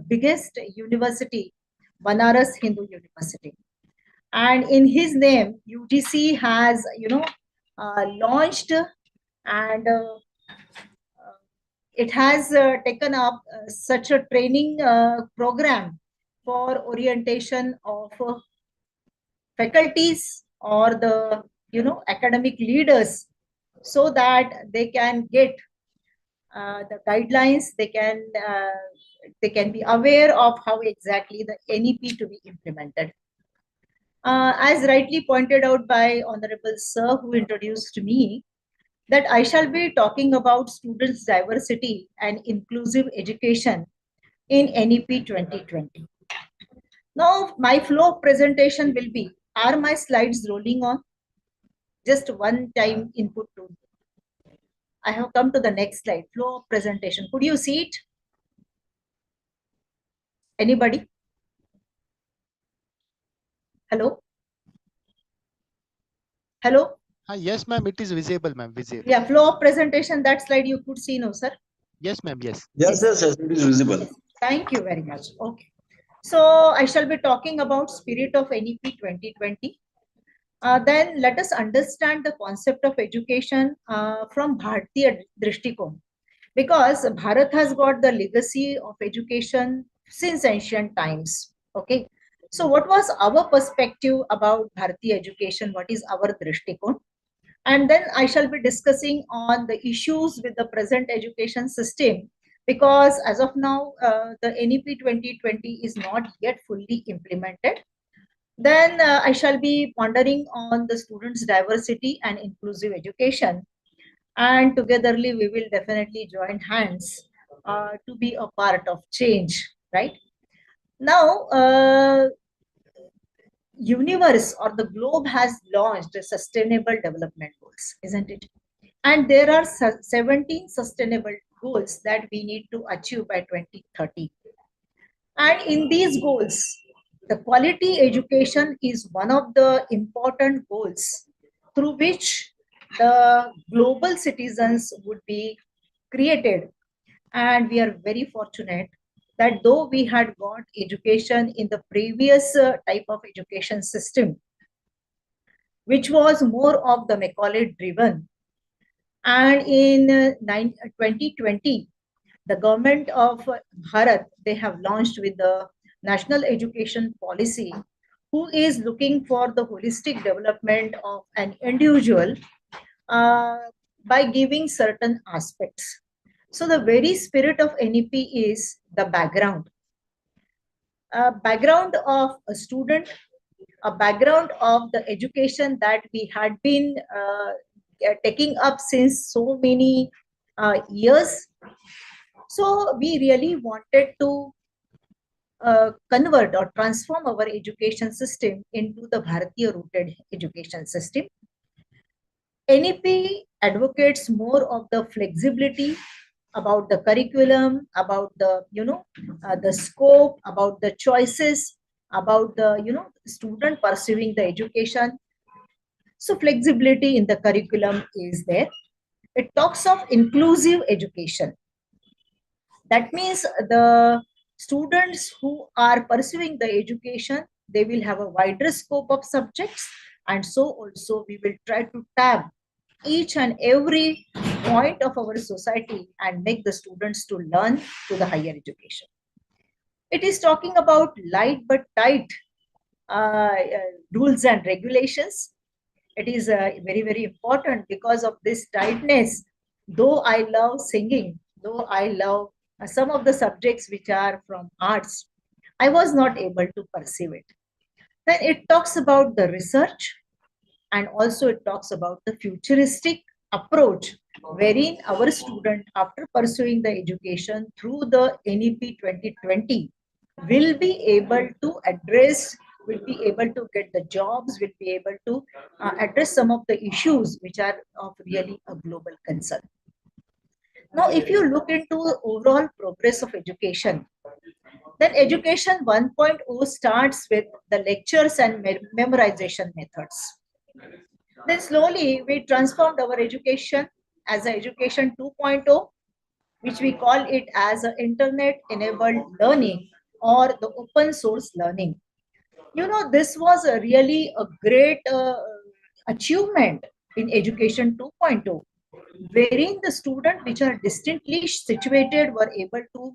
biggest university, Banaras Hindu University. And in his name, UGC has, launched, and it has taken up such a training program for orientation of faculties or the academic leaders, so that they can get the guidelines, they can be aware of how exactly the NEP to be implemented. As rightly pointed out by Honorable Sir, who introduced me, that I shall be talking about students' diversity and inclusive education in NEP 2020. Now, my flow of presentation will be, are my slides rolling on? Just one time input to. I have come to the next slide, flow of presentation. Could you see it? Anybody? Hello? Hello? Yes, ma'am, it is visible, ma'am, visible. Yeah, flow of presentation, that slide you could see, no, sir? Yes, ma'am, yes. Yes, it is visible. Thank you very much. Okay. So I shall be talking about spirit of NEP 2020. Then let us understand the concept of education from Bharatiya Drishtikon, because Bharat has got the legacy of education since ancient times. Okay. So what was our perspective about Bharatiya education? What is our Drishtikon? And then I shall be discussing on the issues with the present education system, because as of now, the NEP 2020 is not yet fully implemented. Then I shall be pondering on the students' diversity and inclusive education. And togetherly, we will definitely join hands to be a part of change, right? Now, universe or the globe has launched sustainable development goals, isn't it? And there are 17 sustainable goals that we need to achieve by 2030. And in these goals, the quality education is one of the important goals through which the global citizens would be created. And we are very fortunate that though we had got education in the previous type of education system, which was more of the Macaulay driven, and in 2020, the government of Bharat, they have launched with the national education policy, who is looking for the holistic development of an individual uh, by giving certain aspects. So the very spirit of NEP is the background. A background of a student, a background of the education that we had been taking up since so many years. So we really wanted to convert or transform our education system into the Bharatiya rooted education system. NEP advocates more of the flexibility about the curriculum, about the the scope, about the choices, about the student pursuing the education. So flexibility in the curriculum is there. It talks of inclusive education. That means the students who are pursuing the education, they will have a wider scope of subjects, and so also we will try to tap each and every point of our society and make the students to learn to the higher education. It is talking about light but tight rules and regulations. It is very, very important because of this tightness. Though I love singing, though I love some of the subjects which are from arts, I was not able to perceive it. Then it talks about the research, and also it talks about the futuristic approach, wherein our student, after pursuing the education through the NEP 2020, will be able to address, will be able to get the jobs, will be able to address some of the issues which are of really a global concern. Now, if you look into the overall progress of education, then education 1.0 starts with the lectures and memorization methods. Then slowly we transformed our education as a education 2.0, which we call it as an internet enabled learning, or the open source learning. This was really a great achievement in education 2.0, wherein the students which are distantly situated were able to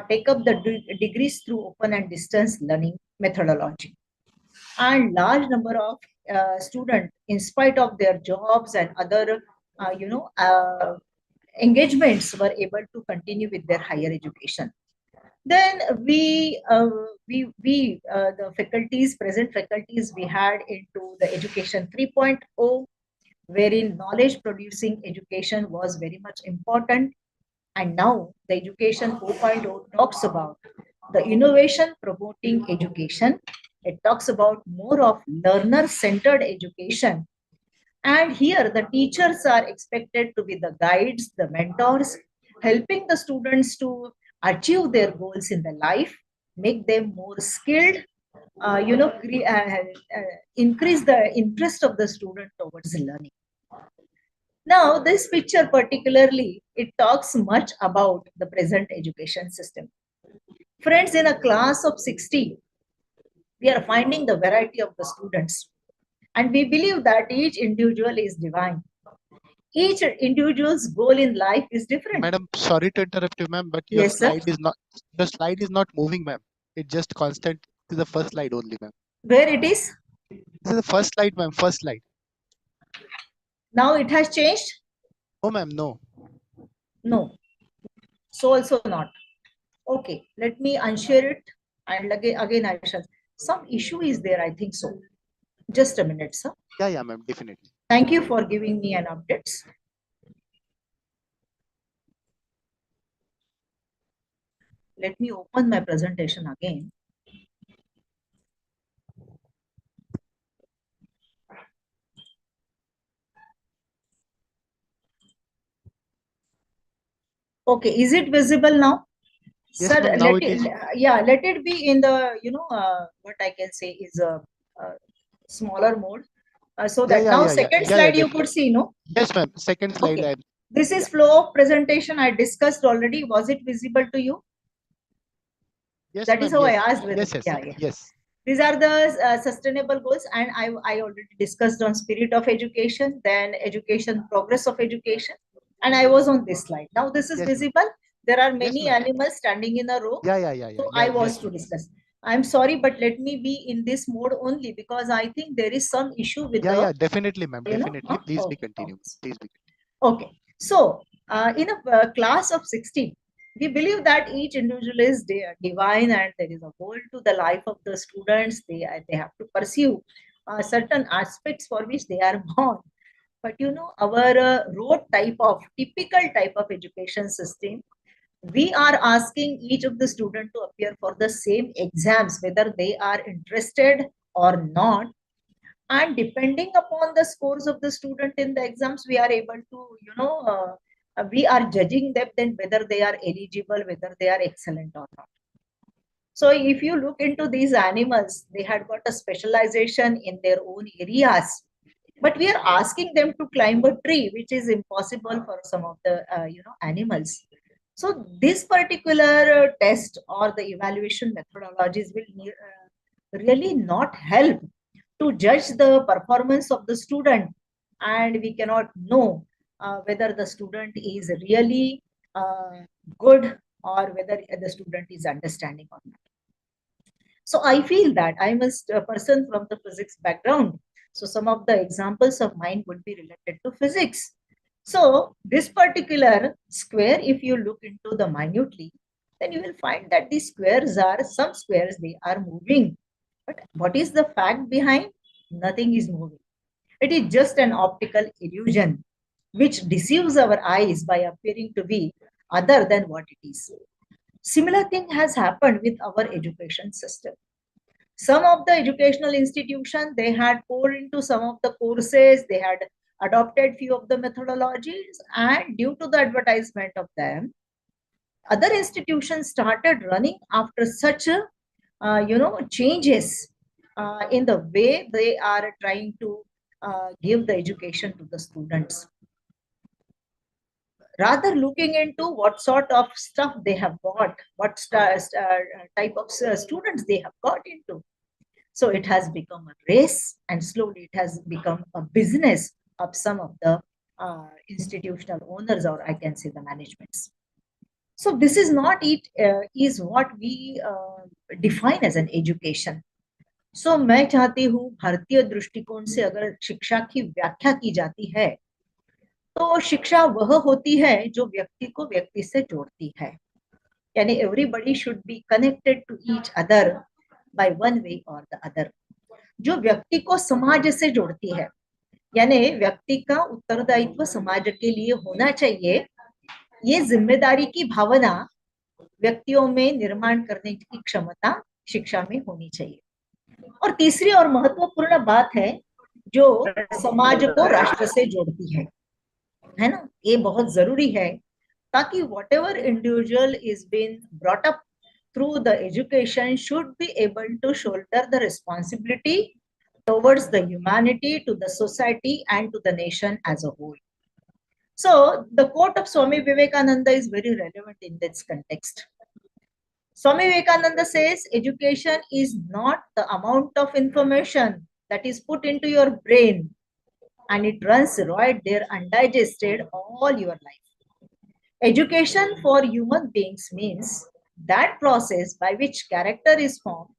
take up the degrees through open and distance learning methodology. And large number of students, in spite of their jobs and other engagements, were able to continue with their higher education. Then the faculties, present faculties we had into the education 3.0, wherein knowledge producing education was very much important. And now the education 4.0 talks about the innovation promoting education. It talks about more of learner centered education. And here the teachers are expected to be the guides, the mentors, helping the students to achieve their goals in the life, make them more skilled, increase the interest of the student towards learning. Now, this picture particularly, it talks much about the present education system. Friends, in a class of 60, we are finding the variety of the students. And we believe that each individual is divine. Each individual's goal in life is different. Madam, sorry to interrupt you, ma'am, but your Yes, sir. slide is not moving, ma'am. It's just constant to the first slide only, ma'am. Where it is? This is the first slide, ma'am. First slide. Now it has changed? No, ma'am, no. No. So also not. Okay, let me unshare it. And again I shall. Some issue is there, I think so. Just a minute, sir. Yeah, ma'am, definitely. Thank you for giving me an update. Let me open my presentation again. Okay, is it visible now? Yes, Sir, ma'am, now it is. let it be in the, what I can say is a smaller mode. So that now second slide you could see, no? Yes, ma'am. Second slide. Okay. This is flow of presentation I discussed already. Was it visible to you? Yes, that is how I asked. Yes. These are the sustainable goals, and I already discussed on spirit of education, then education, progress of education, and I was on this slide. Now this is visible. There are many animals standing in a row. So I was to discuss. I'm sorry, but let me be in this mode only because I think there is some issue with the. Definitely, ma'am. Definitely. Please be continued. Please be. Okay. So in a class of 60, we believe that each individual is divine and there is a goal to the life of the students. They have to pursue certain aspects for which they are born. But our typical type of education system, we are asking each of the student to appear for the same exams, whether they are interested or not. And depending upon the scores of the student in the exams, we are able to, we are judging them then whether they are eligible, whether they are excellent or not. So if you look into these animals, they had got a specialization in their own areas, but we are asking them to climb a tree, which is impossible for some of the animals. So this particular test or the evaluation methodologies will really not help to judge the performance of the student, and we cannot know whether the student is really good or whether the student is understanding or not. So I feel that I'm a person from the physics background. So some of the examples of mine would be related to physics. So this particular square, if you look into the minutely, then you will find that these squares are, some squares, they are moving. But what is the fact behind? Nothing is moving. It is just an optical illusion which deceives our eyes by appearing to be other than what it is. Similar thing has happened with our education system. Some of the educational institutions, they had poured into some of the courses, they had adopted few of the methodologies, and due to the advertisement of them, other institutions started running after such changes in the way they are trying to give the education to the students. rather looking into what sort of stuff they have got, what type of students they have got into. So it has become a race, and slowly it has become a business of some of the institutional owners, or I can say the managements. So this is not it, is what we define as an education. सो मैं चाहती हूँ भारतीय दृष्टिकोण से अगर शिक्षा की व्याख्या की जाती है, तो शिक्षा वह होती है जो व्यक्ति को व्यक्ति से जोड़ती है, यानी everybody should be connected to each other by one way और द अदर, जो व्यक्ति को समाज से जोड़ती है, यानी व्यक्ति का उत्तरदायित्व समाज के लिए होना चाहिए। ये जिम्मेदारी की भावना व्यक्तियों में निर्माण करने की क्षमता शिक्षा में होनी चाहिए। और तीसरी और महत्वपूर्ण बात है जो समाज को राष्ट्र से जोड़ती है ना, ये बहुत जरूरी है, ताकि whatever individual is been brought up through the education should be able to shoulder the responsibility towards the humanity, to the society, and to the nation as a whole. So the quote of Swami Vivekananda is very relevant in this context. Swami Vivekananda says education is not the amount of information that is put into your brain and it runs right there undigested all your life. Education for human beings means that process by which character is formed,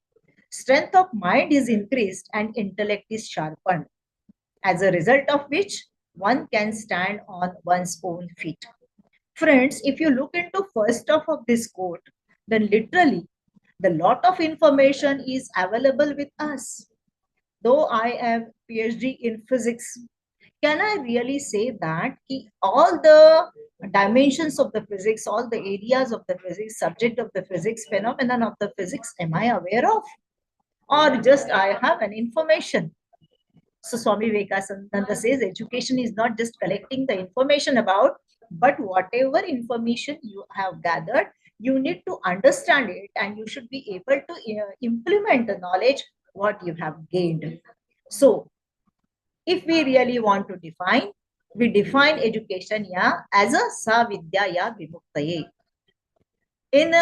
strength of mind is increased, and intellect is sharpened, as a result of which one can stand on one's own feet. Friends, if you look into first half of this quote, then literally the lot of information is available with us. Though I am PhD in physics, can I really say that all the dimensions of the physics, all the areas of the physics, subject of the physics, phenomenon of the physics, am I aware of? Or just I have an information? So Swami Vivekananda says education is not just collecting the information about, but whatever information you have gathered, you need to understand it and you should be able to implement the knowledge what you have gained. So if we really want to define, we define education as a savidya ya vimuktaye. In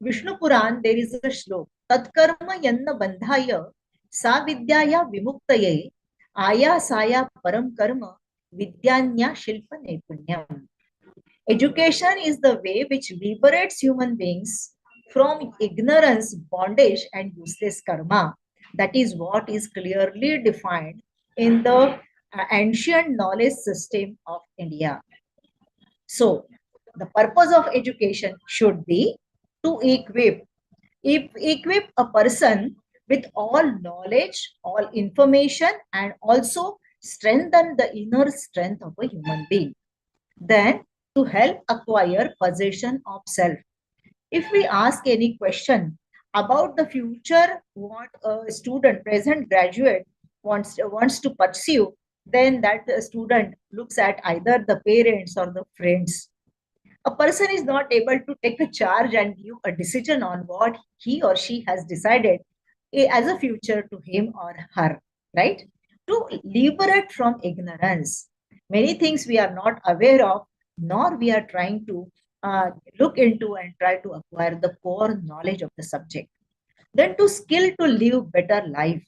Vishnu Puran, there is a shlok, Tatkarma yanna bandhaya savidya ya vimuktaye aya saya param karma vidyanya shilpa nepunyam. Education is the way which liberates human beings from ignorance, bondage, and useless karma. That is what is clearly defined in the ancient knowledge system of India. So, the purpose of education should be to equip a person with all knowledge, all information, and also strengthen the inner strength of a human being. Then, to help acquire possession of self. If we ask any question about the future, what a student, present graduate wants to pursue, then that student looks at either the parents or the friends. A person is not able to take a charge and give a decision on what he or she has decided as a future to him or her, right? To liberate from ignorance. Many things we are not aware of, nor we are trying to look into and try to acquire the core knowledge of the subject. Then to skill to live better life.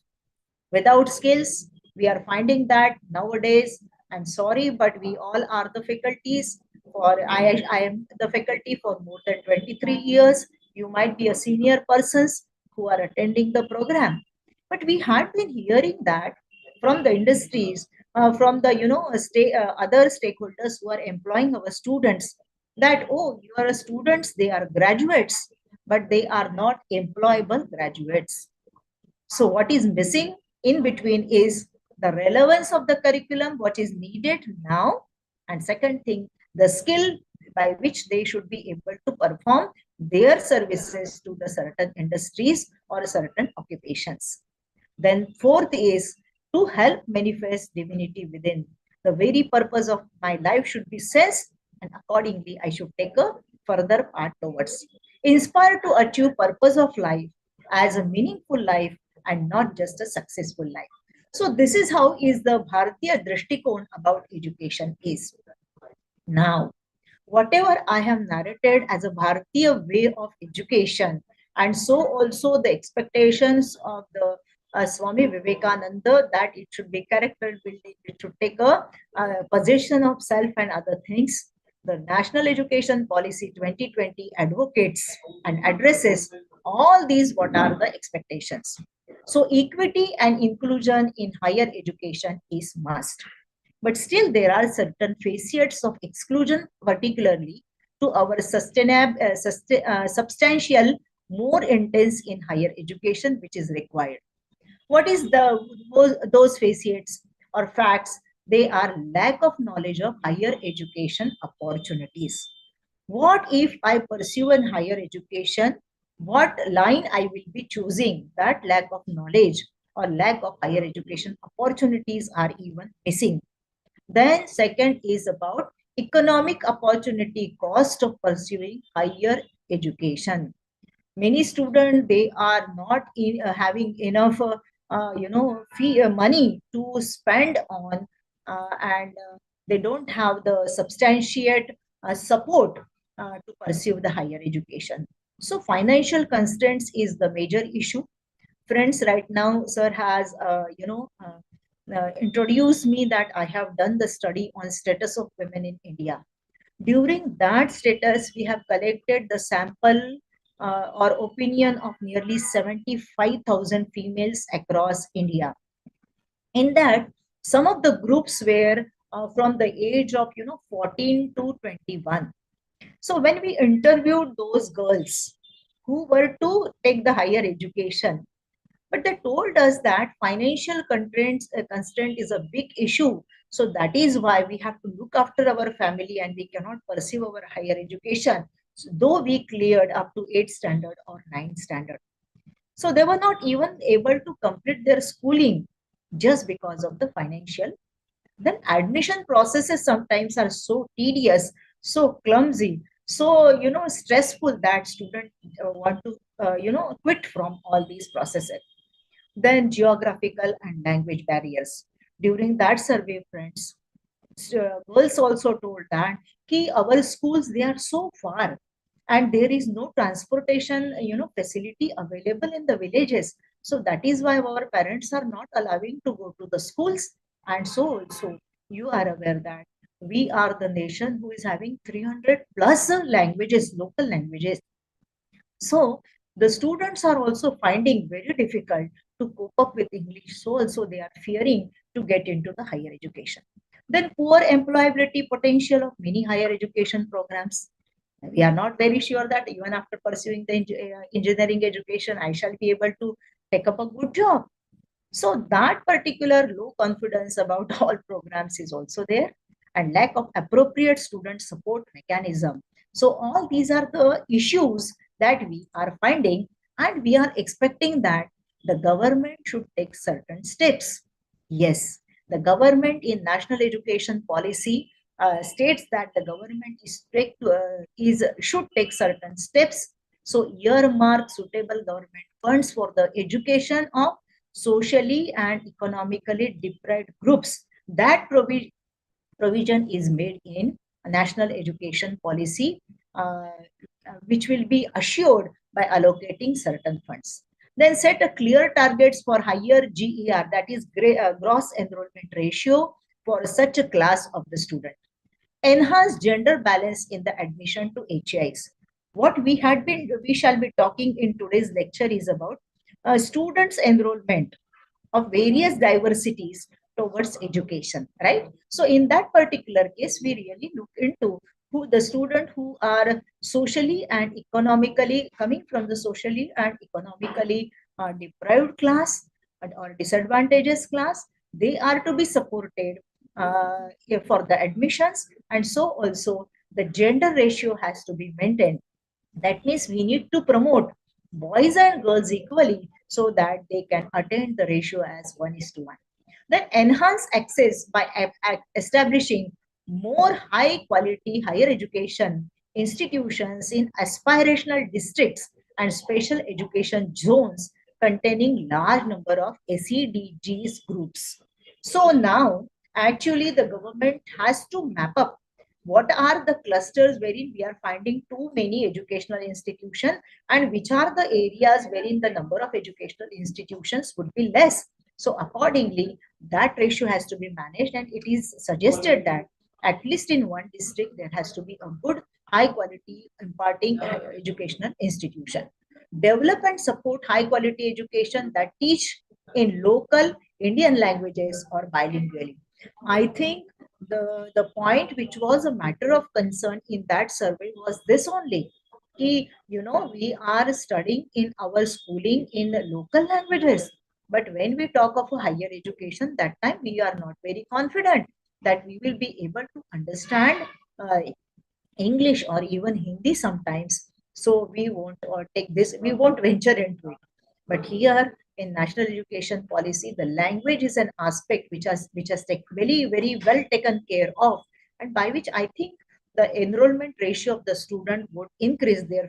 Without skills, we are finding that nowadays, I'm sorry, but we all are the faculties. I am the faculty for more than 23 years. You might be a senior persons who are attending the program. But we had been hearing that from the industries, from the other stakeholders who are employing our students, that oh, you are students, they are graduates, but they are not employable graduates. So what is missing in between is the relevance of the curriculum, what is needed now, and second thing, the skill by which they should be able to perform their services to the certain industries or certain occupations. Then fourth is to help manifest divinity within. The very purpose of my life should be sensed, and accordingly I should take a further path towards. Inspired to achieve purpose of life as a meaningful life and not just a successful life. So this is how is the Bharatiya Drishtikon about education is. Now, whatever I have narrated as a Bharatiya way of education, and so also the expectations of the Swami Vivekananda, that it should be character building, it should take a possession of self and other things. The National Education Policy 2020 advocates and addresses all these what are the expectations. So equity and inclusion in higher education is must. But still, there are certain facets of exclusion, particularly to our substantial, more intense in higher education, which is required. What is those facets or facts? They are lack of knowledge of higher education opportunities. What if I pursue in higher education? What line I will be choosing? That lack of knowledge or lack of higher education opportunities are even missing. Then second is about economic opportunity cost of pursuing higher education. Many students, they are not having enough fee money to spend on, and they don't have the substantiate support to pursue the higher education. So financial constraints is the major issue. Friends, right now sir has introduced me that I have done the study on status of women in India. During that status, we have collected the sample or opinion of nearly 75,000 females across India. In that, some of the groups were from the age of 14 to 21. So when we interviewed those girls who were to take the higher education, but they told us that financial constraint is a big issue. So that is why we have to look after our family and we cannot pursue our higher education. So though we cleared up to 8th standard or 9th standard. So they were not even able to complete their schooling just because of the financial. Then admission processes sometimes are so tedious, so clumsy, so stressful that students want to quit from all these processes. Then geographical and language barriers. During that survey, friends, girls also told that our schools, they are so far and there is no transportation facility available in the villages. So that is why our parents are not allowing to go to the schools. And so also you are aware that we are the nation who is having 300 plus languages, local languages. So the students are also finding very difficult to cope up with English. So also they are fearing to get into the higher education. Then poor employability potential of many higher education programs. We are not very sure that even after pursuing the engineering education, I shall be able to take up a good job. So that particular low confidence about all programs is also there, and lack of appropriate student support mechanism. So all these are the issues that we are finding, and we are expecting that the government should take certain steps. Yes, the government in national education policy states that the government is should take certain steps. So earmark suitable government funds for the education of socially and economically deprived groups. That provision is made in a national education policy, which will be assured by allocating certain funds. Then set a clear targets for higher GER, that is gross enrollment ratio, for such a class of the student. Enhance gender balance in the admission to HIs. What we shall be talking in today's lecture is about students enrollment of various diversities towards education, right? So in that particular case, we really look into who the student who are socially and economically coming from the socially and economically deprived class or disadvantaged class. They are to be supported for the admissions, and so also the gender ratio has to be maintained. That means we need to promote boys and girls equally so that they can attain the ratio as 1 is to 1. Then enhance access by establishing more high quality higher education institutions in aspirational districts and special education zones containing large number of SEDGs groups. So now actually the government has to map up what are the clusters wherein we are finding too many educational institutions, and which are the areas wherein the number of educational institutions would be less. So accordingly, that ratio has to be managed, and it is suggested that at least in one district there has to be a good high quality imparting educational institution. Develop and support high quality education that teach in local Indian languages or bilingually. I think the point which was a matter of concern in that survey was this only. We are studying in our schooling in local languages, but when we talk of a higher education, that time we are not very confident that we will be able to understand uh, English or even Hindi sometimes. So we won't take this, we won't venture into it. But here in national education policy, the language is an aspect which has taken very well taken care of, and by which I think the enrollment ratio of the student would increase. Their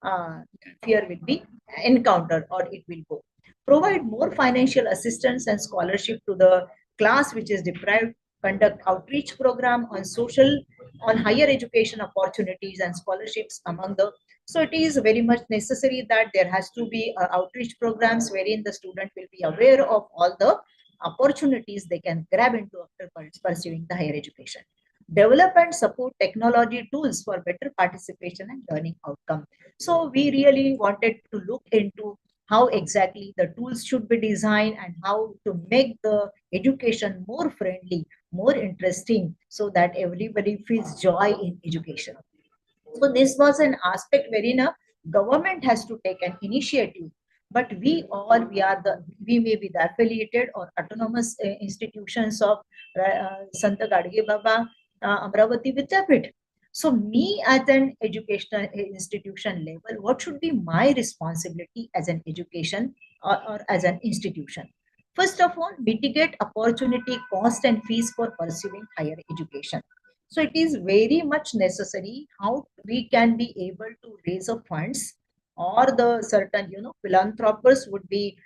uh, fear will be encountered, or it will go. Provide more financial assistance and scholarship to the class which is deprived. Conduct outreach program on higher education opportunities and scholarships among the. So it is very much necessary that there has to be outreach programs wherein the student will be aware of all the opportunities they can grab into after pursuing the higher education. Develop and support technology tools for better participation and learning outcome. So we really wanted to look into how exactly the tools should be designed and how to make the education more friendly, more interesting, so that everybody feels joy in education. So this was an aspect wherein a government has to take an initiative, but we may be the affiliated or autonomous institutions of Sant Gadge Baba Amravati Vidyapith. So me as an educational institution level, what should be my responsibility as an education or as an institution? First of all, mitigate opportunity cost and fees for pursuing higher education. So it is very much necessary how we can be able to raise up funds, or the certain philanthropists would be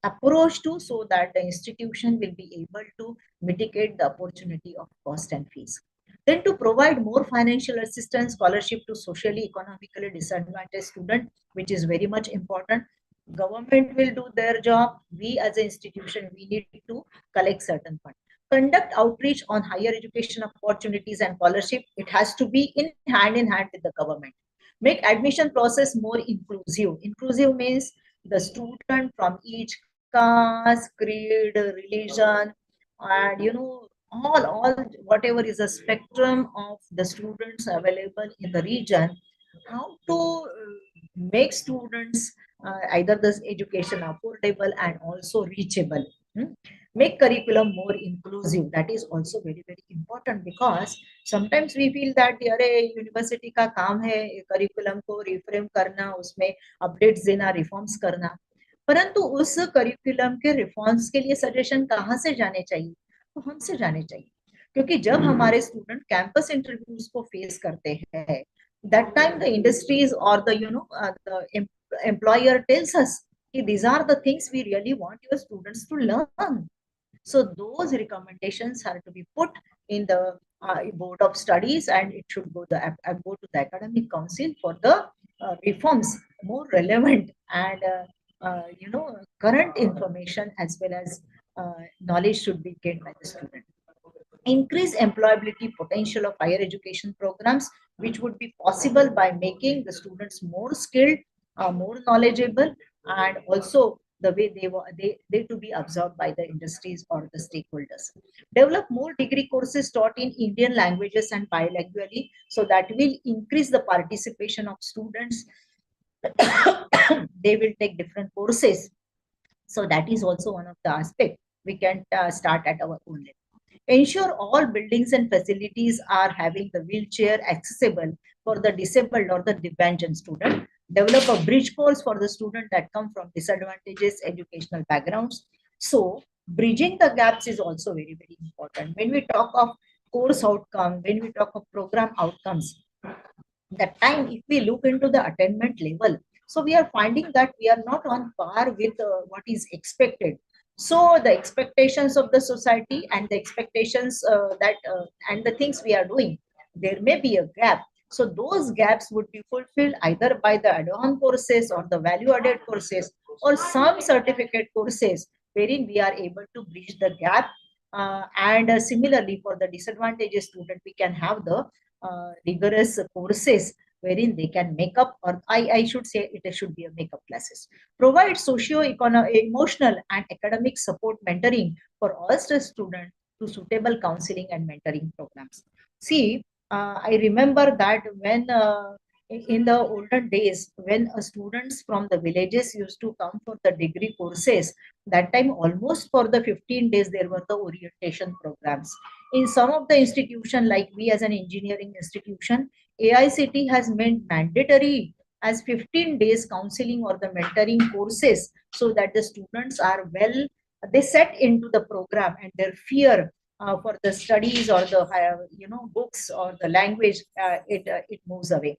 approached to, so that the institution will be able to mitigate the opportunity of cost and fees. Then to provide more financial assistance, scholarship to socially economically disadvantaged students, which is very much important. Government will do their job. We as an institution, we need to collect certain funds. Conduct outreach on higher education opportunities and scholarship. It has to be in hand with the government. Make admission process more inclusive. Inclusive means the student from each caste, creed, religion, and all whatever is a spectrum of the students available in the region. How to make students either this education affordable and also reachable. Hmm? Make curriculum more inclusive. That is also very important, because sometimes we feel that अरे university का काम है curriculum को reframe करना, उसमें updates देना, reforms करना, परंतु उस करिकुलम के रिफॉर्म्स के लिए सजेशन कहाँ से जाने चाहिए? तो हमसे जाने चाहिए, क्योंकि जब हमारे स्टूडेंट कैंपस इंटरव्यूज को फेस करते हैं, that time the industries or the the employer tells us, these are the things we really want your students to learn. So those recommendations are to be put in the board of studies, and it should go to the academic council for the reforms more relevant and current information, as well as knowledge should be gained by the student. Increase employability potential of higher education programs, which would be possible by making the students more skilled, more knowledgeable, and also the way they to be absorbed by the industries or the stakeholders. Develop more degree courses taught in Indian languages and bilingually, so that will increase the participation of students. They will take different courses. So that is also one of the aspects we can start at our own level. Ensure all buildings and facilities are having the wheelchair accessible for the disabled or the dependent student. Develop a bridge course for the student that come from disadvantageous educational backgrounds. So bridging the gaps is also very important. When we talk of course outcome, when we talk of program outcomes, that time if we look into the attainment level, so we are finding that we are not on par with what is expected. So the expectations of the society and the expectations and the things we are doing, there may be a gap. So those gaps would be fulfilled either by the add-on courses or the value-added courses or some certificate courses wherein we are able to bridge the gap. And similarly, for the disadvantaged student, we can have the rigorous courses wherein they can make up, or I should say it should be a makeup classes. Provide socio-emotional and academic support mentoring for all stress students to suitable counseling and mentoring programs. See, I remember that when in the olden days, when students from the villages used to come for the degree courses, that time almost for the 15 days there were the orientation programs. In some of the institution, like we as an engineering institution, AICT has made mandatory as 15 days counseling or the mentoring courses, so that the students are well, they set into the program, and their fear for the studies or the books or the language, it moves away.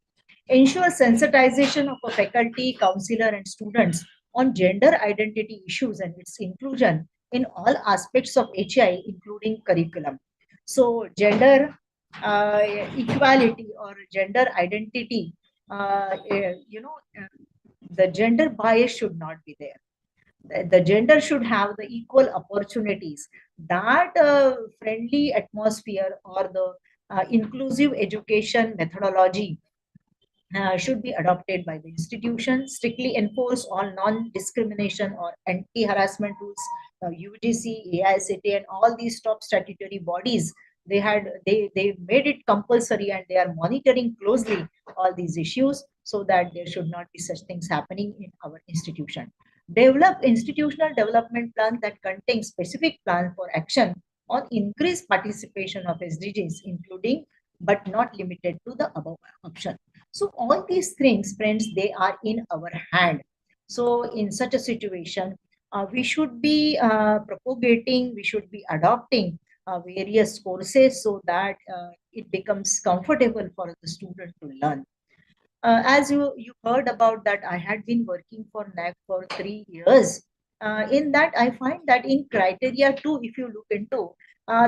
Ensure sensitization of a faculty, counselor, and students on gender identity issues and its inclusion in all aspects of HI, including curriculum. So gender uh, equality or gender identity, the gender bias should not be there. The gender should have the equal opportunities. That friendly atmosphere or the inclusive education methodology should be adopted by the institution, strictly enforce all non-discrimination or anti-harassment rules. UGC, AICT, and all these top statutory bodies, they made it compulsory, and they are monitoring closely all these issues, so that there should not be such things happening in our institution. Develop institutional development plan that contains specific plan for action on increased participation of SDGs, including but not limited to the above option. So all these things, friends, they are in our hand. So in such a situation, we should be propagating, we should be adopting various courses, so that it becomes comfortable for the student to learn. As you heard about that, I had been working for NAC for 3 years. In that, I find that in criteria two, if you look into,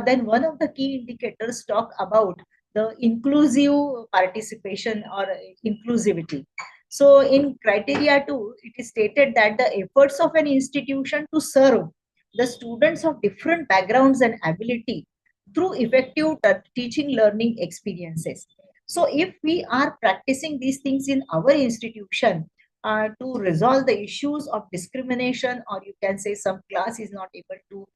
then one of the key indicators talk about the inclusive participation or inclusivity. So in criteria two, it is stated that the efforts of an institution to serve the students of different backgrounds and ability through effective teaching learning experiences. So if we are practicing these things in our institution to resolve the issues of discrimination, or you can say some class is not able to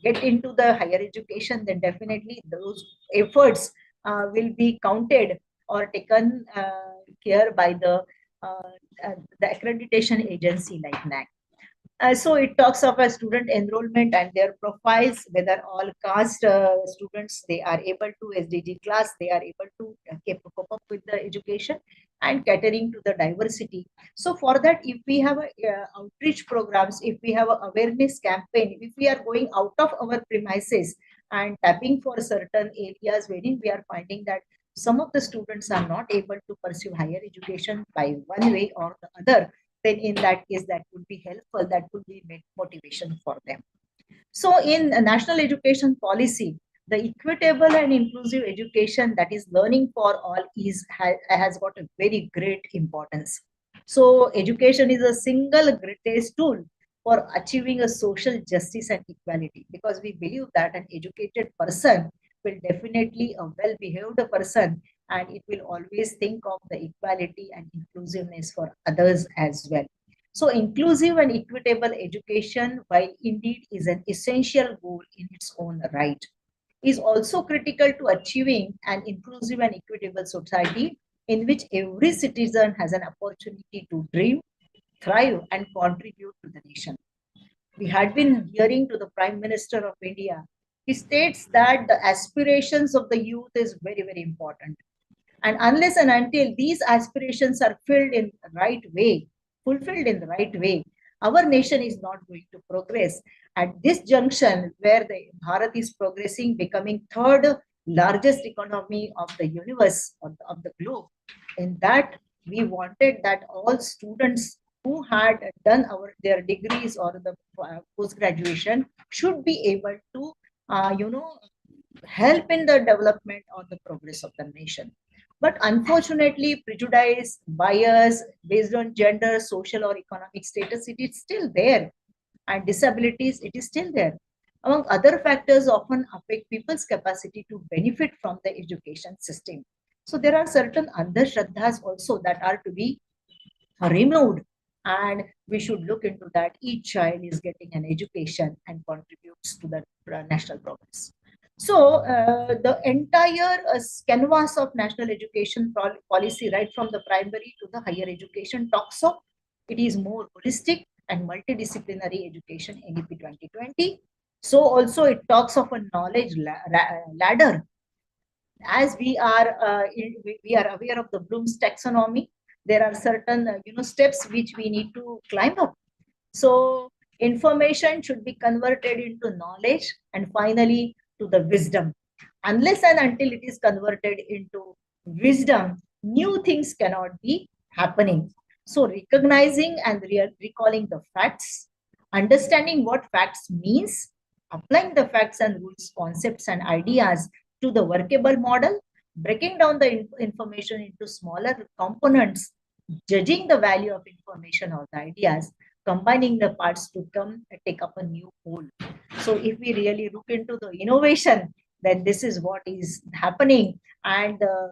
get into the higher education, then definitely those efforts will be counted or taken care by uh, the accreditation agency like NAC. So it talks of a student enrollment and their profiles, whether all caste students, they are able to SDG class, they are able to cope up with the education and catering to the diversity. So for that, if we have outreach programs, if we have a awareness campaign, if we are going out of our premises and tapping for certain areas wherein we are finding that some of the students are not able to pursue higher education by one way or the other, then in that case that would be helpful, that would be motivation for them. So in national education policy, the equitable and inclusive education, that is learning for all, has got a very great importance. So education is a single greatest tool for achieving a social justice and equality, because we believe that an educated person will definitely a well behaved person, and it will always think of the equality and inclusiveness for others as well. So inclusive and equitable education, while indeed is an essential goal in its own right, is also critical to achieving an inclusive and equitable society in which every citizen has an opportunity to dream, thrive, and contribute to the nation. We had been hearing to the Prime Minister of India. He states that the aspirations of the youth is very, very important. And unless and until these aspirations are filled in the right way, fulfilled in the right way, our nation is not going to progress. At this junction, where the Bharat is progressing, becoming third largest economy of the universe, of the globe, in that we wanted that all students who had done their degrees or the post graduation should be able to help in the development or the progress of the nation. But unfortunately, prejudice, bias based on gender, social or economic status, it is still there, and disabilities, it is still there. Among other factors, often affect people's capacity to benefit from the education system. So there are certain andhashraddhas also that are to be removed, and we should look into that. Each child is getting an education and contributes to the national progress. So the entire canvas of national education policy, right from the primary to the higher education, talks of it is more holistic and multidisciplinary education, NEP 2020. So also it talks of a knowledge ladder. As we are aware of the Bloom's taxonomy, there are certain steps which we need to climb up. So information should be converted into knowledge and finally to the wisdom. Unless and until it is converted into wisdom, new things cannot be happening. So recognizing and recalling the facts, understanding what facts means, applying the facts and rules, concepts and ideas to the workable model, breaking down the information into smaller components, judging the value of information or the ideas, combining the parts to come take up a new whole. So if we really look into the innovation, then this is what is happening. And the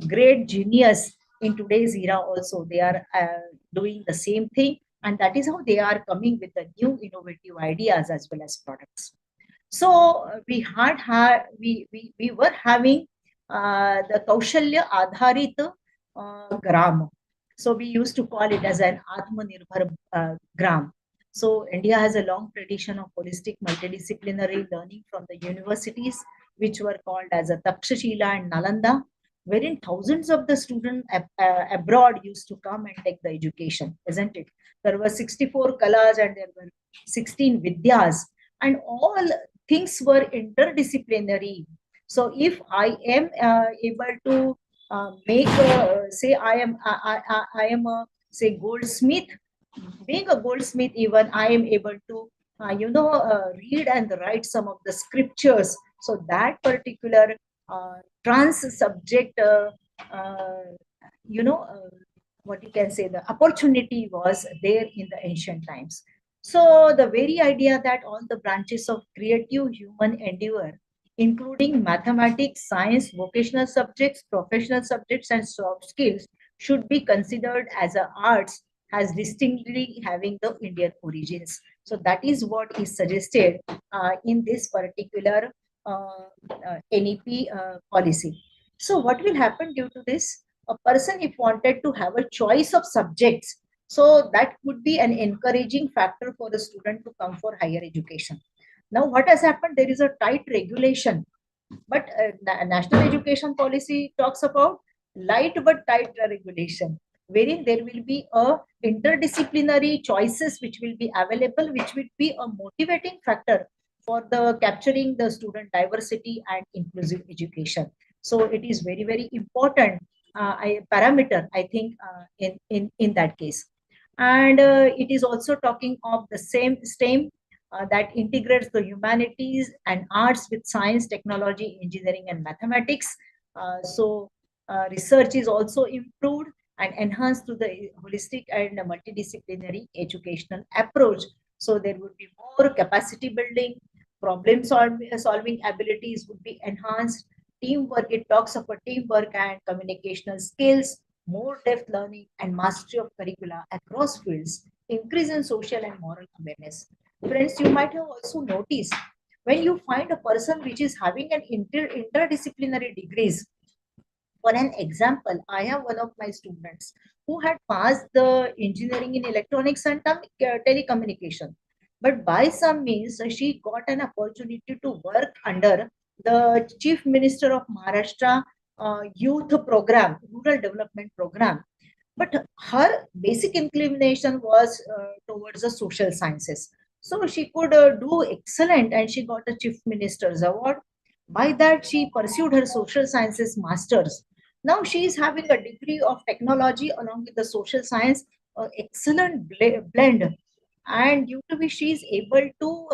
great genius in today's era also, they are doing the same thing. And that is how they are coming with the new innovative ideas as well as products. So we were having the Kaushalya Adharit Gram. So we used to call it as an Atmanirbhar Gram. So India has a long tradition of holistic multidisciplinary learning from the universities, which were called as a Takshashila and Nalanda, wherein thousands of the students abroad used to come and take the education, isn't it? There were 64 kalas and there were 16 vidyas, and all things were interdisciplinary. So if I am able to make say I am a say goldsmith, being a goldsmith, even I am able to read and write some of the scriptures. So that particular trans subject uh, you know uh, what you can say, the opportunity was there in the ancient times. So the very idea that all the branches of creative human endeavor, including mathematics, science, vocational subjects, professional subjects, and soft skills, should be considered as a arts, has distinctly having the Indian origins. So that is what is suggested in this particular NEP policy. So what will happen due to this? A person, if wanted to have a choice of subjects, so that would be an encouraging factor for the student to come for higher education. Now, what has happened? There is a tight regulation, but national education policy talks about light but tight regulation, wherein there will be a interdisciplinary choices which will be available, which will be a motivating factor for the capturing the student diversity and inclusive education. So it is very very important parameter, I think, in that case. And it is also talking of the same that integrates the humanities and arts with science, technology, engineering, and mathematics. Research is also improved and enhanced to the holistic and multidisciplinary educational approach. So there would be more capacity building, solving abilities would be enhanced, teamwork, it talks of a teamwork and communicational skills, more depth learning and mastery of curricula across fields, increase in social and moral awareness. Friends, you might have also noticed when you find a person which is having an interdisciplinary degrees. For an example, I have one of my students who had passed the engineering in electronics and telecommunication. But by some means, she got an opportunity to work under the Chief Minister of Maharashtra Youth Program, Rural Development Program. But her basic inclination was towards the social sciences. So she could do excellent and she got a Chief Minister's Award. By that, she pursued her social sciences master's. Now she is having a degree of technology along with the social science. excellent blend, and due to which she is able to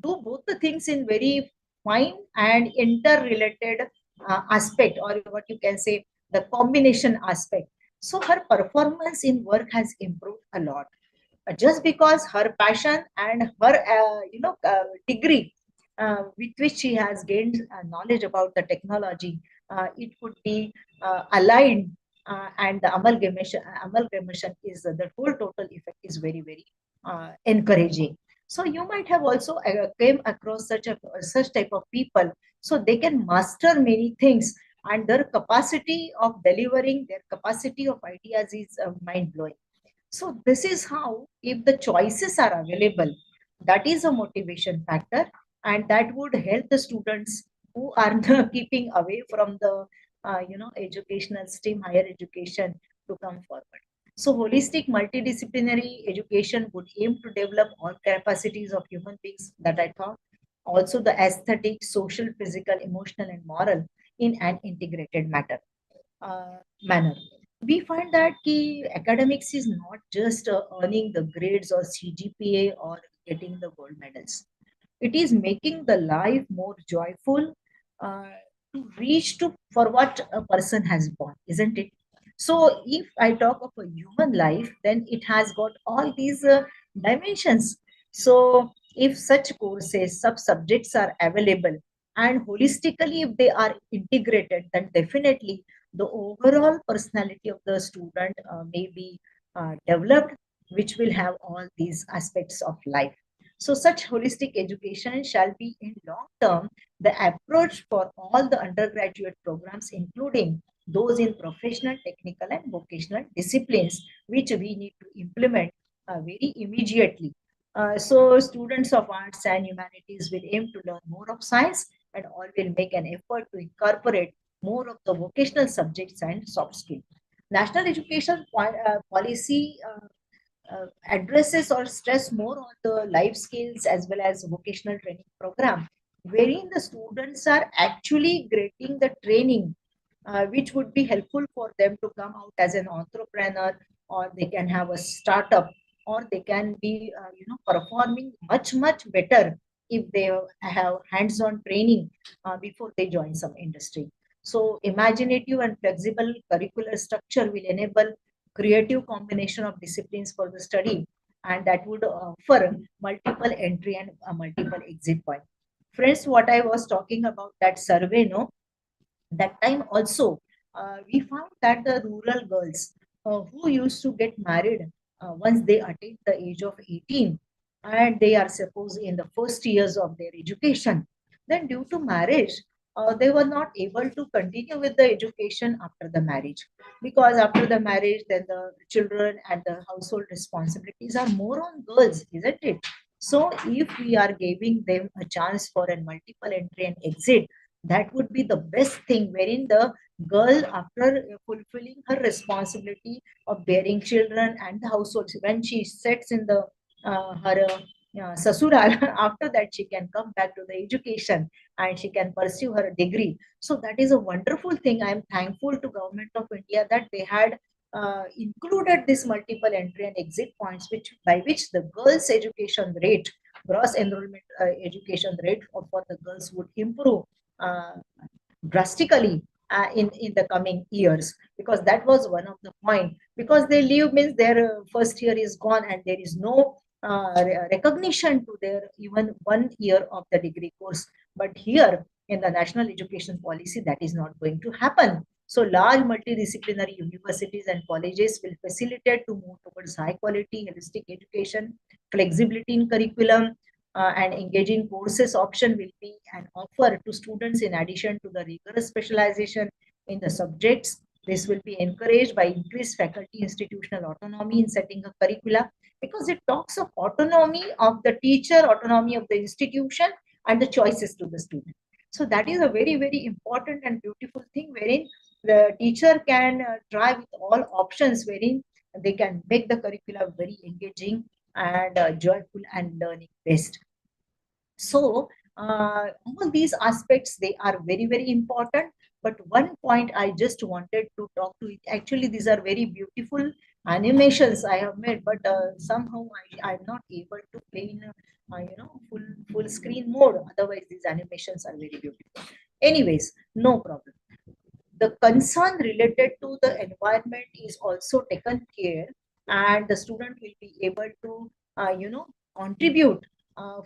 do both the things in very fine and interrelated aspect, or what you can say, the combination aspect. So her performance in work has improved a lot, just because her passion and her degree with which she has gained knowledge about the technology, it could be aligned, and the amalgamation is the whole total effect is very very encouraging. So you might have also came across such type of people, so they can master many things, and their capacity of delivering, their capacity of ideas is mind blowing. So this is how, if the choices are available, that is a motivation factor, and that would help the students who are keeping away from the educational stream, higher education, to come forward. So holistic multidisciplinary education would aim to develop all capacities of human beings that I thought, also the aesthetic, social, physical, emotional, and moral in an integrated manner. We find that academics is not just earning the grades or CGPA or getting the gold medals. It is making the life more joyful, uh, to reach to for what a person has born, isn't it? So if I talk of a human life, then it has got all these dimensions. So if such courses, sub subjects are available, and holistically if they are integrated, then definitely the overall personality of the student may be developed, which will have all these aspects of life. So such holistic education shall be in long term the approach for all the undergraduate programs, including those in professional, technical, and vocational disciplines, which we need to implement very immediately. So students of arts and humanities will aim to learn more of science, and all will make an effort to incorporate more of the vocational subjects and soft skills. National education policy addresses or stress more on the life skills as well as vocational training program, wherein the students are actually getting the training, which would be helpful for them to come out as an entrepreneur, or they can have a startup, or they can be performing much better if they have hands-on training before they join some industry. So imaginative and flexible curricular structure will enable creative combination of disciplines for the study, and that would offer multiple entry and multiple exit point. Friends, what I was talking about, that survey, no, that time also we found that the rural girls who used to get married once they attain the age of 18, and they are supposed in the first years of their education, then due to marriage they were not able to continue with the education after the marriage, because after the marriage then the children and the household responsibilities are more on girls, isn't it? So if we are giving them a chance for a multiple entry and exit, that would be the best thing, wherein the girl, after fulfilling her responsibility of bearing children and the household, when she sets in the her sasural, after that she can come back to the education and she can pursue her degree. So that is a wonderful thing. I am thankful to government of India that they had included this multiple entry and exit points, which by which the girls education rate, gross enrollment education rate for the girls would improve uh, drastically in the coming years, because that was one of the point, because they leave means their first year is gone and there is no recognition to their even 1 year of the degree course. But here in the national education policy, that is not going to happen. So large multidisciplinary universities and colleges will facilitate to move towards high quality holistic education, flexibility in curriculum, and engaging courses option will be an offer to students in addition to the rigorous specialization in the subjects. This will be encouraged by increased faculty institutional autonomy in setting a curricula, because it talks of autonomy of the teacher, autonomy of the institution, and the choices to the student. So that is a very, very important and beautiful thing, wherein the teacher can try with all options, wherein they can make the curricula very engaging and joyful and learning based. So all these aspects, they are very very important. But one point I just wanted to talk to, actually these are very beautiful Animations I have made, but somehow I'm not able to play in full screen mode. Otherwise, these animations are very beautiful. Anyways, no problem. The concern related to the environment is also taken care, and the student will be able to contribute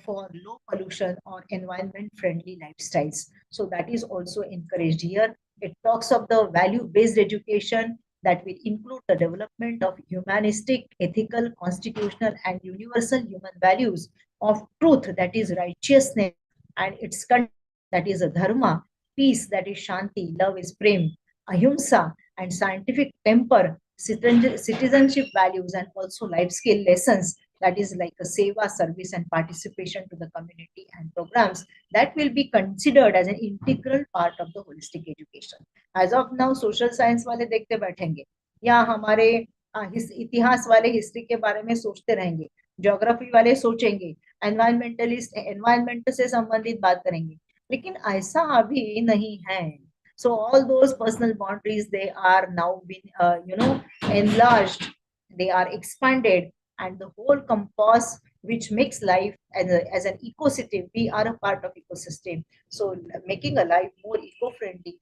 for low pollution or environment friendly lifestyles. So that is also encouraged here. It talks of the value based education that will include the development of humanistic, ethical, constitutional, and universal human values of truth, that is righteousness, and its content, that is a dharma, peace, that is shanti, love is prem, ahimsa, and scientific temper, citizenship values, and also life skill lessons, that is like a seva, service, and participation to the community and programs that will be considered as an integral part of the holistic education. As of now, social science वाले देखते बैठेंगे या हमारे इतिहास वाले history के बारे में सोचते रहेंगे, ज्योग्राफी वाले सोचेंगे, एनवायरमेंटलिस्ट एनवायरमेंट से संबंधित बात करेंगे, लेकिन ऐसा अभी नहीं है. So all those personal boundaries, they are now been enlarged, they are expanded, and the whole compass which makes life as an ecosystem, we are a part of ecosystem. So making a life more eco-friendly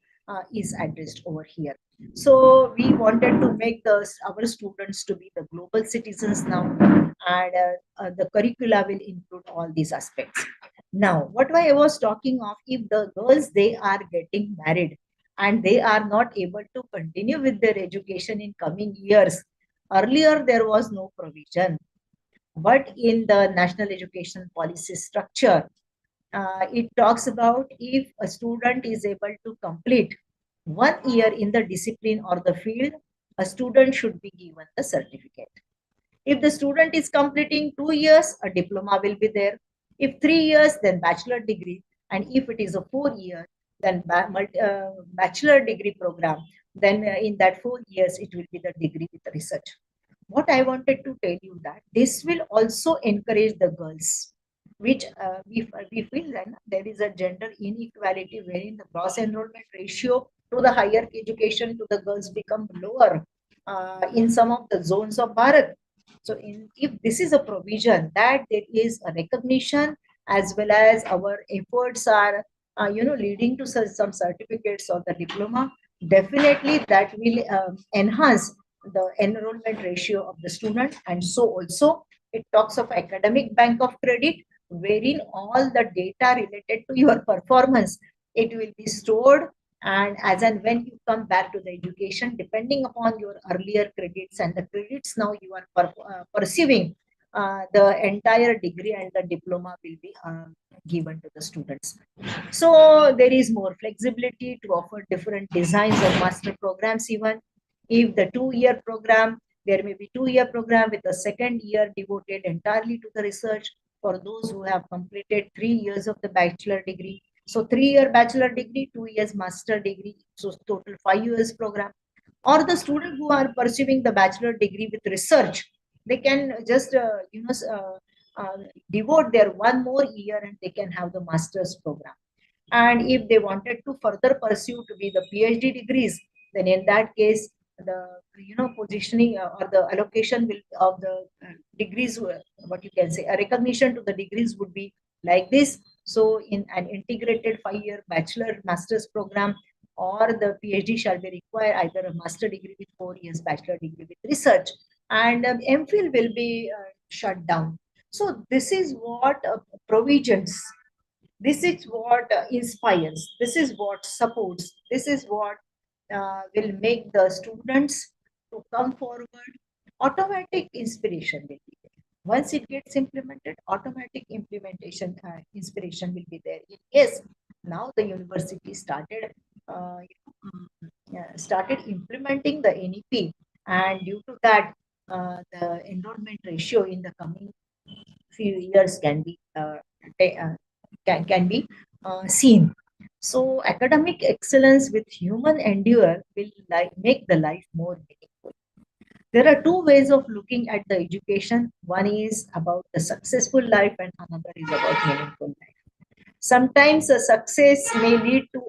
is addressed over here. So we wanted to make our students to be the global citizens now, and the curricula will include all these aspects. Now, what I was talking of, if the girls they are getting married and they are not able to continue with their education in coming years, earlier there was no provision, but in the national education policy structure, it talks about if a student is able to complete 1 year in the discipline or the field, a student should be given the certificate. If the student is completing 2 years, a diploma will be there. If 3 years, then bachelor degree. And if it is a 4 year, then bachelor degree program. Then in that 4 years, it will be the degree with research. What I wanted to tell you that this will also encourage the girls, which we feel that there is a gender inequality wherein the gross enrollment ratio to the higher education to the girls become lower in some of the zones of Bharat. So if this is a provision that there is a recognition as well as our efforts are, leading to some certificates or the diploma, definitely that will enhance the enrollment ratio of the student. And so also it talks of academic bank of credit, wherein all the data related to your performance, it will be stored, and as and when you come back to the education, depending upon your earlier credits and the credits now you are pursuing, the entire degree and the diploma will be given to the students. So there is more flexibility to offer different designs of master programs. Even if the 2 year program, there may be 2 year program with a second year devoted entirely to the research for those who have completed 3 years of the bachelor degree. So 3 year bachelor degree, 2 years master degree, so total 5 years program. Or the student who are pursuing the bachelor degree with research, they can just devote their 1 more year and they can have the master's program. And if they wanted to further pursue to be the PhD degrees, then in that case, the positioning or the allocation will of the degrees, what you can say, a recognition to the degrees would be like this. So in an integrated 5 year bachelor master's program, or the PhD shall be required either a master degree with 4 years bachelor degree with research, and MPhil will be shut down. So this is what provisions, this is what inspires, this is what supports, this is what will make the students to come forward. Automatic inspiration will be there. Once it gets implemented, automatic implementation inspiration will be there. Yes, now the university started started implementing the NEP, and due to that, the enrollment ratio in the coming few years can be can be seen. So academic excellence with human endure will make the life more meaningful. There are two ways of looking at the education. One is about the successful life, and another is about meaningful life. Sometimes a success may lead to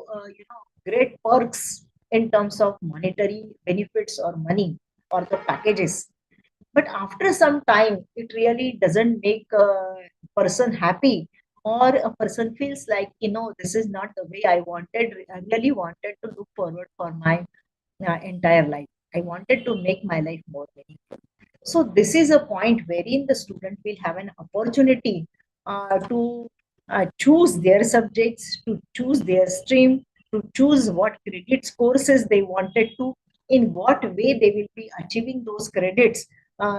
great perks in terms of monetary benefits or money or the packages. But after some time, it really doesn't make a person happy, or a person feels like, this is not the way I really wanted to look forward for my entire life. I wanted to make my life more meaningful. So this is a point wherein the student will have an opportunity to choose their subjects, to choose their stream, to choose what credits courses they wanted to, in what way they will be achieving those credits,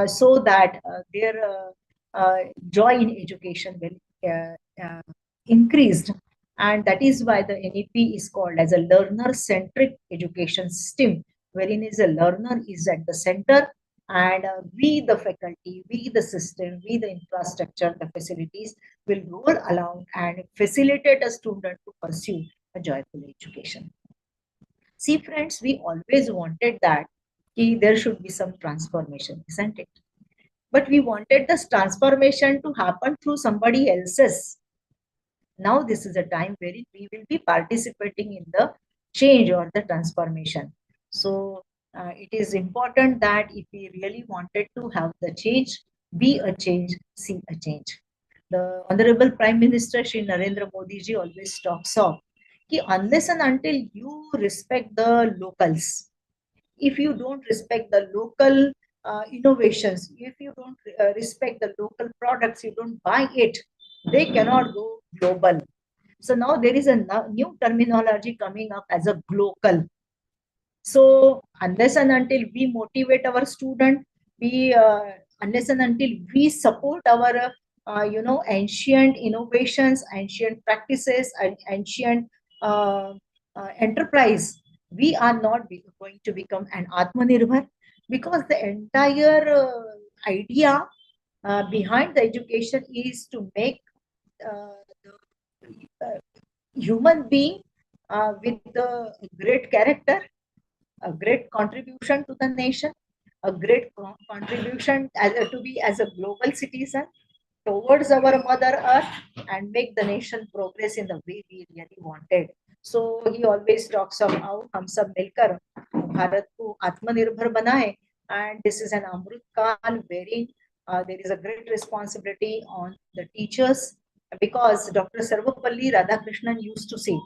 so that their joy in education will increased. And that is why the NEP is called as a learner-centric education system, wherein is a learner is at the center, and we, the faculty, we, the system, we, the infrastructure, the facilities, will roll along and facilitate a student to pursue a joyful education. See, friends, we always wanted that there should be some transformation, isn't it? But we wanted this transformation to happen through somebody else's. Now this is a time wherein we will be participating in the change or the transformation. So it is important that if we really wanted to have the change, be a change, see a change. The Honorable Prime Minister Shri Narendra Modi ji always talks of कि unless and until you respect the locals, if you don't respect the local innovations, if you don't respect the local products, you don't buy it, they cannot go global. So now there is a new terminology coming up as a global. So unless and until we motivate our student, we unless and until we support our ancient innovations, ancient practices, and ancient uh, enterprise, we are not going to become an Atmanirbhar, because the entire idea behind the education is to make the human being with a great character, a great contribution to the nation, a great contribution to be as a global citizen towards our mother earth, and make the nation progress in the way we really wanted. So he always talks of how हम सब मिलकर भारत को आत्मनिर्भर बनाए, and this is an amrut kal wherein there is a great responsibility on the teachers, because Dr. Sarvapalli Radhakrishnan used to say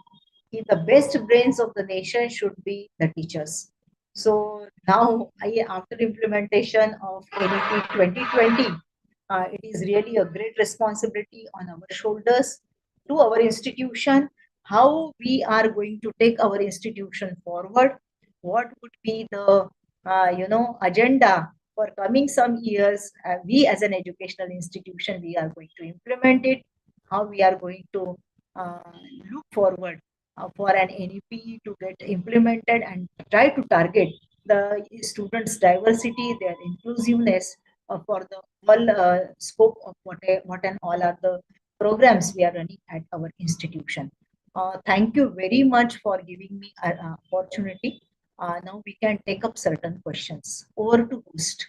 the best brains of the nation should be the teachers. So now, after implementation of NEP 2020, it is really a great responsibility on our shoulders, to our institution, how we are going to take our institution forward, what would be the agenda for coming some years. We as an educational institution, we are going to implement it, how we are going to uh, look forward for an NEP to get implemented, and try to target the students' diversity, their inclusiveness, for the whole scope of what and all are the programs we are running at our institution. Thank you very much for giving me an opportunity. Now we can take up certain questions. Over to host.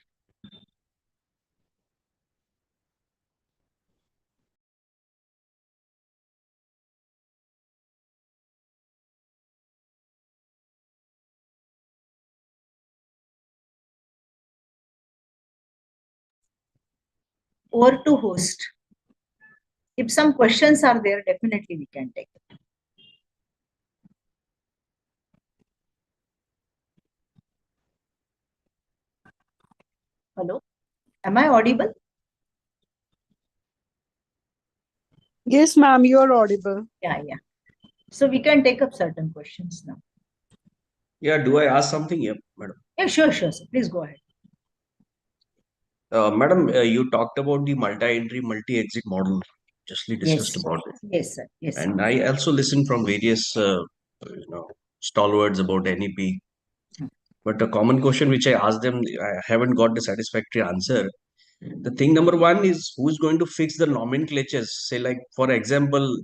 Over to host. If some questions are there, definitely we can take it. Hello, am I audible? Yes, ma'am, you are audible. Yeah. So we can take up certain questions now. Yeah, do I ask something here, madam? Yeah, sure. Sir. Please go ahead. Madam, you talked about the multi-entry, multi-exit model. Just we discussed Yes. about it. Yes, sir. Yes, sir. And I also listened from various, stalwarts about NEP. But a common question which I asked them, I haven't got the satisfactory answer. The thing number one is who's going to fix the nomenclatures? Say, like, for example,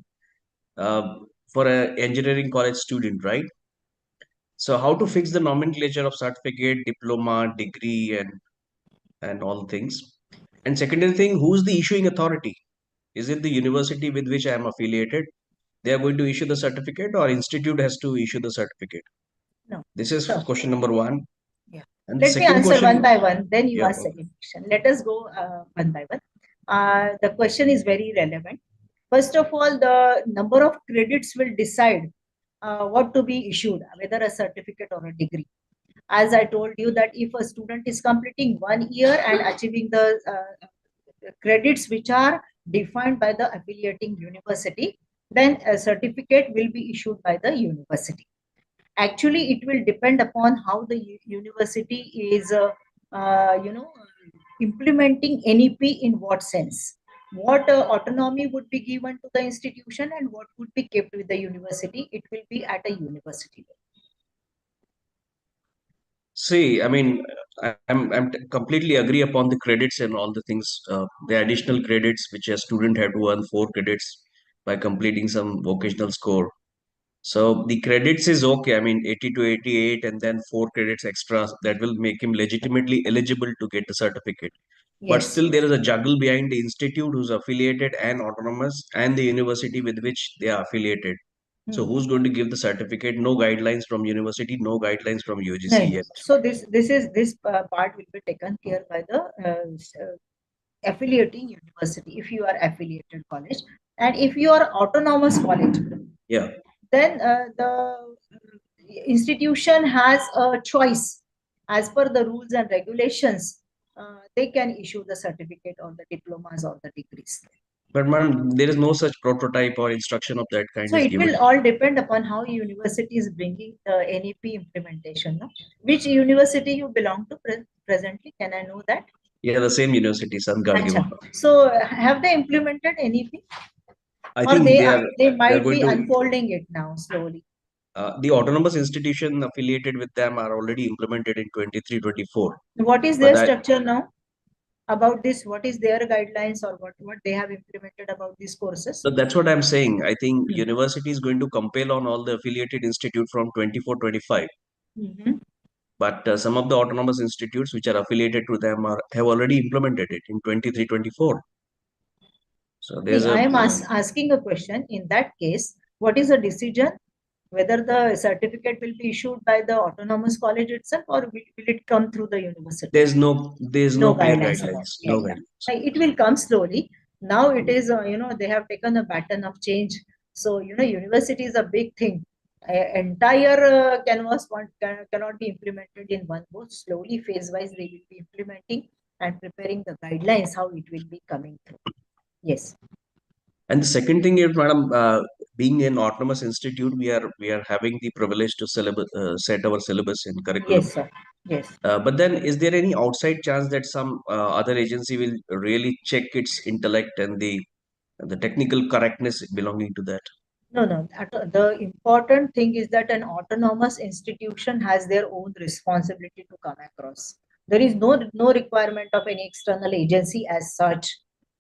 uh, for an engineering college student, right? So how to fix the nomenclature of certificate, diploma, degree, and all things. And secondary thing, who's the issuing authority? Is it the university with which I am affiliated? They are going to issue the certificate, or institute has to issue the certificate? No. This is Sure. question number one. Yeah. And the Let me second answer question, one by one, then you yeah, ask second question. Let us go one by one. The question is very relevant. First of all, the number of credits will decide what to be issued, whether a certificate or a degree. As I told you that if a student is completing 1 year and achieving the credits which are defined by the affiliating university, then a certificate will be issued by the university. Actually, it will depend upon how the university is, implementing NEP in what sense. What autonomy would be given to the institution and what would be kept with the university, it will be at a university level. see, I mean, completely agree upon the credits and all the things, the additional credits which a student had to earn 4 credits by completing some vocational score. So the credits is okay. I mean, 80 to 88, and then 4 credits extra that will make him legitimately eligible to get the certificate. But Yes. still, there is a juggle behind the institute who's affiliated and autonomous, and the university with which they are affiliated. So, who's going to give the certificate? No guidelines from university, no guidelines from No, UGC no. yet. So this part will be taken care by the affiliating university if you are affiliated college, and if you are autonomous college, Yeah. then the institution has a choice as per the rules and regulations. They can issue the certificate or the diplomas or the degrees. But man, there is no such prototype or instruction of that kind So is it given. will all depend upon how university is bringing the NEP implementation. No? Which university you belong to presently? Can I know that? Yeah, the same university, Sant Acha. Gadgil. So have they implemented NEP, I or think they they are might going be to unfolding it now slowly? the autonomous institution affiliated with them are already implemented in 23-24. What is But their I, structure now about this? What is their guidelines or what they have implemented about these courses? so that's what I'm saying. I think Hmm. university is going to compel on all the affiliated institute from 24-25. Mhm. But some of the autonomous institutes which are affiliated to them have already implemented it in 23-24. So there's I a am asking a question. In that case, what is the decision? Whether the certificate will be issued by the autonomous college itself or will it come through the university? there's No no clear guidelines about guidelines. it. No Yeah. guidelines. It will come slowly. Now it is, they have taken a baton of change. So, university is a big thing. Entire canvas cannot be implemented in one go. Slowly, phase wise, they will be implementing and preparing the guidelines how it will be coming through. Yes. And the second thing is, madam, being an autonomous institute, we are having the privilege to set our syllabus in curriculum. Yes, sir. Yes. But then, is there any outside chance that some other agency will really check its intellect and the technical correctness belonging to that? No, no. The important thing is that an autonomous institution has their own responsibility to come across. There is no requirement of any external agency as such.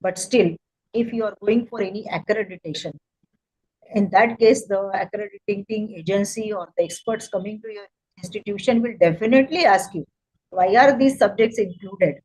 But still, if you are going for any accreditation, in that case, the accrediting agency or the experts coming to your institution will definitely ask you, why are these subjects included?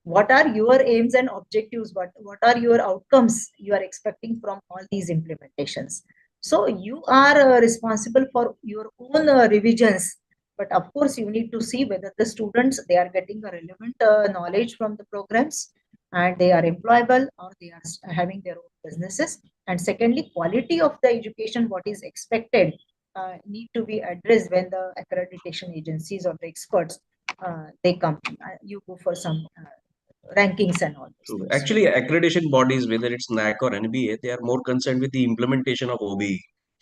What are your aims and objectives? What are your outcomes you are expecting from all these implementations? So you are responsible for your own revisions, but of course you need to see whether the students they are getting a relevant knowledge from the programs and they are employable or they are having their own businesses. And secondly, quality of the education what is expected need to be addressed when the accreditation agencies or the experts they come. You go for some rankings and all those True. things. Actually, accreditation bodies, whether it's NAC or NBA, they are more concerned with the implementation of OBE.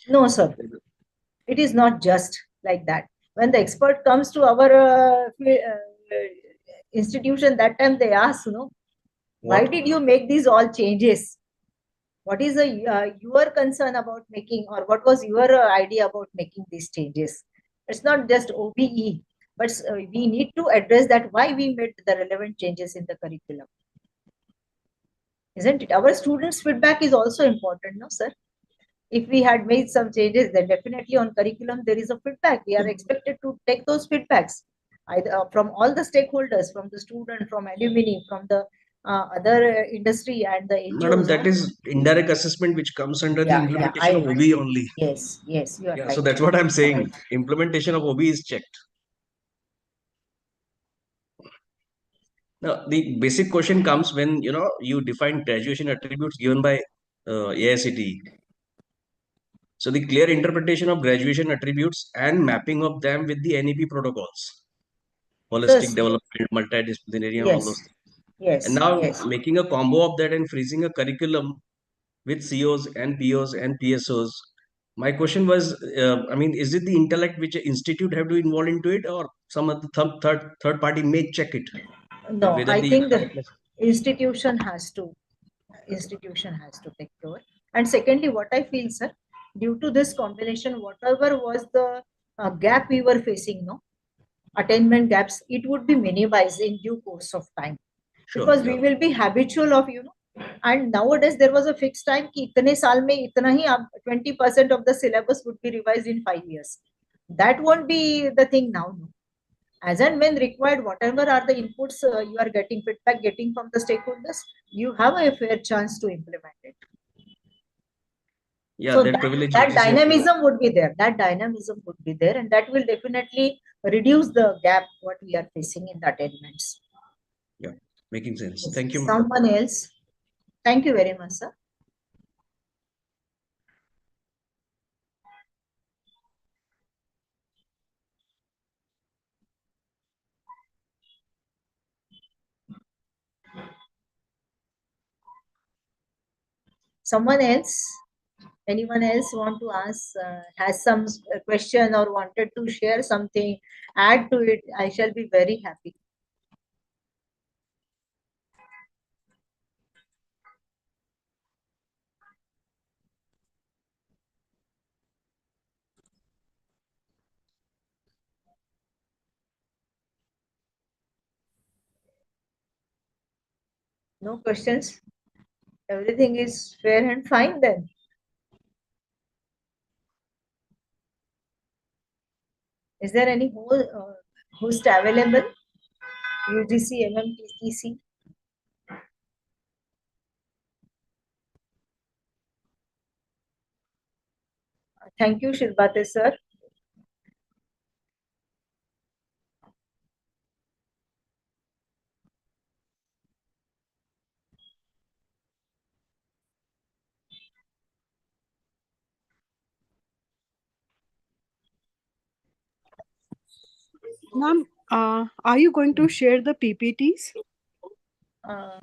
No, sir, it is not just like that. When the expert comes to our institution, that time they ask, why What? did you make these all changes? What is your concern about making, or what was your idea about making these changes? It's not just OBE, but we need to address that why we made the relevant changes in the curriculum. Isn't it? Our students' feedback is also important, no, sir? If we had made some changes, then definitely on curriculum there is a feedback. We are expected to take those feedbacks either from all the stakeholders, from the student, from alumni, from the other industry and the Madam, NGOs. that is indirect assessment which comes under the Yeah, implementation of OBE only. yes, you are Yeah, so right. that's what I'm saying. Implementation of OBE is checked. Now, the basic question comes when you define graduation attributes given by AICTE. So the clear interpretation of graduation attributes and mapping of them with the NEP protocols, So, holistic development, multidisciplinary, and all those yes, things. And yes, now yes. making a combo of that and freezing a curriculum with COs and POs and PSOs. My question was, I mean, is it the intellect which an institute have to involve into it, or some of the third party may check it that No, whether I the think the institution has to take over. And secondly, what I feel, sir, due to this combination, whatever was the gap we were facing, no attainment gaps, it would be minimized in due course of time, sure, because yeah, we will be habitual of and nowadays there was a fixed time कि इतने साल में इतना ही आप 20% of the syllabus would be revised in 5 years. That won't be the thing now. No? As and when required, whatever are the inputs you are getting, feedback getting from the stakeholders, you have a fair chance to implement it. yeah, So that privilege that which is here. dynamism would be there. That dynamism would be there, and that will definitely reduce the gap what we are facing in the attainments. Yeah, making sense. Thank you, ma'am. Someone else? Thank you very much, sir. Someone else? Anyone else want to ask, has some question or wanted to share something, add to it? I shall be very happy. No questions? Everything is fair and fine then. Is there any host available? UGC, MMTC? Thank you, Shilbate sir. Ma'am, are you going to share the PPTs? Uh,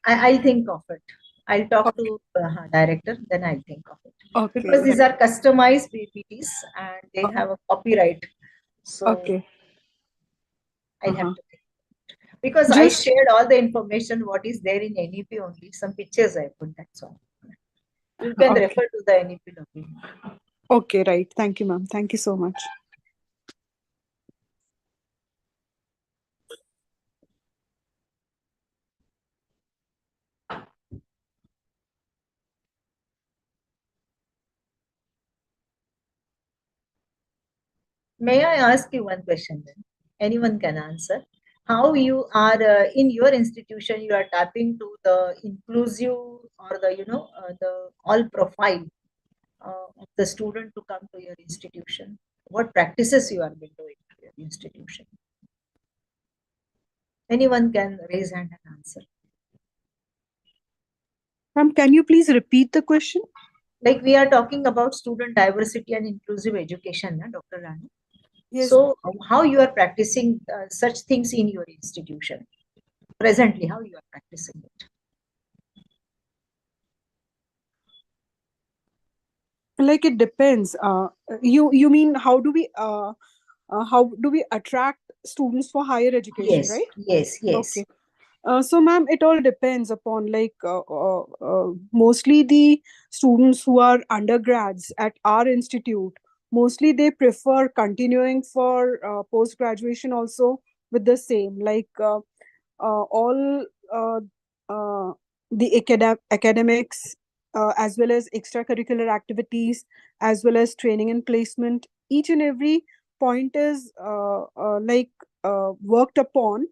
I'll think of it. I'll talk Okay. to the director, then I'll think of it. Okay. Because these are customized PPTs and they have a copyright. So Okay. I'll have to think. Because I Just shared all the information what is there in NEP only. Some pictures I put, that's all. You can okay. refer to the NEP document. Okay, right. Thank you, ma'am. Thank you so much. May I ask you one question then? Anyone can answer. How you are in your institution, you are tapping to the inclusive or the all profile of the student to come to your institution? What practices you are been doing to your institution? Anyone can raise hand and answer. Ma'am, can you please repeat the question? Like we are talking about student diversity and inclusive education, na, Dr. Rani? Yes. So how you are practicing such things in your institution? Presently, how you are practicing it? Like it depends. You mean how do we attract students for higher education, Yes, right? yes, yes. Okay. So, ma'am, it all depends upon mostly the students who are undergrads at our institute. Mostly they prefer continuing for post graduation also with the same all the academics as well as extracurricular activities as well as training and placement. Each and every point is worked upon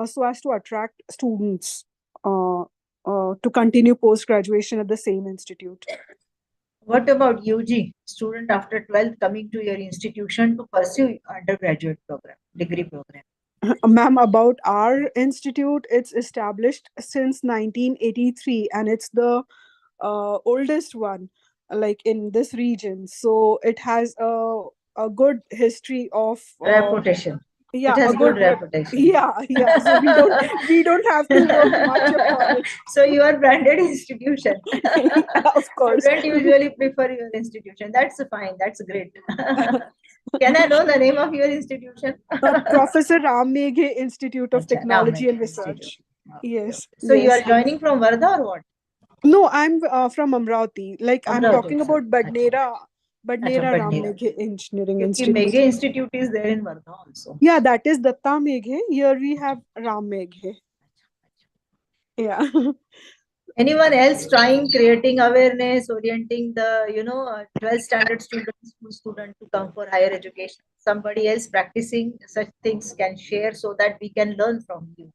so as to attract students to continue post graduation at the same institute. What about UG, student after 12th coming to your institution to pursue undergraduate program, degree program? Ma'am, about our institute, it's established since 1983 and it's the oldest one like in this region. So it has a good history of Reputation. It yeah, a has good good reputation. yeah, yeah. So we don't have to work much upon it. So you are branded institution. Yeah, of course. Student usually prefer your institution. That's fine. That's great. Can I know the name of your institution? Professor Ram Meghe Institute of Acha, Ram Technology and Mehta Institute. Research. Okay. Yes, So you are yes. joining from Wardha or what? No, I'm from Amravati. Like I'm Amravati talking itself. about Acha. Acha, Badnera Ram Badnera. Meghe Engineering क्योंकि Institute. Meghe Institute is there in Wardha also. Yeah, that is Datta Meghe. Here we have Ram Meghe. Yeah. Anyone else trying creating awareness, orienting the 12th standard students, school student to come for higher education? Somebody else practicing such things can share so that we can learn from you.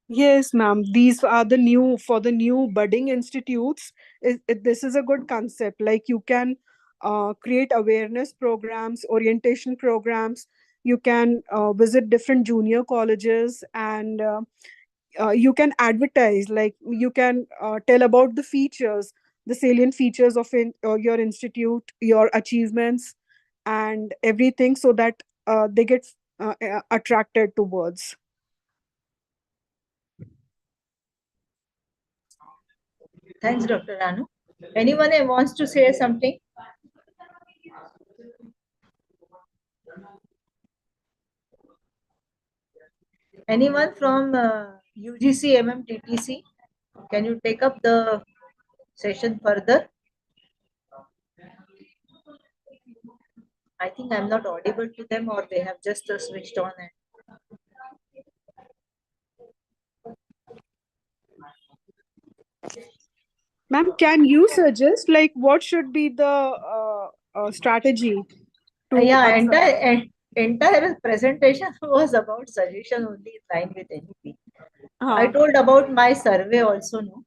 Yes, ma'am. These are the new for the new budding institutes. This is a good concept. Like you can create awareness programs, orientation programs. You can visit different junior colleges and you can advertise. Like you can tell about the features, the salient features of your institute, your achievements, and everything, so that they get attracted towards. Thanks, Dr. Ranu. Anyone wants to say something? Anyone from UGC MMTTC? Can you take up the session further? I think I'm not audible to them, or they have just switched on. And Ma'am, can you suggest like what should be the strategy to yeah, attract? entire presentation was about suggestion only in line with NEP. I Uh, told about my survey also, no?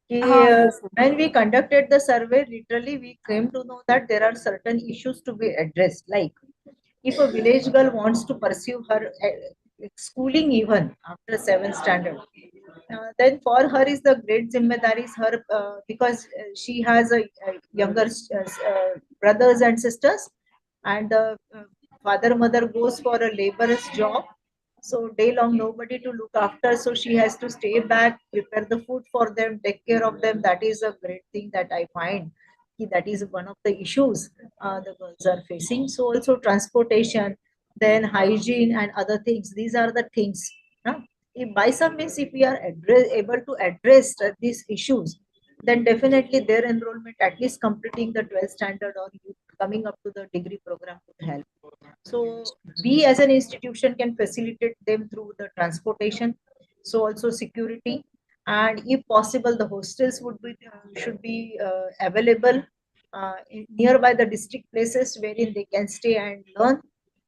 yes, ma'am. When we conducted the survey, literally we came to know that there are certain issues to be addressed. Like if a village girl wants to pursue her schooling even after 7th standard, then for her is the great zimmedari is her because she has a younger brothers and sisters, and the father mother goes for a laborous job, so day long nobody to look after, so she has to stay back, prepare the food for them, take care of them. That is a great thing that I find that is one of the issues the girls are facing. So also transportation, then hygiene and other things, these are the things. Huh? If by some means if we are able to address these issues, then definitely their enrollment, at least completing the 12th standard or coming up to the degree program, would help. So we as an institution can facilitate them through the transportation, so also security, and if possible the hostels would be should be available nearby the district places wherein they can stay and learn,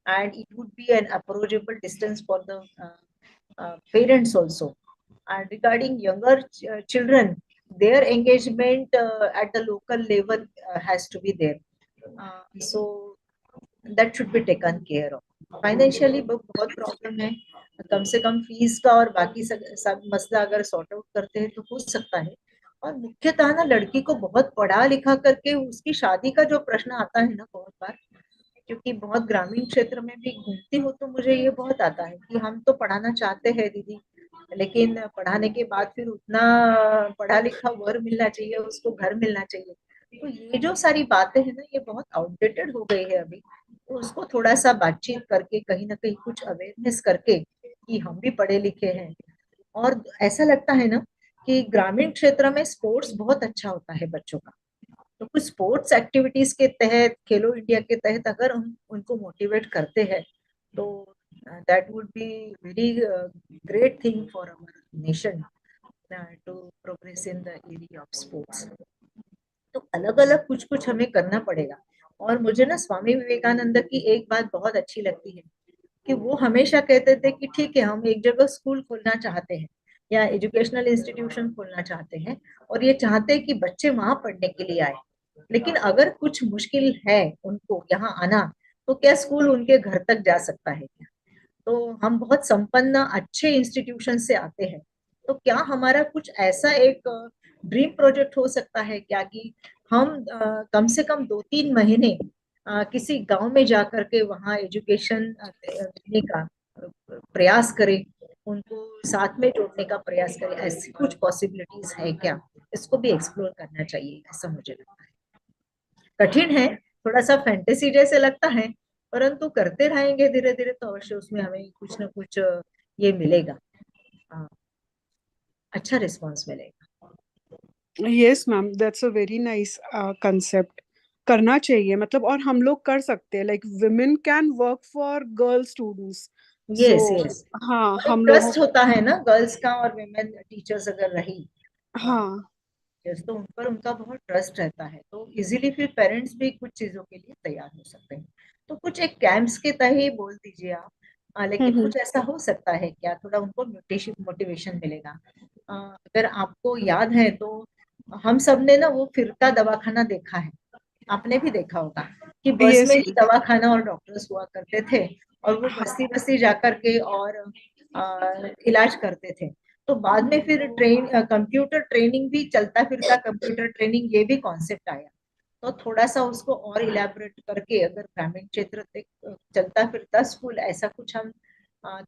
and it would be an approachable distance for the parents also. And regarding younger children, their engagement at the local level has to be there. So that should be taken care of. Financially बहुत problem है, कम से कम fees का और बाकी सब मसला अगर sort out करते हैं तो हो सकता है। और मुख्यतः ना लड़की को बहुत पढ़ा लिखा करके उसकी शादी का जो प्रश्न आता है ना बहुत बार, क्योंकि बहुत ग्रामीण क्षेत्र में भी घूमती हूँ तो मुझे ये बहुत आता है कि हम तो पढ़ाना चाहते हैं दीदी, लेकिन पढ़ाने के बाद फिर उतना पढ़ा लिखा वर मिलना चाहिए, उसको घर मिलना चाहिए। तो ये जो सारी बातें हैं ना, ये बहुत आउटडेटेड हो गई है अभी। तो उसको थोड़ा सा बातचीत करके कहीं ना कहीं कुछ अवेयरनेस करके कि हम भी पढ़े लिखे हैं। और ऐसा लगता है ना कि ग्रामीण क्षेत्र में स्पोर्ट्स बहुत अच्छा होता है बच्चों का, तो कुछ स्पोर्ट्स एक्टिविटीज के तहत, खेलो इंडिया के तहत अगर हम उनको मोटिवेट करते हैं तो that would be very great thing for our nation to progress in the area of sports. तो अलग अलग कुछ कुछ हमें करना पड़ेगा। और मुझे ना स्वामी विवेकानंद की एक बात बहुत अच्छी लगती है कि वो हमेशा कहते थे कि ठीक है हम एक जगह स्कूल खोलना चाहते हैं या एजुकेशनल इंस्टीट्यूशन खोलना चाहते हैं, और ये चाहते हैं कि बच्चे वहां पढ़ने के लिए आए, लेकिन अगर कुछ मुश्किल है उनको यहाँ आना, तो क्या स्कूल उनके घर तक जा सकता है क्या? तो हम बहुत संपन्न अच्छे इंस्टीट्यूशन से आते हैं, तो क्या हमारा कुछ ऐसा एक ड्रीम प्रोजेक्ट हो सकता है क्या कि हम कम से कम 2-3 महीने किसी गांव में जाकर के वहाँ एजुकेशन देने का प्रयास करें, उनको साथ में जोड़ने का प्रयास करें? ऐसी कुछ पॉसिबिलिटीज है क्या? इसको भी एक्सप्लोर करना चाहिए, ऐसा मुझे लगता है। कठिन है, थोड़ा सा फैंटेसी जैसे लगता है, परंतु करते रहेंगे धीरे धीरे तो अवश्य उसमें हमें कुछ ना कुछ ये मिलेगा, अ, अच्छा रिस्पॉन्स मिलेगा। Yes ma'am, that's a very nice concept. करना चाहिए मतलब, और हम लोग कर सकते हैं, like women can work for girl students. So yes yes, हाँ, और एक हम लोगों ट्रस्ट होता है ना गर्ल्स का और विमेन टीचर्स अगर रही, हाँ। yes, तो उन पर उनका बहुत ट्रस्ट रहता है, तो इजीली फिर पेरेंट्स भी कुछ चीजों के लिए तैयार हो सकते हैं। तो कुछ एक कैंप्स के तहत ही बोल दीजिए आप, लेकिन हम्म। कुछ ऐसा हो सकता है क्या, थोड़ा उनको मोटिवेशन मिलेगा। अगर आपको याद है तो हम सब ने ना वो फिरता दवाखाना देखा है, आपने भी देखा होगा कि बस में यस ही दवाखाना और डॉक्टर्स हुआ करते थे, और वो हाँ। बस्ती बस्ती जाकर के और इलाज करते थे। तो बाद में फिर कंप्यूटर ट्रेनिंग भी, चलता फिरता कंप्यूटर ट्रेनिंग, ये भी कॉन्सेप्ट आया। तो थोड़ा सा उसको और इलेबोरेट करके अगर ग्रामीण क्षेत्र तक चलता फिरता स्कूल ऐसा कुछ हम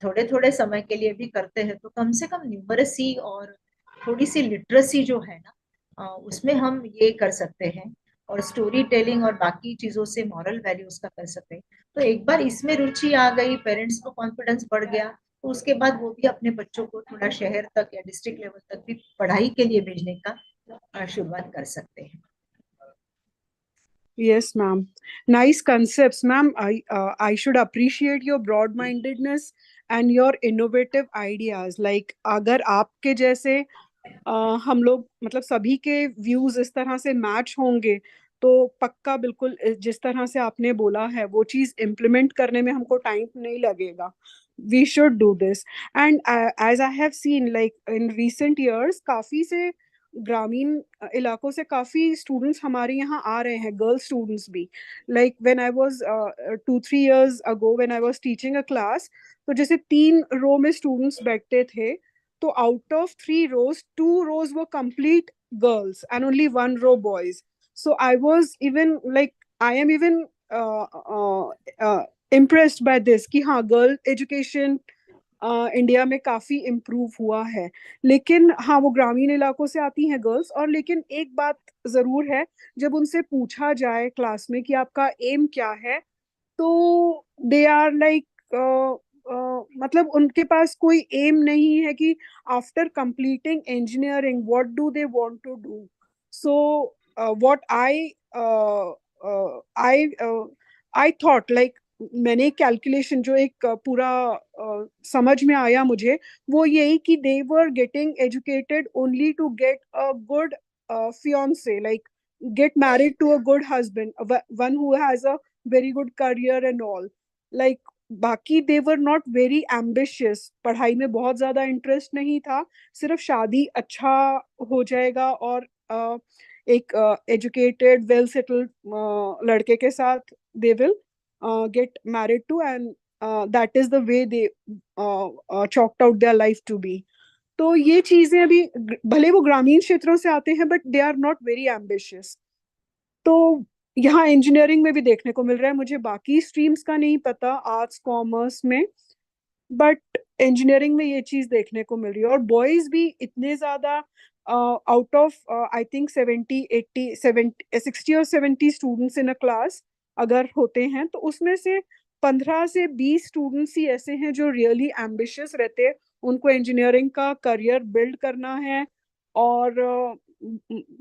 थोड़े थोड़े समय के लिए भी करते हैं, तो कम से कम न्यूमरेसी और थोड़ी सी लिटरेसी जो है ना, उसमें हम ये कर सकते हैं, और स्टोरी टेलिंग और बाकी चीजों से मॉरल वैल्यूज का कर सकते हैं। तो एक बार इसमें रुचि आ गई, पेरेंट्स को कॉन्फिडेंस बढ़ गया, तो उसके बाद वो भी अपने बच्चों को थोड़ा शहर तक या डिस्ट्रिक्ट लेवल तक भी पढ़ाई के लिए भेजने का शुरुआत कर सकते हैं। Yes, ma'am. Nice concepts, ma'am. I should appreciate your broad-mindedness and your innovative ideas. Like अगर आपके जैसे हम लोग मतलब सभी के व्यूज इस तरह से मैच होंगे, तो पक्का बिल्कुल जिस तरह से आपने बोला है वो चीज इम्प्लीमेंट करने में हमको टाइम नहीं लगेगा. We should do this. And as I have seen like in recent years, काफी से ग्रामीण इलाकों से काफी स्टूडेंट्स हमारे यहाँ आ रहे हैं, गर्ल स्टूडेंट्स भी. Like when I was 2-3 years ago, when I was teaching a class, तो जैसे 3 रो में स्टूडेंट्स बैठते थे, तो out of 3 rows, 2 rows were complete girls and only 1 row boys. So I was even like, I am even uh, impressed by this कि हाँ, girl education India में काफी इम्प्रूव हुआ है. लेकिन हाँ, वो ग्रामीण इलाकों से आती हैं गर्ल्स. और लेकिन एक बात जरूर है, जब उनसे पूछा जाए क्लास में कि आपका एम क्या है, तो दे आर लाइक मतलब उनके पास कोई एम नहीं है कि after completing engineering what do they want to do. So what I I thought like, मैंने कैलकुलेशन जो एक पूरा समझ में आया मुझे, वो यही कि they were getting educated only to get a good fiance, like get married to a good husband, one who has a very good career and all. Like बाकी they were not very ambitious, पढ़ाई में बहुत ज्यादा interest नहीं था, सिर्फ शादी अच्छा हो जाएगा और एक एजुकेटेड वेल सेटल्ड लड़के के साथ they will get married to, and that is the way they chalked out their life to be. तो ये चीजें अभी भले वो ग्रामीण क्षेत्रों से आते हैं, but they are not very ambitious. तो यहाँ इंजीनियरिंग में भी देखने को मिल रहा है. मुझे बाकी स्ट्रीम्स का नहीं पता, आर्ट्स कॉमर्स में, बट इंजीनियरिंग में ये चीज देखने को मिल रही है. और बॉयज भी इतने ज्यादा, out of I think 60 or 70 students in a class अगर होते हैं, तो उसमें से 15 से 20 स्टूडेंट्स ही ऐसे हैं जो रियली एम्बिशियस रहते हैं, उनको इंजीनियरिंग का करियर बिल्ड करना है, और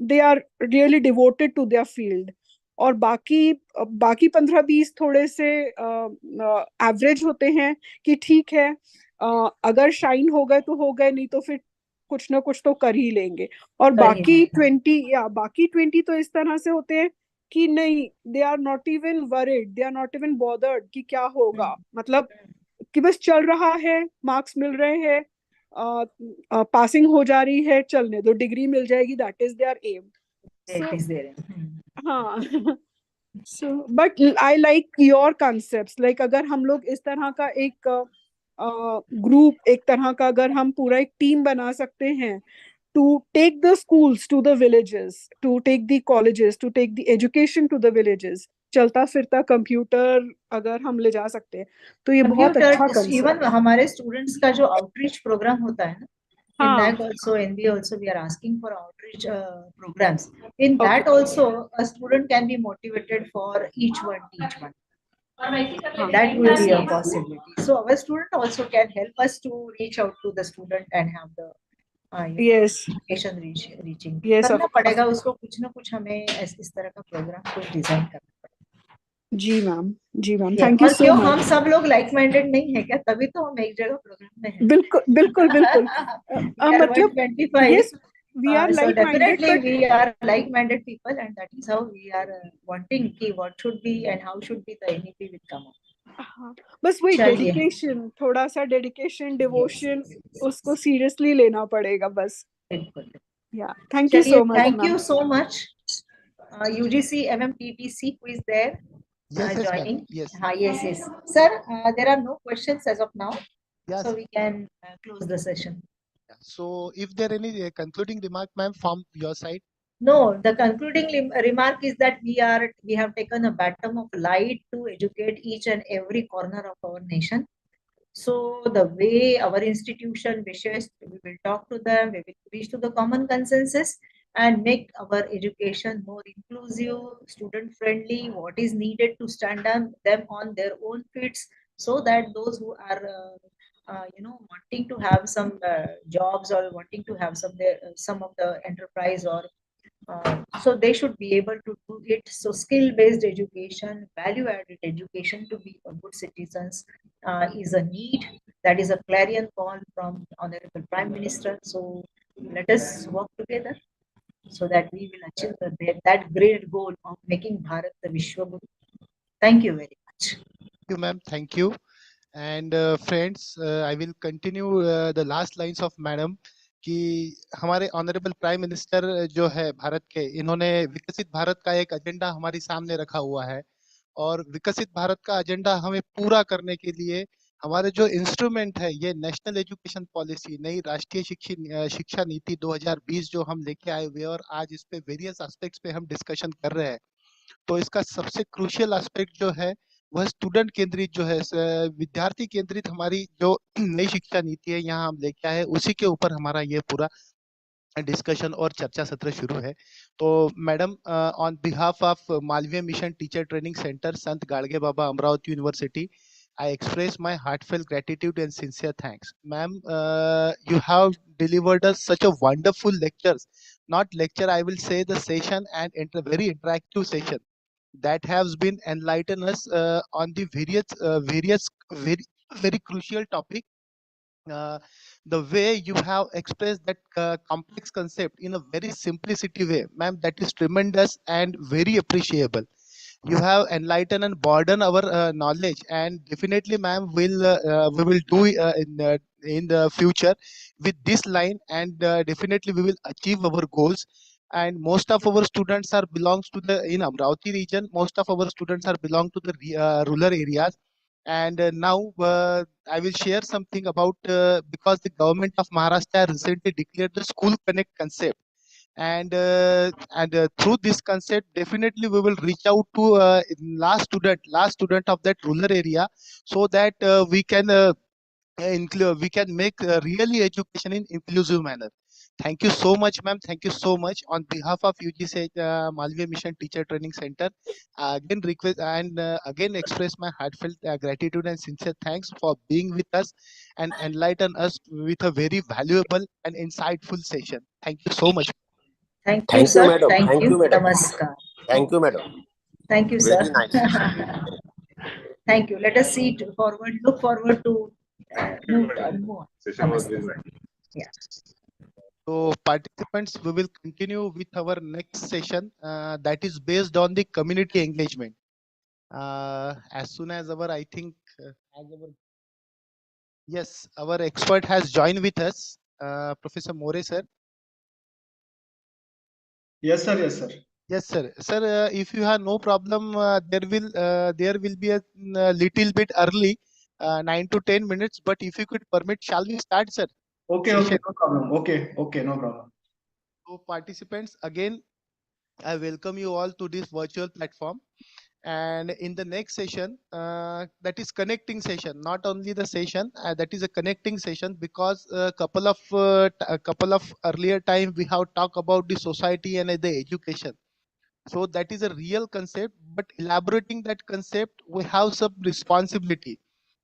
they are really devoted to their field. और बाकी बाकी 15-20 थोड़े से एवरेज होते हैं कि ठीक है, अगर शाइन हो गए तो हो गए, नहीं तो फिर कुछ ना कुछ तो कर ही लेंगे. और कर ही बाकी 20 तो इस तरह से होते हैं कि नहीं, they are not even worried, they are not even bothered कि क्या होगा, मतलब कि बस चल रहा है, मार्क्स मिल रहे हैं, पासिंग हो जा रही है, चलने दो, डिग्री मिल जाएगी, that is their aim. So is there. हाँ. So, but I like your concepts. Like अगर हम लोग इस तरह का एक ग्रुप, एक तरह का अगर हम पूरा एक टीम बना सकते हैं to take the schools to the villages, to take the colleges, to take the education to the villages, चलता फिरता कंप्यूटर अगर हम ले जा सकते हैं तो ये बहुत अच्छा कंप्यूटर इवन कंसेप्ट। हमारे स्टूडेंट्स का जो आउटरीच प्रोग्राम होता है ना, in हाँ, NAC also, NB also, we are asking for outreach programs. In okay, that also, a student can be motivated for each one, teach one. हाँ, That will be a possibility. So our student also can help us to reach out to the student and have the yes, education reaching. Yes, करना of पड़ेगा उसको, कुछ ना कुछ हमें इस तरह का प्रोग्राम कुछ डिजाइन करना जी मैम, जी मैम, पड़ेगा। थैंक यू और सो क्यों हम मच। सब लोग लाइक माइंडेड नहीं है क्या? तभी तो हम एक जगह प्रोग्राम में हैं। बिल्कुल बिल्कुल बिल्कुल। We are मतलब 125. Yes, we are So like minded definitely but we are like-minded people, and that is how we are wanting ki what should be and how should be the NEP will come up. हाँ, बस वही चलिए, dedication, थोड़ा सा dedication, yes, devotion yes, yes, उसको yes. Seriously लेना पड़ेगा बस। बिल्कुल। या थैंक यू चलिए, so much thank ma'am. you so much. UGC MMTTC who is there Yes, yes, ma'am. joining. Yes. Yes, yes. Sir, there are no questions as of now, Yes. so we can close the session. Yeah. So, if there any concluding remark, ma'am, from your side? No, the concluding remark is that we have taken a baton of light to educate each and every corner of our nation. So the way our institution wishes, we will talk to them, we will reach to the common consensus and make our education more inclusive, student friendly, what is needed to stand on them on their own feet, so that those who are wanting to have some jobs or wanting to have some of the enterprise or so they should be able to do it. So skill-based education, value-added education to be a good citizens is a need. That is a clarion call from Honorable Prime Minister. So let us work together so that we will achieve that great goal of making Bharat the Vishwa Guru. Thank you very much. Thank you, ma'am. Thank you. And friends, I will continue the last lines of madam कि हमारे honourable prime minister जो है भारत के, इन्होंने विकसित भारत का एक agenda हमारे सामने रखा हुआ है और विकसित भारत का एजेंडा हमें पूरा करने के लिए हमारे जो इंस्ट्रूमेंट है, ये नेशनल एजुकेशन पॉलिसी, नई राष्ट्रीय शिक्षा नीति 2020 जो हम लेके आए हुए और आज इस पे वेरियस एस्पेक्ट्स पे हम डिस्कशन कर रहे हैं। तो इसका सबसे क्रूशियल एस्पेक्ट जो है वह स्टूडेंट केंद्रित जो है, विद्यार्थी केंद्रित हमारी जो नई शिक्षा नीति है यहाँ हम लेके आए, उसी के ऊपर हमारा ये पूरा डिस्कशन और चर्चा सत्र शुरू है। तो madam, on behalf of Malviya mission teacher training centre Sant Gadge Baba Amravati university, I express my heartfelt gratitude and sincere thanks. Ma'am, you have delivered us such a wonderful lectures. Not lecture, I will say the session, and very interactive session that has been enlighten us on the various very crucial topic. The way you have expressed that complex concept in a very simplicity way, ma'am, that is tremendous and very appreciable. You have enlightened and broadened our knowledge, and definitely, ma'am, we will do in the future with this line, and definitely we will achieve our goals. And most of our students are belongs to the in Amravati region. Most of our students are belong to the rural areas. And now I will share something about because the government of Maharashtra recently declared the school connect concept, and through this concept definitely we will reach out to last student of that rural area, so that we can make really education in inclusive manner. Thank you so much, ma'am. Thank you so much on behalf of UGC Malviya Mission Teacher Training Center. Again request and again express my heartfelt gratitude and sincere thanks for being with us and enlighten us with a very valuable and insightful session. Thank you so much. Thank you, Thank you, sir. madam. Thank Thank you. you, madam. Namaskar. Thank you, madam. Thank you, sir. Very nice. Thank you. Let us see forward. Look forward to move on. Session was Namaste. very nice. Yeah. So participants, we will continue with our next session that is based on the community engagement. As soon as I think, yes, our expert has joined with us, Professor More, sir. Yes, sir. Yes, sir. Yes, sir. Sir, if you have no problem, there will be a little bit early, 9 to 10 minutes. But if you could permit, shall we start, sir? Okay, Session. no problem. Okay, no problem. So, participants, again, I welcome you all to this virtual platform. And in the next session, that is connecting session. Not only the session, that is a connecting session, because a couple of earlier time we have talked about the society and the education. So that is a real concept, but elaborating that concept, we have some responsibility.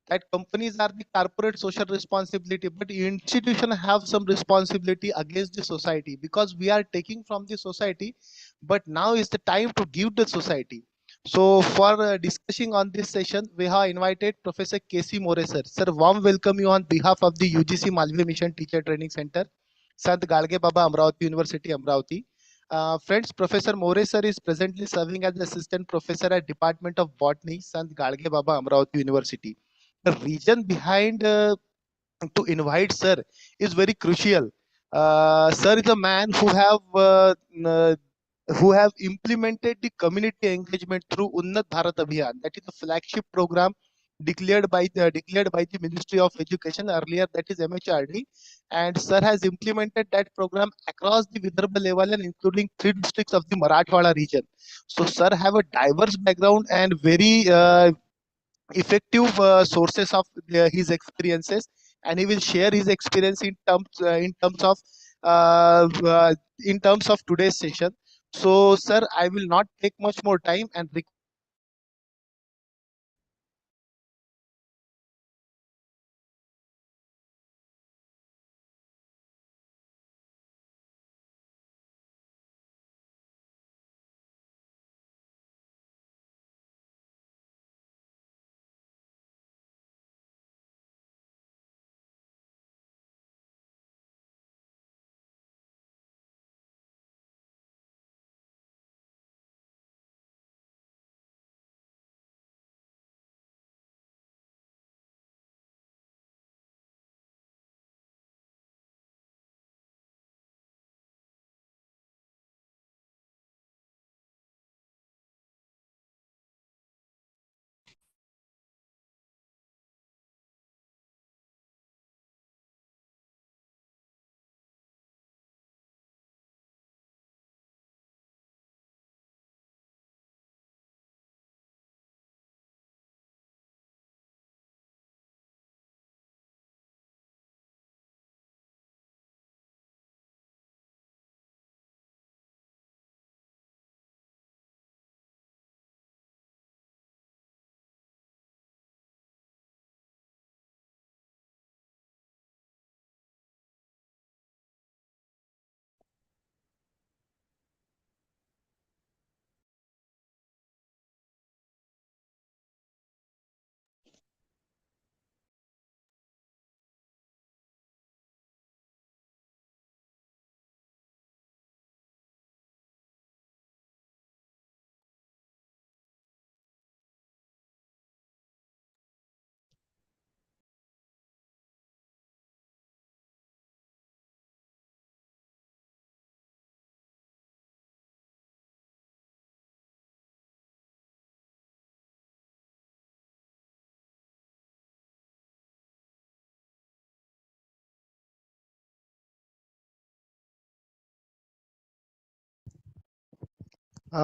That companies are the corporate social responsibility, but institution have some responsibility against the society, because we are taking from the society, but now is the time to give the society. So for discussing on this session, we have invited Professor KC More sir. Sir, warm welcome you on behalf of the UGC Malvi Mission Teacher Training Center, Sant Galge Baba Amravati University, Amravati. Friends, Professor More sir is presently serving as assistant professor at Department of Botany, Sant Galge Baba Amravati University. The reason behind to invite sir is very crucial. Sir is a man uh, who have implemented the community engagement through Unnat Bharat Abhiyan. That is a flagship program declared by the Ministry of Education earlier. That is MHRD, and sir has implemented that program across the Vidarbha level and including 3 districts of the Marathwada region. So sir have a diverse background and very effective sources of his experiences, and he will share his experience uh, uh, in terms of today's session. So sir, I will not take much more time and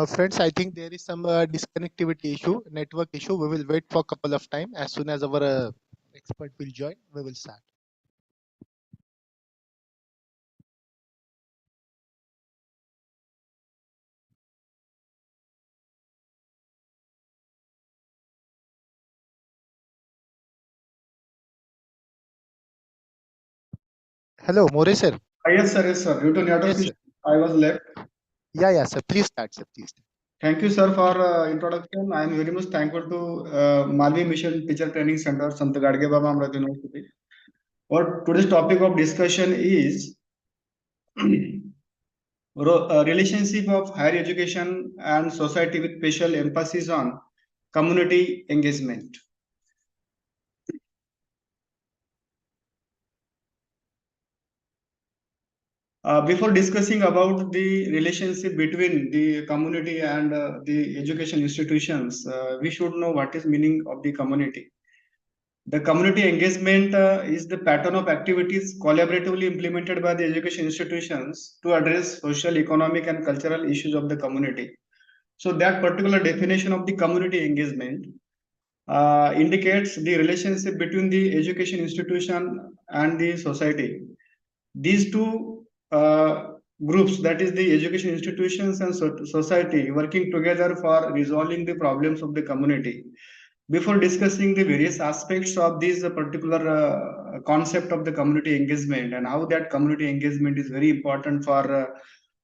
friends, I think there is some disconnectivity issue, network issue. We will wait for a couple of time. As soon as our expert will join, we will start. Hello, More sir. Yes, sir. Yes, sir. Due to network Yes issue, sir. I was left. Yeah, sir, please start, sir, please start. Thank you, sir, for introduction. I am very much thankful to Malvi Mission Teacher Training Center, Sant Gadge Baba Amravati University. What today's topic of discussion is relationship of higher education and society with special emphasis on community engagement. Before discussing about the relationship between the community and the education institutions, we should know what is meaning of the community. The community engagement is the pattern of activities collaboratively implemented by the education institutions to address social, economic, and cultural issues of the community. So that particular definition of the community engagement indicates the relationship between the education institution and the society. These two groups, that is the education institutions and society, working together for resolving the problems of the community. Before discussing the various aspects of this particular concept of the community engagement and how that community engagement is very important for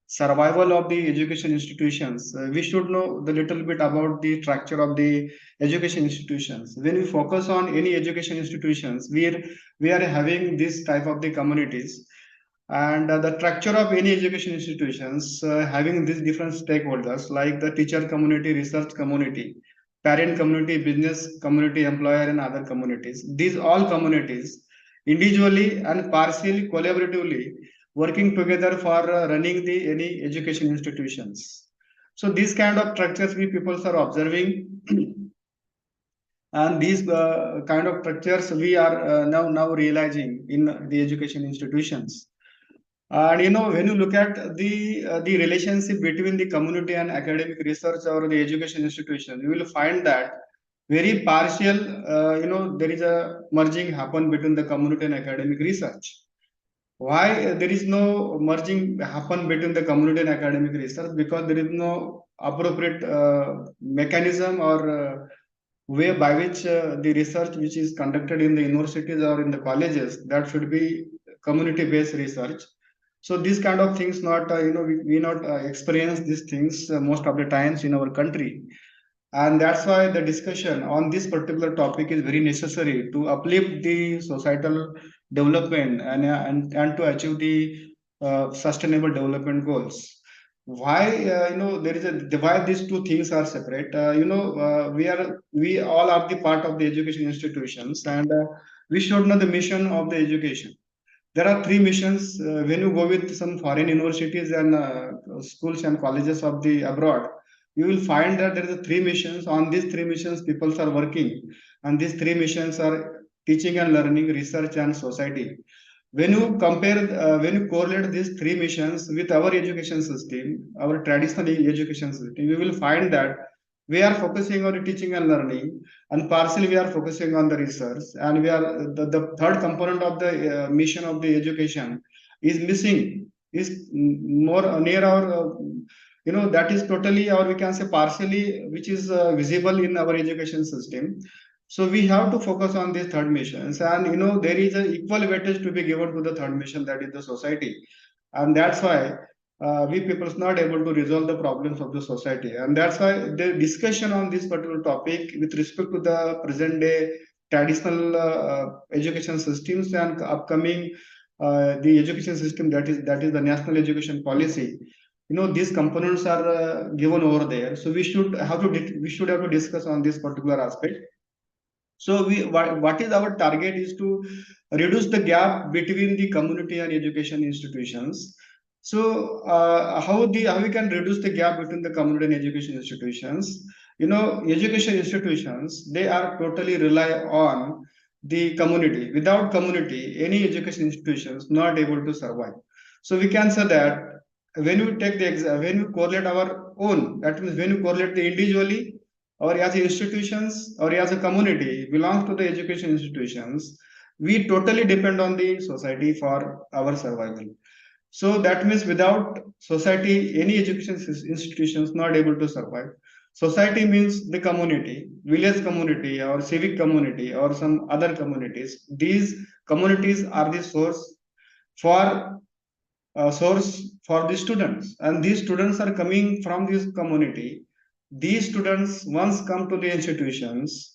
survival of the education institutions, we should know the little bit about the structure of the education institutions. When we focus on any education institutions, we are having this type of the communities, and the structure of any education institutions having these different stakeholders like the teacher community, research community, parent community, business community, employer, and other communities. These all communities individually and partially collaboratively working together for running the any education institutions. So these kind of structures we people are observing and these kind of structures we are now realizing in the education institutions. And when you look at the relationship between the community and academic research or the education institution, you will find that very partial. There is a merging happen between the community and academic research. Why there is no merging happen between the community and academic research? Because there is no appropriate mechanism or way by which the research which is conducted in the universities or in the colleges, that should be community based research. So these kind of things not we not experience these things most of the times in our country, and that's why the discussion on this particular topic is very necessary to uplift the societal development and to achieve the sustainable development goals. Why there is a why these two things are separate? We all are the part of the education institutions, and we should know the mission of the education. There are three missions. When you go with some foreign universities and schools and colleges of the abroad, you will find that there is a three missions. On these three missions, people are working, and these three missions are teaching and learning, research, and society. When you compare, when you correlate these three missions with our education system, our traditional education system, we will find that we are focusing on teaching and learning, and partially we are focusing on the research, and we are the third component of the mission of the education is missing, is more near our that is totally, or we can say partially, which is visible in our education system. So we have to focus on these third missions, and there is an equal weightage to be given to the third mission, that is the society, and that's why we people is not able to resolve the problems of the society, and that's why the discussion on this particular topic with respect to the present day traditional education systems and upcoming the education system, that is the national education policy. These components are given over there, so we should have to discuss on this particular aspect. So what is our target is to reduce the gap between the community and education institutions. So how we can reduce the gap between the community and education institutions? Education institutions, they are totally rely on the community. Without community, any education institutions not able to survive. So we can say that when you take the exam, when you correlate our own, that means when you correlate the individually or as institutions or as a community belongs to the education institutions, we totally depend on the society for our survival. So that means without society, any education institutions not able to survive. Society means the community, village community or civic community or some other communities. These communities are the for source for the students, and these students are coming from this community. These students once come to the institutions,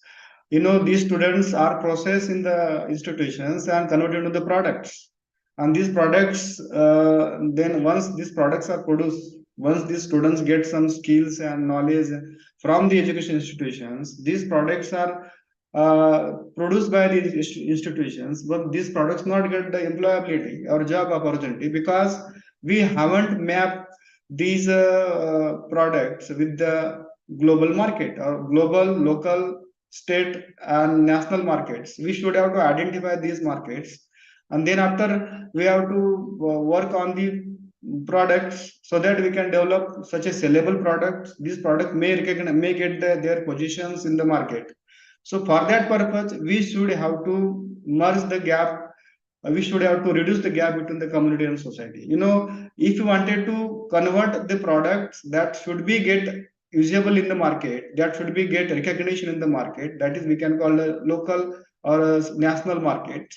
these students are processed in the institutions and converted into the products, and these products then once these products are produced, once these students get some skills and knowledge from the education institutions, these products are produced by the institutions, but these products not get the employability or job opportunity because We haven't mapped these products with the global market or global, local, state, and national markets. We should have to identify these markets, and then after we have to work on the products so that we can develop such a sellable product. This product may get their positions in the market. So for that purpose, we should have to merge the gap. We should have to reduce the gap between the community and society. If you wanted to convert the products that should be get usable in the market, that should be get recognition in the market, that is we can call a local or a national market.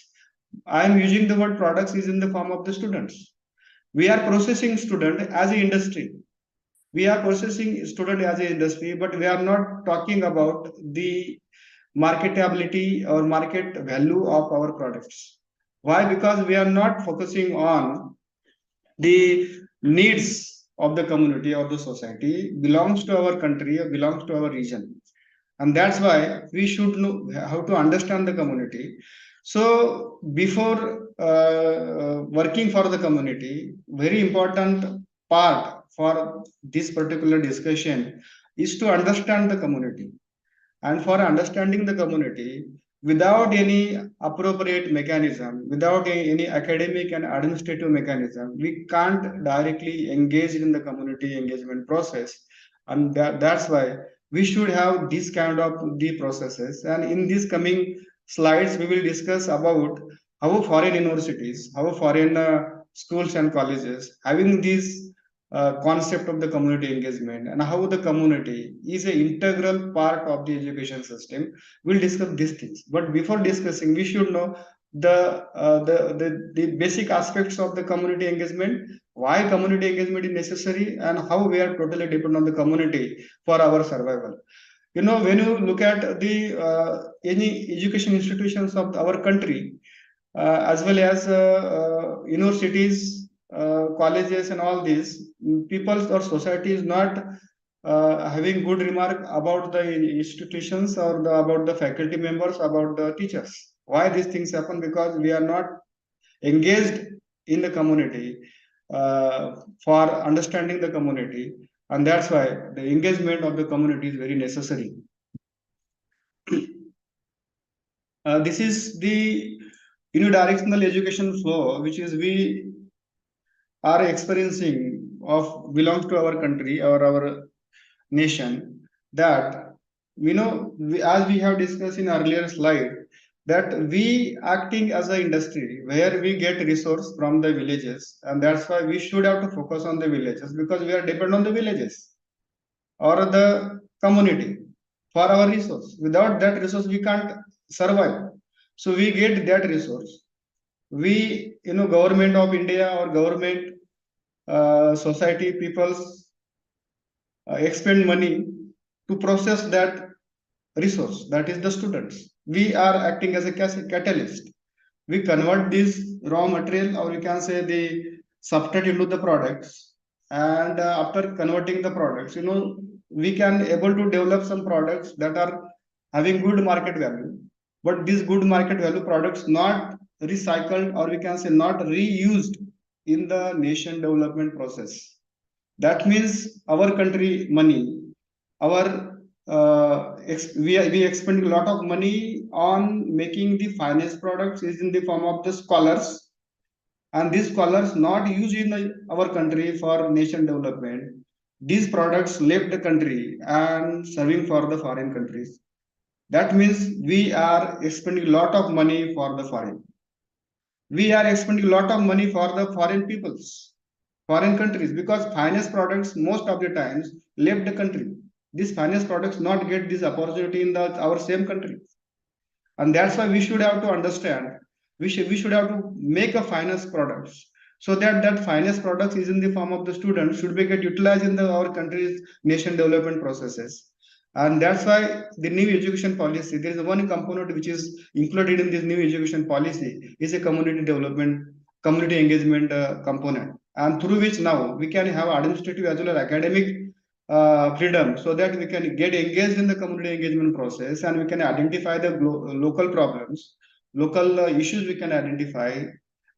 I am using the word products is in the form of the students. We are processing student as an industry. We are processing student as an industry, but we are not talking about the marketability or market value of our products. Why? Because we are not focusing on the needs of the community or the society belongs to our country or belongs to our region. And that's why we should know how to understand the community. So before working for the community, very important part for this particular discussion is to understand the community. And for understanding the community, without any appropriate mechanism, without any academic and administrative mechanism, we can't directly engage in the community engagement process. And that's why we should have this kind of the processes. And in these coming slides, we will discuss about how foreign universities, how foreign schools and colleges having this concept of the community engagement and how the community is an integral part of the education system. We'll discuss these things. But before discussing, we should know the basic aspects of the community engagement, why community engagement is necessary, and how we are totally dependent on the community for our survival. When you look at the any education institutions of our country, as well as universities, colleges, and all these, people or society is not having good remark about the institutions or about the faculty members, about the teachers. Why these things happen? Because we are not engaged in the community for understanding the community, and that's why the engagement of the community is very necessary. This is the unidirectional education flow, which is we are experiencing of belongs to our country or our nation. That as we have discussed in earlier slide, that we acting as an industry where we get resource from the villages, and that's why we should have to focus on the villages, because we are dependent on the villages or the community for our resource. Without that resource, we can't survive. So we get that resource. We, government of India or government, society, peoples expend money to process that resource, that is the students. We are acting as a catalyst. We convert this raw material, or you can say the substrate, into the products. And after converting the products, we can able to develop some products that are having good market value. But these good market value products not recycled, or we can say not reused in the nation development process. That means our country money, our we expend a lot of money on making the finance products is in the form of the scholars, and these scholars not used in our country for nation development. These products left the country and serving for the foreign countries. That means we are spending a lot of money for the foreign. We are spending a lot of money for the foreign peoples, foreign countries, because finance products most of the times left the country. These finance products not get this opportunity in our same country. And that's why we should have to understand, we should have to make a finance products, so that finance products is in the form of the students should be get utilized in our country's nation development processes. And that's why the new education policy, there is one component which is included in this new education policy, is a community development, community engagement component, and through which now we can have administrative as well as academic freedom, so that we can get engaged in the community engagement process, and we can identify the local problems, local issues we can identify,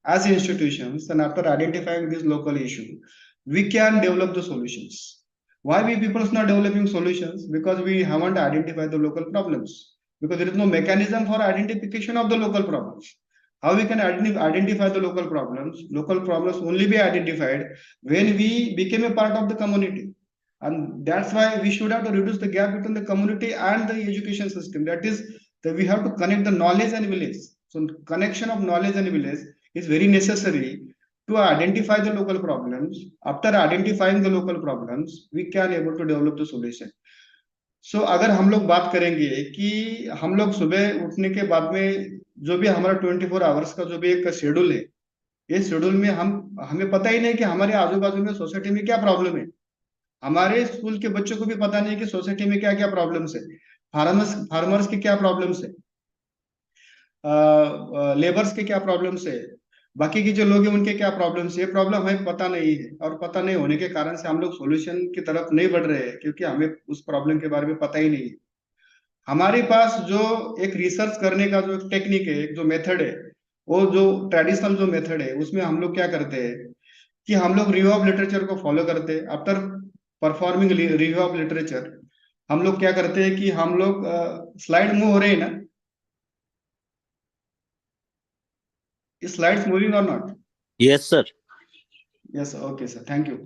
as institutions, and after identifying this local issue, we can develop the solutions. Why we people are not developing solutions? Because we haven't identified the local problems. Because there is no mechanism for identification of the local problems. How we can identify the local problems? Local problems only be identified when we became a part of the community. And that's why we should have to reduce the gap between the community and the education system. That is, that we have to connect the knowledge and village. So connection of knowledge and village is very necessary to identify the local problems. After identifying the local problems, we can able to develop the solution. सो अगर हम लोग बात करेंगे कि हम लोग सुबह उठने के बाद में जो भी हमारा 24 आवर्स का जो भी एक शेड्यूल है, ये शेड्यूल में हमें पता ही नहीं कि हमारे आजू बाजू में सोसाइटी में क्या प्रॉब्लम है। हमारे स्कूल के बच्चों को भी पता नहीं कि सोसाइटी में क्या क्या प्रॉब्लम्स है, फार्मर्स की क्या प्रॉब्लम्स है, लेबर्स के क्या प्रॉब्लम्स है, बाकी के जो लोग हैं उनके क्या प्रॉब्लम्स है। ये प्रॉब्लम हमें पता नहीं है, और पता नहीं होने के कारण से हम लोग सॉल्यूशन की तरफ नहीं बढ़ रहे हैं, क्योंकि हमें उस प्रॉब्लम के बारे में पता ही नहीं है। हमारे पास जो एक रिसर्च करने का जो टेक्निक है, एक जो मेथड है, वो जो ट्रेडिशनल जो मेथड है, उसमें हम लोग क्या करते हैं कि हम लोग रिव्यू ऑफ लिटरेचर को फॉलो करते हैं। After performing review of literature, हम लोग क्या करते हैं कि हम लोग स्लाइड मूव हो रहे हैं ना, स्लाइड्स मूविंग और not? Yes sir. Yes, okay sir, thank you.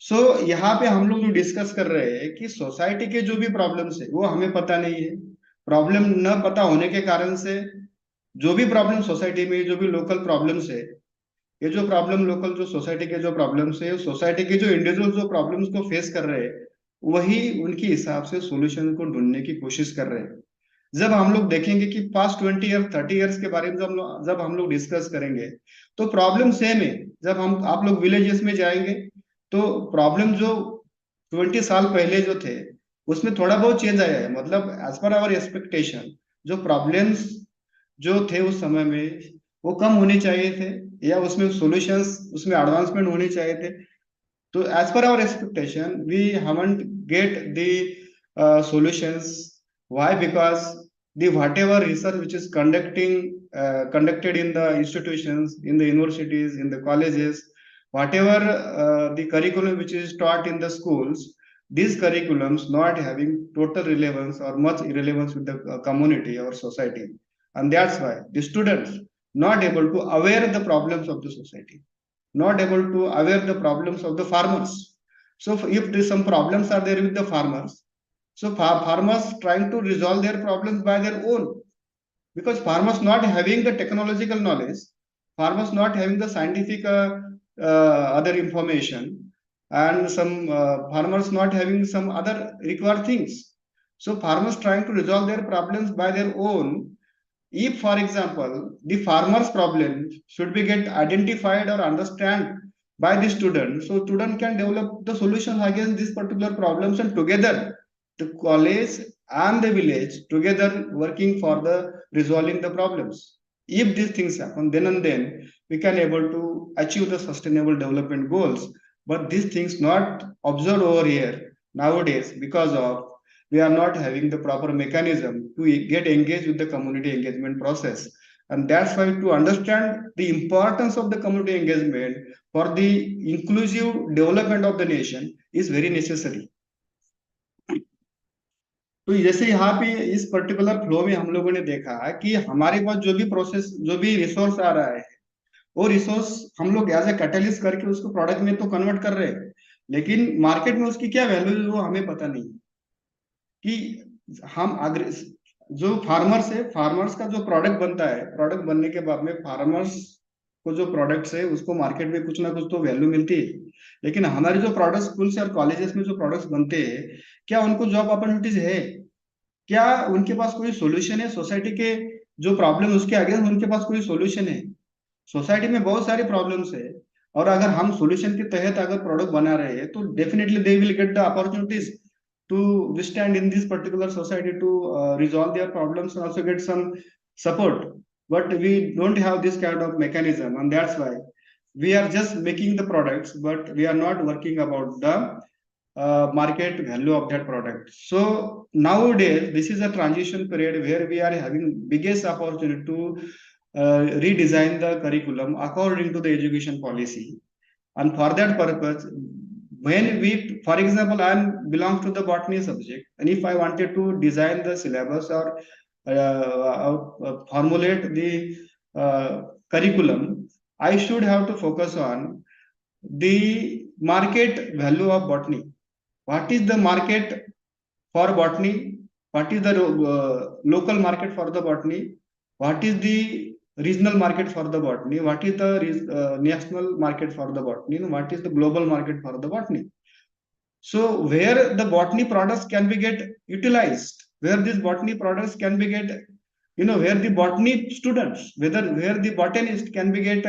So यहाँ पे हम लोग जो डिस्कस कर रहे हैं कि सोसाइटी के जो भी प्रॉब्लम्स है वो हमें पता नहीं है। प्रॉब्लम न पता होने के कारण से जो भी प्रॉब्लम सोसाइटी में, जो भी लोकल प्रॉब्लम्स है, ये जो प्रॉब्लम लोकल जो सोसाइटी के जो प्रॉब्लम्स है, सोसाइटी के जो इंडिविजुअल जो प्रॉब्लम्स को फेस कर रहे हैं, वही उनके हिसाब से सॉल्यूशन को ढूंढने की कोशिश कर रहे हैं। जब हम लोग देखेंगे कि पास्ट 20 ईयर 30 ईयर्स के बारे में जब हम लोग डिस्कस करेंगे, तो प्रॉब्लम सेम है। जब आप लोग विलेजेस में जाएंगे तो प्रॉब्लम जो 20 साल पहले जो थे उसमें थोड़ा बहुत चेंज आया है। मतलब एज पर आवर एक्सपेक्टेशन जो प्रॉब्लम्स जो थे उस समय में वो कम होने चाहिए थे, या उसमें सॉल्यूशंस, उसमें एडवांसमेंट होने चाहिए थे। So as per our expectation, we haven't get the solutions. Why? Because the whatever research which is conducted in the institutions, in the universities, in the colleges, whatever the curriculum which is taught in the schools, these curriculums not having total relevance or much irrelevance with the community or society, and that's why the students not able to aware the problems of the society, not able to aware the problems of the farmers. So if there some problems are there with the farmers, so farmers trying to resolve their problems by their own, because farmers not having the technological knowledge, farmers not having the scientific other information, and some farmers not having some other required things. So farmers trying to resolve their problems by their own. If, for example, the farmer's problem should be get identified or understand by the student, so student can develop the solutions against these particular problems, and together the college and the village together working for the resolving the problems. If these things happen, then and then we can able to achieve the sustainable development goals. But these things not observed over here nowadays because of we are not having the proper mechanism to get engaged with the community engagement process. And that's why to understand the importance of the community engagement for the inclusive development of the nation is very necessary. तो जैसे यहाँ पे इस particular flow में हम लोगों ने देखा कि हमारे पास जो भी प्रोसेस, जो भी रिसोर्स आ रहा है, वो रिसोर्स हम लोग एज ए कैटलिस्ट करके उसको प्रोडक्ट में तो कन्वर्ट कर रहे हैं, लेकिन मार्केट में उसकी क्या वैल्यू है वो हमें पता नहीं कि हम अगर जो फार्मर्स है, फार्मर्स का जो प्रोडक्ट बनता है, प्रोडक्ट बनने के बाद में फार्मर्स को जो प्रोडक्ट्स है उसको मार्केट में कुछ ना कुछ तो वैल्यू मिलती है, लेकिन हमारे जो प्रोडक्ट स्कूल से और कॉलेजेस में जो प्रोडक्ट्स बनते हैं, क्या उनको जॉब अपॉर्चुनिटीज है? क्या उनके पास कोई सॉल्यूशन है? सोसाइटी के जो प्रॉब्लम उसके अगेंस्ट उनके पास कोई सॉल्यूशन है? सोसाइटी में बहुत सारी प्रॉब्लम्स है, और अगर हम सॉल्यूशन के तहत अगर प्रोडक्ट बना रहे हैं तो definitely they will get the opportunities to withstand in this particular society to resolve their problems and also get some support. But we don't have this kind of mechanism, and that's why we are just making the products, but we are not working about the market value of that product. So nowadays this is a transition period where we are having biggest opportunity to redesign the curriculum according to the education policy. And for that purpose, when we, for example, I belong to the botany subject, and if I wanted to design the syllabus or formulate the curriculum, I should have to focus on the market value of botany. What is the market for botany? What is the local market for the botany? What is the regional market for the botany? What is the national market for the botany? And what is the global market for the botany? So where the botany products can be get utilized, where these botany products can be get, where the botany students, where the botanist can be get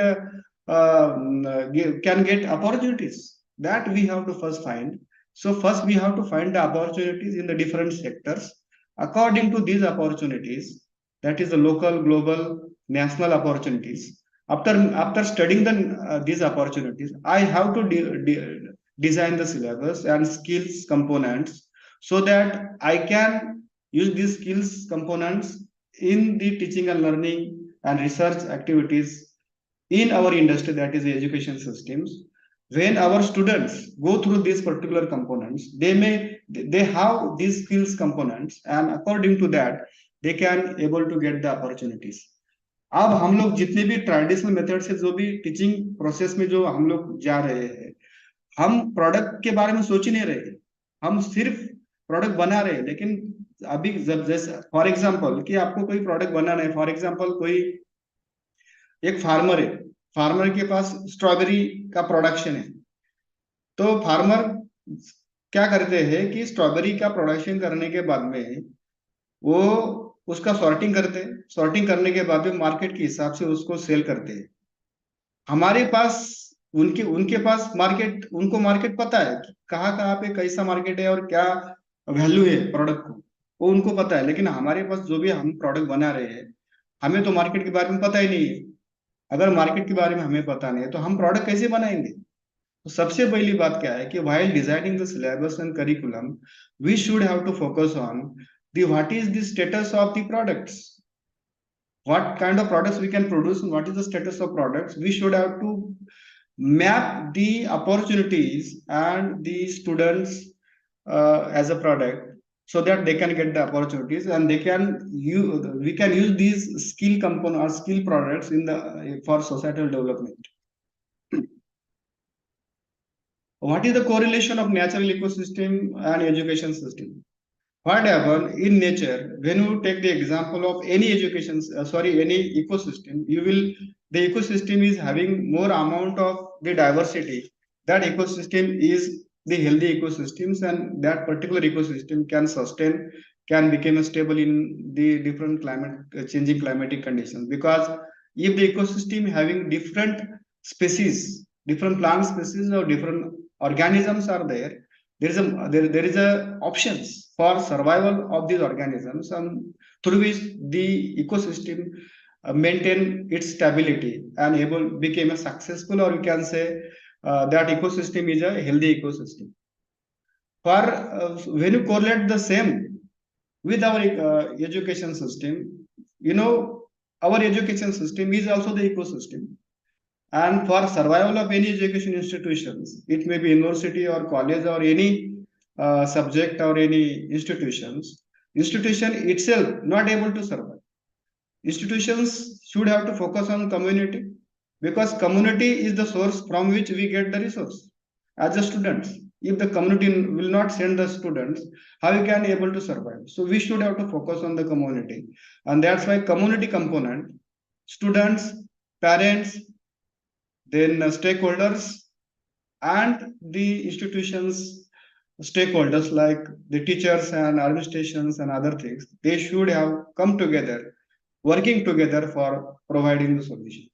can get opportunities, that we have to first find. So first we have to find the opportunities in the different sectors. According to these opportunities, that is the local, global, national opportunities. After studying these opportunities, I have to design the syllabus and skills components so that I can use these skills components in the teaching and learning and research activities in our industry, that is the education systems. When our students go through these particular components, they have these skills components, and according to that they can able to get the opportunities. अब हम लोग जितने भी traditional method से जो भी teaching process में जो हम लोग जा रहे हैं, हम प्रोडक्ट के बारे में सोच ही नहीं रहे, हम सिर्फ प्रोडक्ट बना रहे हैं. लेकिन अभी जब जैसे फॉर एग्जांपल कि आपको कोई प्रोडक्ट बनाना है, फॉर एग्जांपल कोई एक फार्मर है, फार्मर के पास स्ट्रॉबेरी का प्रोडक्शन है, तो फार्मर क्या करते हैं कि स्ट्रॉबेरी का प्रोडक्शन करने के बाद में वो उसका सॉर्टिंग करते हैं, सॉर्टिंग करने के बाद में मार्केट के हिसाब से उसको सेल करते हैं. हमारे पास उनके पास मार्केट, उनको मार्केट पता है कि कहाँ पे कैसा मार्केट है और क्या वैल्यू है प्रोडक्ट को, वो उनको पता है. लेकिन हमारे पास जो भी हम प्रोडक्ट बना रहे हैं, हमें तो मार्केट के बारे में पता ही नहीं है. अगर मार्केट के बारे में हमें पता नहीं है तो हम प्रोडक्ट कैसे बनाएंगे? तो सबसे पहली बात क्या है कि while designing the syllabus and curriculum, we should have to focus on what is the status of the products, what kind of products we can produce, and what is the status of products. We should have to map the opportunities and the students as a product, so that they can get the opportunities and we can use these skill component or skill products in the for societal development. What is the correlation of natural ecosystem and education system? What happens in nature when you take the example of any any ecosystem, the ecosystem is having more amount of the diversity. That ecosystem is the healthy ecosystems, and that particular ecosystem can become stable in the different changing climatic conditions. Because if the ecosystem having different species, different plant species or different organisms are there, there is a options for survival of these organisms, and through which the ecosystem maintain its stability and became a successful, or you can say that ecosystem is a healthy ecosystem. For when you correlate the same with our education system, our education system is also the ecosystem. And for survival of any education institutions, it may be university or college or any subject or any institution itself not able to survive. Institutions should have to focus on community, because community is the source from which we get the resource as the students. If the community will not send the students, how we can able to survive? So we should have to focus on the community, and that's why community component, students, parents, then stakeholders, and the institutions stakeholders like the teachers and administrations and other things, they should have come together, working together for providing the solution.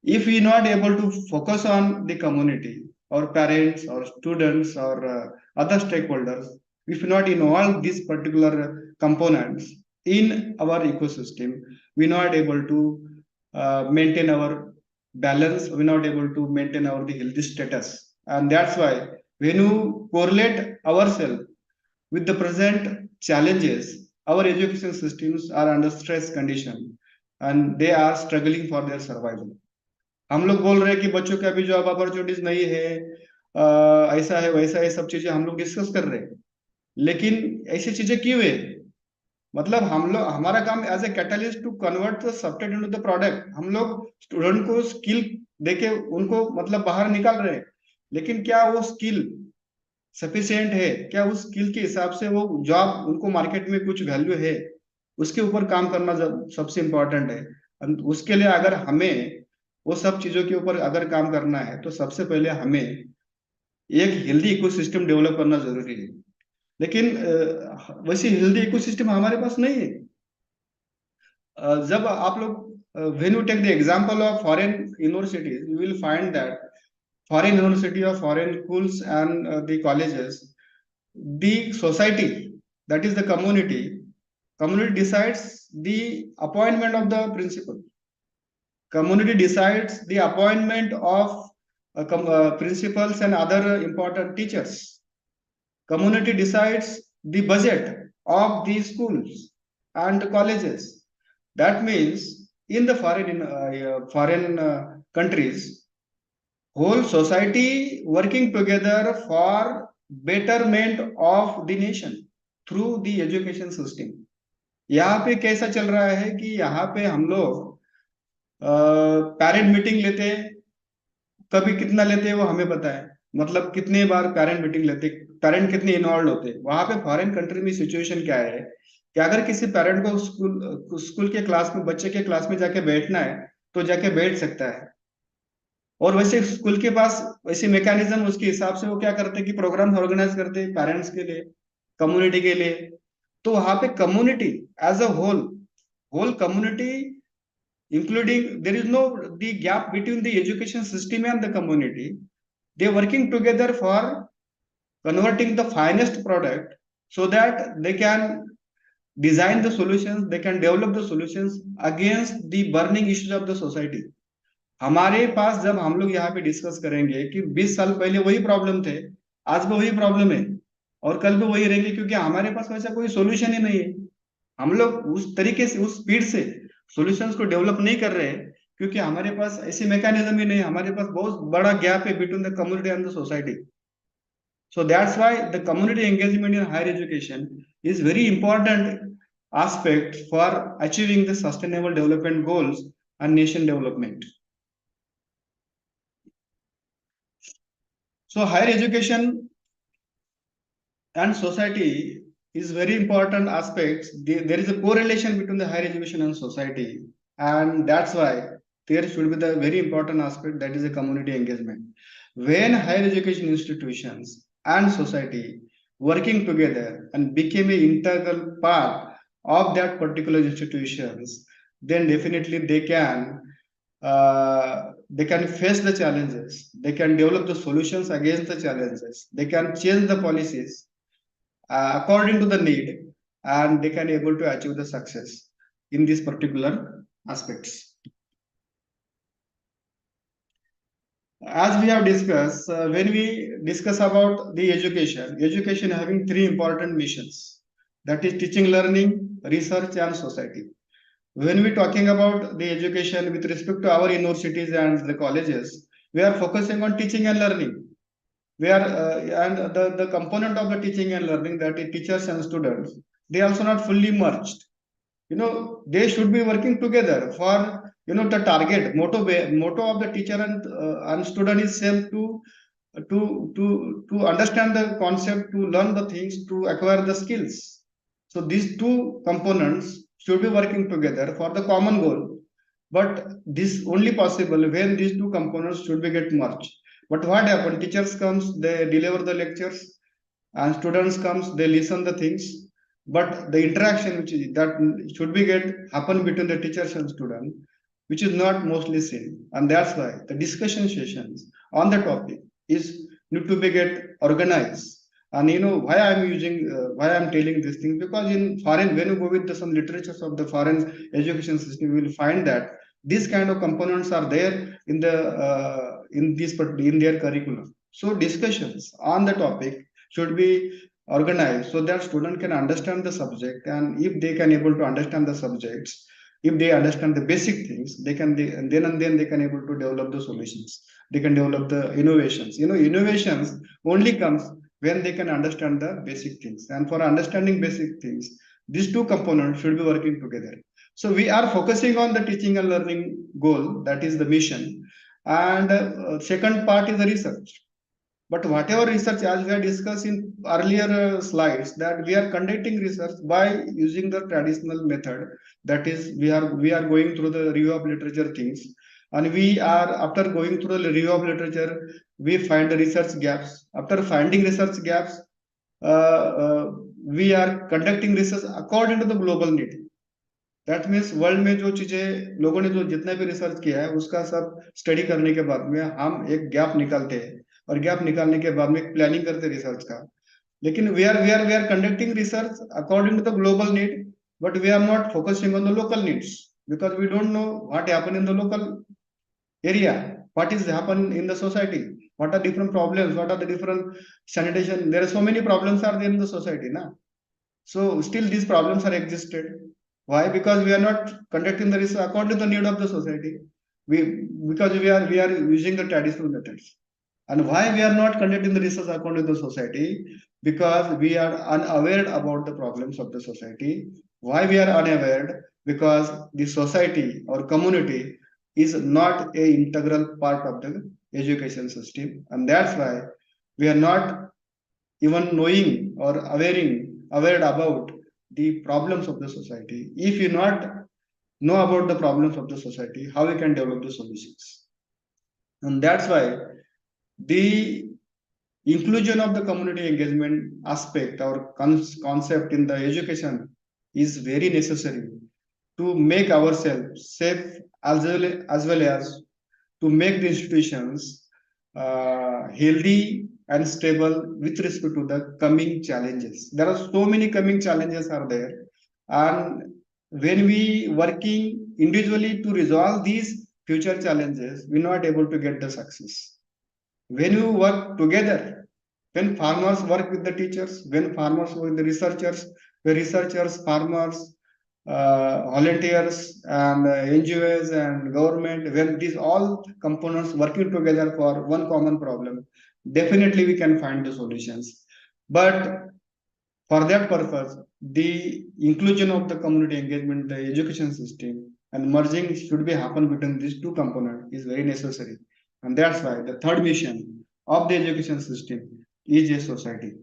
If we not able to focus on the community or parents or students or other stakeholders, if not involve these particular components in our ecosystem, we not able to maintain our balance, we're not able to maintain our the healthy status. And that's why when you correlate ourselves with the present challenges, our education systems are under stress condition. and they are struggling for their survival. हम लोग बोल रहे हैं कि बच्चों के अभी job opportunities नहीं है, ऐसा है वैसा है, सब चीजें हम लोग डिस्कस कर रहे हैं, लेकिन ऐसी चीजें क्यों है? मतलब हम लोग, हमारा काम as a catalyst to convert the subject into the product. हम लोग स्टूडेंट को स्किल देके उनको मतलब बाहर निकाल रहे हैं, लेकिन क्या वो स्किल सफिशिएंट है? क्या उस स्किल के हिसाब से वो जॉब उनको मार्केट में कुछ वैल्यू है? उसके ऊपर काम करना सबसे इम्पोर्टेंट है। उसके लिए अगर हमें वो सब चीजों के ऊपर अगर काम करना है, तो सबसे पहले हमें एक हेल्दी इकोसिस्टम डेवलप करना जरूरी है। लेकिन वैसी हेल्दी इकोसिस्टम हमारे पास नहीं है। जब आप लोग when you take the example of foreign universities, you will find that foreign university or foreign schools and the colleges, the society, that is the community decides the appointment of the principal. Community decides the appointment of principals and other important teachers. Community decides the budget of the schools and colleges. That means in the foreign countries, whole society working together for betterment of the nation through the education system. यहाँ पे कैसा चल रहा है कि यहाँ पे हम लोग पेरेंट मीटिंग लेते हैं, कभी कितना लेते हैं वो हमें पता है, मतलब कितने बार पेरेंट मीटिंग लेते, पेरेंट कितने इन्वॉल्व होते हैं। वहां पे फॉरेन कंट्री में सिचुएशन क्या है कि अगर किसी पेरेंट को स्कूल के क्लास में, बच्चे के क्लास में जाके बैठना है तो जाके बैठ सकता है, और वैसे स्कूल के पास वैसे मैकेनिज्म उसके हिसाब से वो क्या करते हैं कि प्रोग्राम ऑर्गेनाइज करते हैं पेरेंट्स के लिए, कम्युनिटी के लिए। तो वहां पे community as a whole community, including, there is no the gap between the education system and the community. They are working together for converting the finest product so that they can design the solutions, they can develop the solutions against the burning issues of the society. हमारे पास जब हम लोग यहाँ पे discuss करेंगे कि 20 साल पहले वही प्रॉब्लम थे, आज भी वही प्रॉब्लम है और कल भी वही रहेंगे, क्योंकि हमारे पास वैसा कोई सोल्यूशन ही नहीं है। हम लोग उस तरीके से, उस स्पीड से सॉल्यूशंस को डेवलप नहीं कर रहे हैं, क्योंकि हमारे पास ऐसी मैकेनिज्म ही नहीं, हमारे पास बहुत बड़ा गैप है between the community and the society. So that's why the community engagement in higher education is very important aspect for achieving the sustainable development goals and nation development. So higher education and society is very important aspects. There is a correlation between the higher education and society, and that's why there should be the very important aspect, that is a community engagement. When higher education institutions and society working together and became an integral part of that particular institutions, then definitely they can face the challenges, they can develop the solutions against the challenges, they can change the policies according to the need, and they can able to achieve the success in these particular aspects. As we have discussed, when we discuss about the education having three important missions, that is teaching, learning, research, and society. When we talking about the education with respect to our universities and the colleges, we are focusing on teaching and learning. We are and the component of the teaching and learning, that is teachers and students, they also not fully merged. They should be working together for the target motto of the teacher and student is same, to understand the concept, to learn the things, to acquire the skills. So these two components should be working together for the common goal, but this only possible when these two components should be get merged. But what happens? Teachers comes, they deliver the lectures, and students comes, they listen the things. But the interaction that should be get happen between the teachers and student, which is not mostly seen, and that's why the discussion sessions on the topic is need to be get organized. And why why I'm telling this thing, because in foreign, when you go with some literatures of the foreign education system, you will find that these kind of components are there in their curriculum. So discussions on the topic should be organized so that student can understand the subject, and if they can able to understand the subjects, If they understand the basic things, then and then they can able to develop the solutions. They can develop the innovations. Innovations only comes when they can understand the basic things. And for understanding basic things, these two components should be working together. So we are focusing on the teaching and learning goal, that is the mission. And second part is the research. But whatever research, as we have discussed in earlier slides, that we are conducting research by using the traditional method. That is, we are going through the review of literature things, and we are, after going through the review of literature, we find the research gaps. After finding research gaps, we are conducting research according to the global need. That means world में जो चीजें लोगों ने जो जितना भी research किया है उसका सब स्टडी करने के बाद में हम एक गैप निकालते हैं, और गैप निकालने के बाद में प्लानिंग करते हैं रिसर्च का. लेकिन we are conducting research according to the global need, but we are not focusing on the local needs, because we don't know what happen in the local area, what is happen in the society, what are different problems, what are the different sanitation. There are so many problems are there in the society now. So still these problems are existed. Why? Because we are not conducting the research according to the need of the society. Because we are using the traditional methods. And why we are not conducting the research according to the society? Because we are unaware about the problems of the society. Why we are unaware? Because the society or community is not a integral part of the education system, and that's why we are not even knowing or aware about the problems of the society. If you not know about the problems of the society, how we can develop the solutions? And that's why the inclusion of the community engagement aspect or concept in the education is very necessary to make ourselves safe, as well as to make the institutions healthy and stable with respect to the coming challenges. There are so many coming challenges are there, and when we working individually to resolve these future challenges, we're not able to get the success. When you work together, when farmers work with the teachers, when farmers work with the researchers, farmers, volunteers, and NGOs and government, when these all components working together for one common problem, definitely we can find the solutions. But for that purpose, the inclusion of the community engagement, the education system, and merging should be happen between these two components is very necessary. And that's why the third mission of the education system is a society.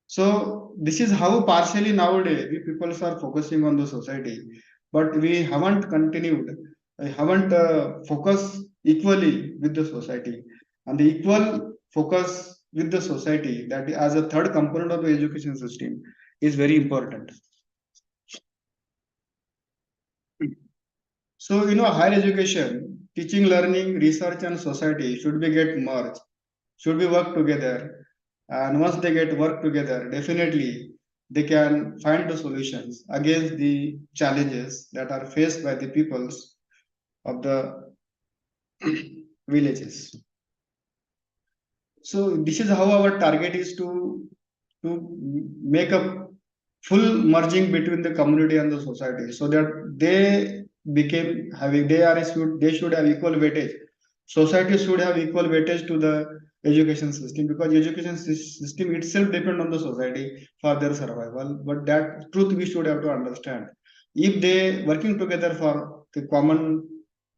So this is how partially nowadays we people are focusing on the society, but we haven't continued, haven't focused equally with the society, and the equal focus with the society, that as a third component of the education system, is very important. So higher education, teaching, learning, research, and society should be get merged, should be work together. And once they get work together, definitely they can find the solutions against the challenges that are faced by the peoples of the villages. So this is how our target is to make a full merging between the community and the society, so that they became having they should have equal weightage. Society should have equal weightage to the education system, because education system itself depend on the society for their survival. But that truth we should have to understand. If they working together for the common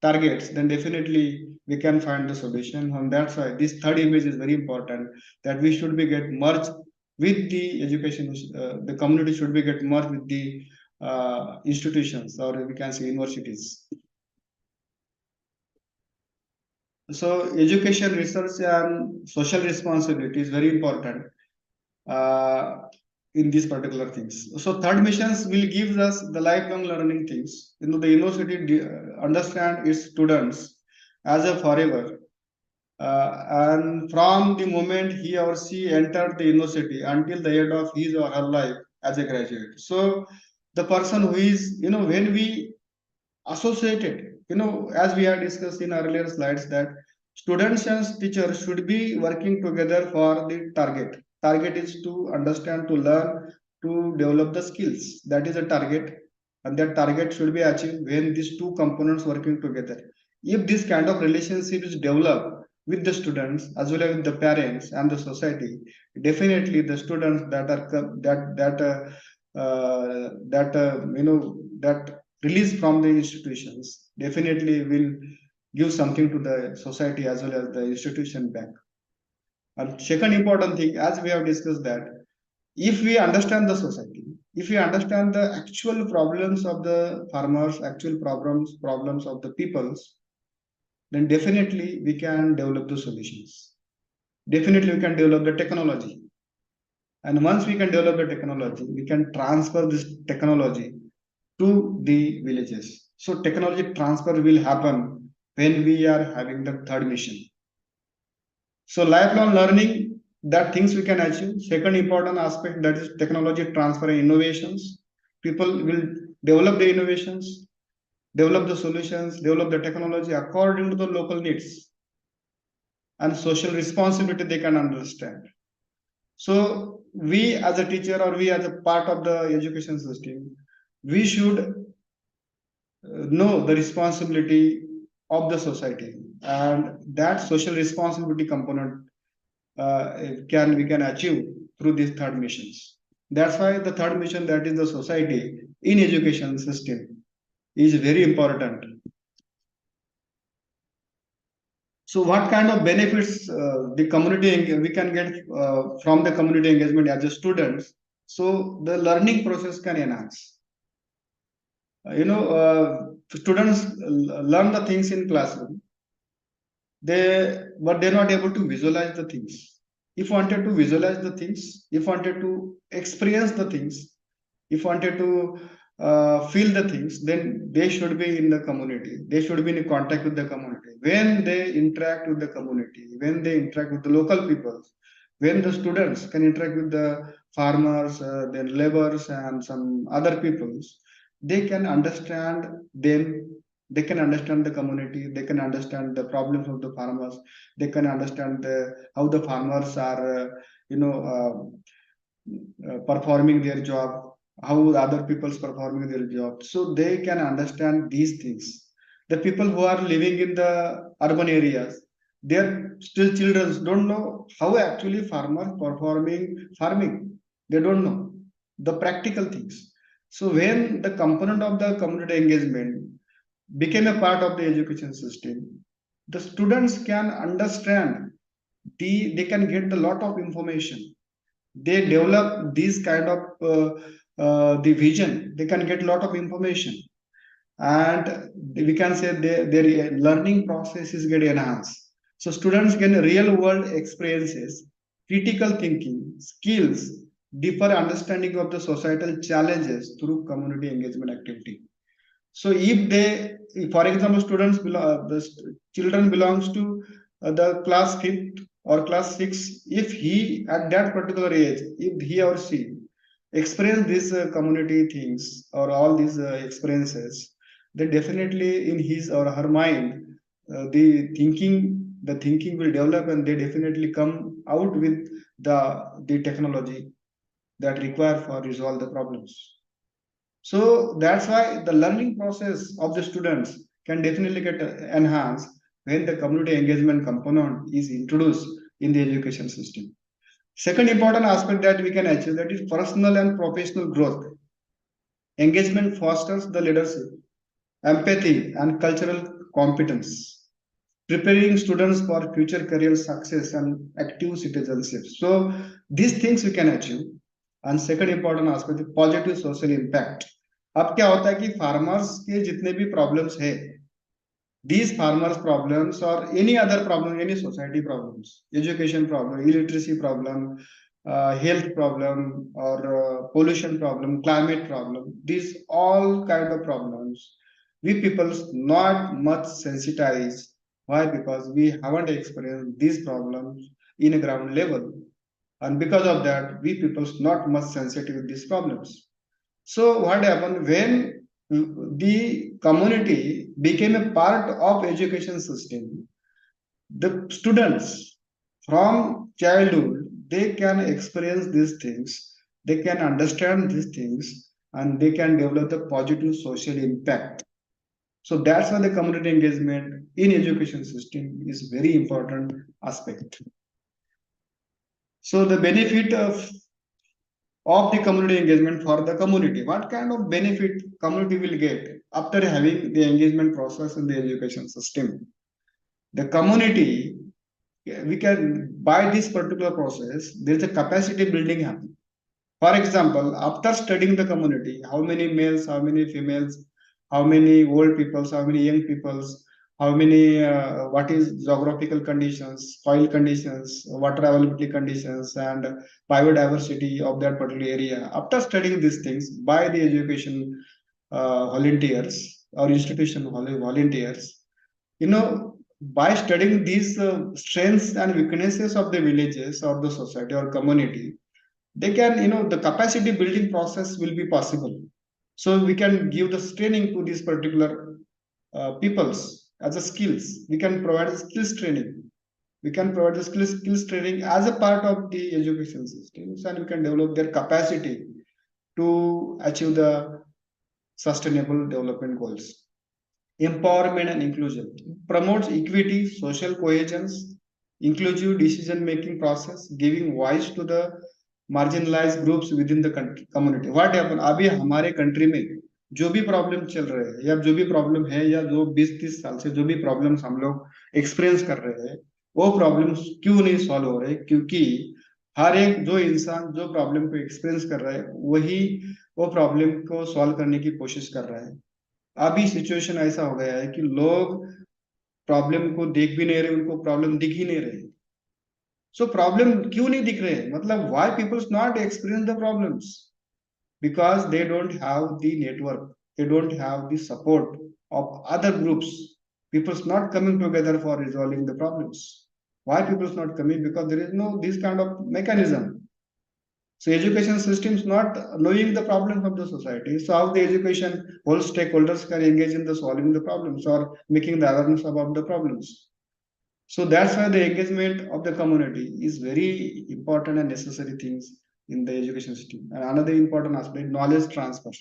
targets, then definitely we can find the solution. And that's why this third image is very important, that we should be get merged with the education, the community should be get merged with the institutions, or we can say universities. So education, research, and social responsibility is very important in these particular things. So third missions will give us the lifelong learning things. The university understand its students as a forever. And from the moment he or she entered the university until the end of his or her life as a graduate. So the person who is, when we associated, as we have discussed in earlier slides, that students and teachers should be working together for the target. Target is to understand, to learn, to develop the skills. That is a target. and that target should be achieved when these two components working together. If this kind of relationship is developed with the students as well as with the parents and the society, definitely the students that are that release from the institutions definitely will give something to the society as well as the institution back. And second important thing, as we have discussed, that if we understand the society, if we understand the actual problems of the farmers, actual problems of the peoples, then definitely we can develop the solutions. Definitely we can develop the technology. And once we can develop the technology, we can transfer this technology to the villages. So technology transfer will happen when we are having the third mission. So lifelong learning, that things we can achieve. Second important aspect, that is technology transfer and innovations. People will develop the innovations, develop the solutions, develop the technology according to the local needs and social responsibility they can understand. So we as a teacher or we as a part of the education system, we should know the responsibility of the society, and that social responsibility component we can achieve through these third missions. That's why the third mission, that is the society in education system, is very important. So what kind of benefits the community we can get from the community engagement as a students? So the learning process can enhance. Students learn the things in classroom, but they're not able to visualize the things. If wanted to visualize the things, if wanted to experience the things, if wanted to feel the things, then they should be in the community, they should be in contact with the community. When they interact with the community, when they interact with the local people, when the students can interact with the farmers, their laborers and some other peoples, they can understand them, they can understand the community, they can understand the problems of the farmers, they can understand how the farmers are performing their job, how other people's performing their job, so they can understand these things. The people who are living in the urban areas, their still children don't know how actually farmers performing farming. They don't know the practical things. So when the component of the community engagement became a part of the education system, the students can understand they can get a lot of information. They develop these kind of the vision, they can get a lot of information, and we can say their learning process is get enhanced. So students get real world experiences, critical thinking skills, deeper understanding of the societal challenges through community engagement activity. So if they, for example, children belongs to the class fifth or class six, if he at that particular age, if he or she experience these community things or all these experiences, then definitely in his or her mind, the thinking will develop, and they definitely come out with the technology that require for resolve the problems. So that's why the learning process of the students can definitely get enhanced when the community engagement component is introduced in the education system. Second important aspect that we can achieve, that is personal and professional growth. Engagement fosters the leadership, empathy, and cultural competence, preparing students for future career success and active citizenship. So these things we can achieve. And second important aspect, positive social impact. अब क्या होता है कि farmers के जितने भी problems है, these farmers problems or any other problem, any society problems, education problem, illiteracy problem, health problem, or pollution problem, climate problem, these all kind of problems, we people not much sensitized. Why? Because we haven't experienced these problems in a ground level, and because of that we people not much sensitive with these problems. So what happened when the community became a part of education system? The students from childhood, they can experience these things, they can understand these things, and they can develop the positive social impact. So that's why the community engagement in education system is very important aspect. So the benefit of the community engagement for the community. What kind of benefit community will get after having the engagement process in the education system? The community, we can, by this particular process, there is a capacity building happening. For example, after studying the community, how many males, how many females, how many old peoples, how many young peoples, how many, what is geographical conditions, soil conditions, water availability conditions, and biodiversity of that particular area. After studying these things by the education volunteers or institution volunteers, by studying these strengths and weaknesses of the villages or the society or community, they can, the capacity building process will be possible. So we can give the training to these particular peoples as a skills. We can provide skills training. We can provide the skills training as a part of the education systems, and we can develop their capacity to achieve the sustainable development goals. Empowerment and inclusion promotes equity, social cohesion, inclusive decision making process, giving voice to the marginalized groups within the community. What happen, अभी हमारे country में जो भी problem चल रहे हैं या जो भी प्रॉब्लम है या जो 20-30 साल से जो भी प्रॉब्लम्स हम लोग एक्सपीरियंस कर रहे हैं, वो प्रॉब्लम्स क्यों नहीं सॉल्व हो रहे? क्योंकि हर एक जो इंसान जो प्रॉब्लम को एक्सपीरियंस कर रहा है वही वो प्रॉब्लम को सॉल्व करने की कोशिश कर रहा है. अभी सिचुएशन ऐसा हो गया है कि लोग प्रॉब्लम को देख भी नहीं रहे, उनको प्रॉब्लम दिख ही नहीं रहे. सो प्रॉब्लम क्यों नहीं दिख रहे? मतलब why peoples not experience the problems? Because they don't have the network, they don't have the support of other groups. People's not coming together for resolving the problems. Why people's not coming? Because there is no this kind of mechanism. So education systems not knowing the problems of the society. So how the education whole stakeholders can engage in the solving the problems or making the awareness about the problems. So that's why the engagement of the community is very important and necessary things in the education system. And another important aspect, knowledge transfer.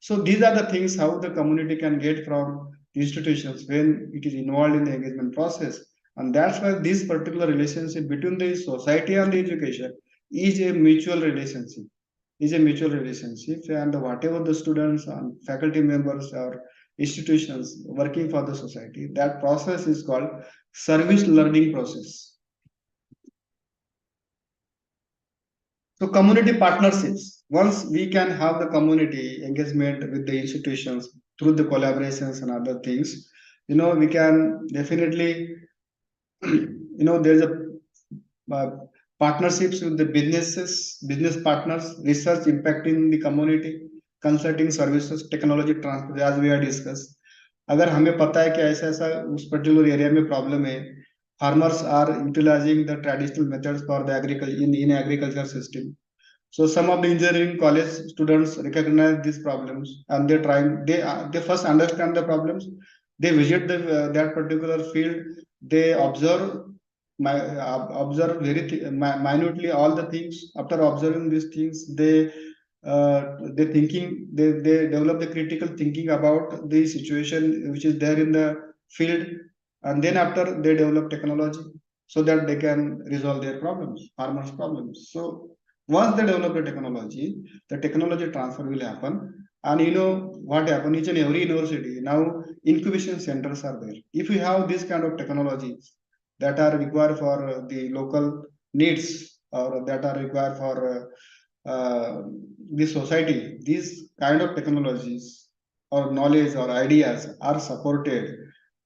So these are the things how the community can get from institutions when it is involved in the engagement process. And that's why this particular relationship between the society and the education is a mutual relationship. And whatever the students and faculty members or institutions working for the society, that process is called service learning process. So community partnerships, once we can have the community engagement with the institutions through the collaborations and other things, we can definitely, there's a partnerships with the business partners, research impacting the community, consulting services, technology transfer, as we have discussed. अगर हमें पता है कि ऐसा ऐसा उस particular area में problem है, farmers are utilizing the traditional methods for the agriculture system. So some of the engineering college students recognize these problems and they first understand the problems. They visit that particular field. They observe very minutely all the things. After observing these things, they develop the critical thinking about the situation which is there in the field, and then after they develop technology so that they can resolve their problems, farmers' problems. So once they develop the technology transfer will happen. And what happen, each and every university now incubation centers are there. If you have this kind of technologies that are required for the local needs or that are required for the society, these kind of technologies or knowledge or ideas are supported